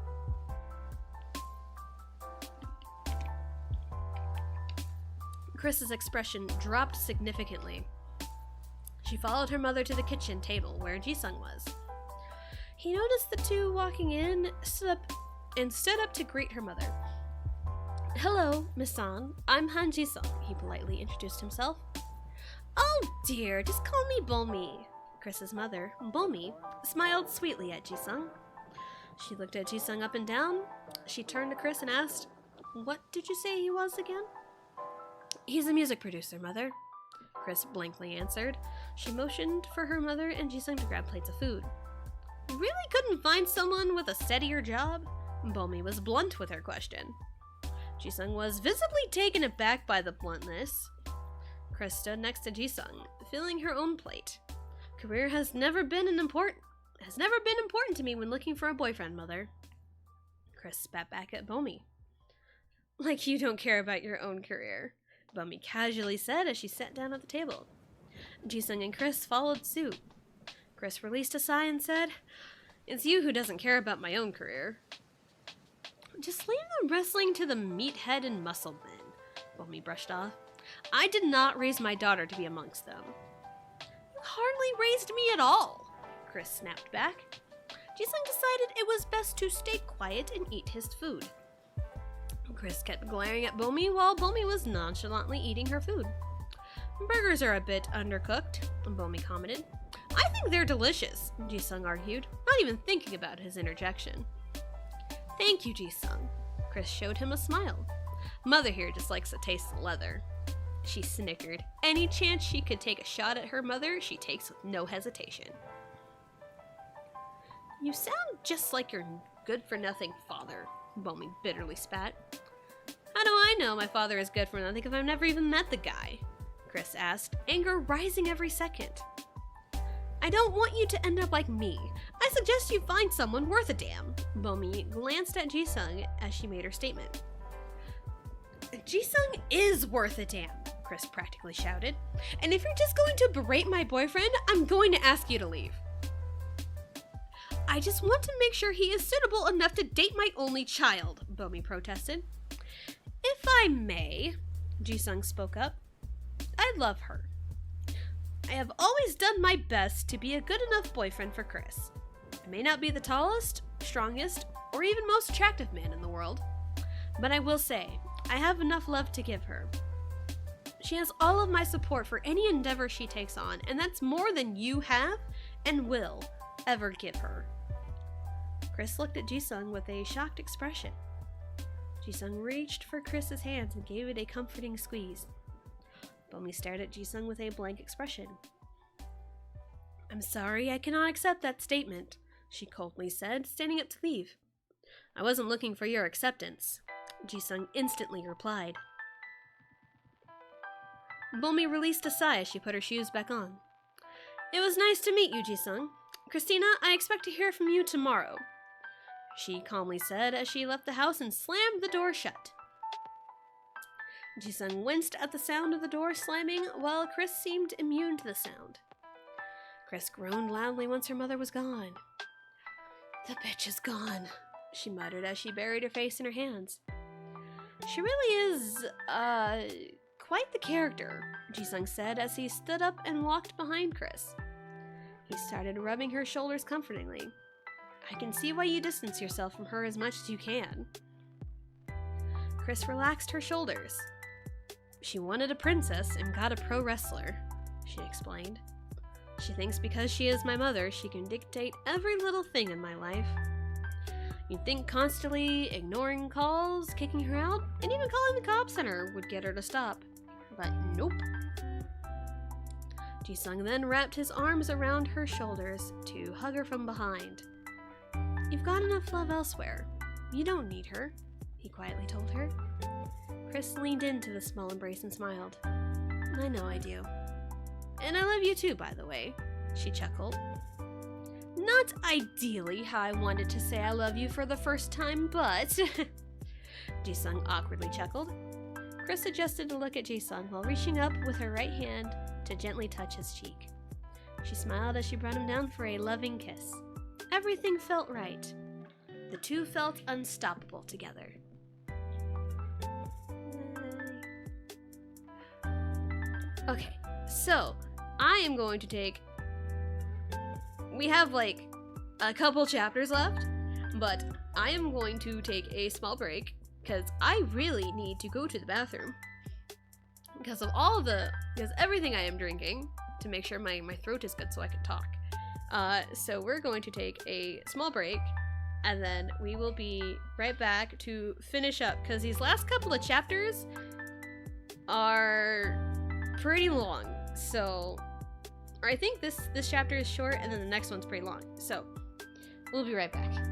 C: Chris's expression dropped significantly. She followed her mother to the kitchen table where Jisung was. He noticed the two walking in, stood up to greet her mother. "Hello, Miss San. I'm Han Jisung," he politely introduced himself. "Oh dear, just call me Bomi." Chris's mother, Bomi, smiled sweetly at Jisung. She looked at Jisung up and down. She turned to Chris and asked, "What did you say he was again?" "He's a music producer, Mother," Chris blankly answered. She motioned for her mother and Jisung to grab plates of food. "Really couldn't find someone with a steadier job?" Bomi was blunt with her question. Jisung was visibly taken aback by the bluntness. Chris stood next to Jisung, filling her own plate. "Career has never been important to me when looking for a boyfriend, Mother." Chris spat back at Bomi. "Like you don't care about your own career," Bomi casually said as she sat down at the table. Jisung and Chris followed suit. Chris released a sigh and said, "It's you who doesn't care about my own career." "Just leave the wrestling to the meathead and muscle men," Bomi brushed off. "I did not raise my daughter to be amongst them." "You hardly raised me at all," Chris snapped back. Jisung decided it was best to stay quiet and eat his food. Chris kept glaring at Bomi while Bomi was nonchalantly eating her food. "Burgers are a bit undercooked," Bomi commented. "I think they're delicious," Jisung argued, not even thinking about his interjection. "Thank you, Jisung." Chris showed him a smile. "Mother here just likes the taste of leather." She snickered. Any chance she could take a shot at her mother, she takes with no hesitation. "You sound just like your good-for-nothing father," Bomi bitterly spat. "How do I know my father is good for nothing if I've never even met the guy?" Chris asked, anger rising every second. "I don't want you to end up like me. I suggest you find someone worth a damn." Bomi glanced at Jisung as she made her statement. "Jisung is worth a damn," Chris practically shouted. "And if you're just going to berate my boyfriend, I'm going to ask you to leave." "I just want to make sure he is suitable enough to date my only child," Bomi protested. "If I may," Jisung spoke up, "I love her. I have always done my best to be a good enough boyfriend for Chris. I may not be the tallest, strongest, or even most attractive man in the world, but I will say, I have enough love to give her. She has all of my support for any endeavor she takes on, and that's more than you have and will ever give her." Chris looked at Jisung with a shocked expression. Jisung reached for Chris's hands and gave it a comforting squeeze. Bomi stared at Jisung with a blank expression. "I'm sorry, I cannot accept that statement," she coldly said, standing up to leave. "I wasn't looking for your acceptance," Jisung instantly replied. Bomi released a sigh as she put her shoes back on. "It was nice to meet you, Jisung. Christina, I expect to hear from you tomorrow," she calmly said as she left the house and slammed the door shut. Jisung winced at the sound of the door slamming, while Chris seemed immune to the sound. Chris groaned loudly once her mother was gone. "The bitch is gone," she muttered as she buried her face in her hands. "She really is, quite the character," Jisung said as he stood up and walked behind Chris. He started rubbing her shoulders comfortingly. "I can see why you distance yourself from her as much as you can." Chris relaxed her shoulders. "She wanted a princess and got a pro wrestler," she explained. "She thinks because she is my mother, she can dictate every little thing in my life. You'd think constantly ignoring calls, kicking her out, and even calling the cop center would get her to stop. But nope." Jisung then wrapped his arms around her shoulders to hug her from behind. "You've got enough love elsewhere. You don't need her," he quietly told her. Chris leaned into the small embrace and smiled. "I know I do. And I love you too, by the way," she chuckled. Not ideally how I wanted to say I love you for the first time, but... Jisung awkwardly chuckled. Chris adjusted to look at Jisung while reaching up with her right hand to gently touch his cheek. She smiled as she brought him down for a loving kiss. Everything felt right. The two felt unstoppable together. Okay, so I am going to take... We have like a couple chapters left, but I am going to take a small break because I really need to go to the bathroom. Because everything I am drinking to make sure my throat is good so I can talk. So we're going to take a small break and then we will be right back to finish up because these last couple of chapters are pretty long. So, or I think this chapter is short and then the next one's pretty long. So, we'll be right back.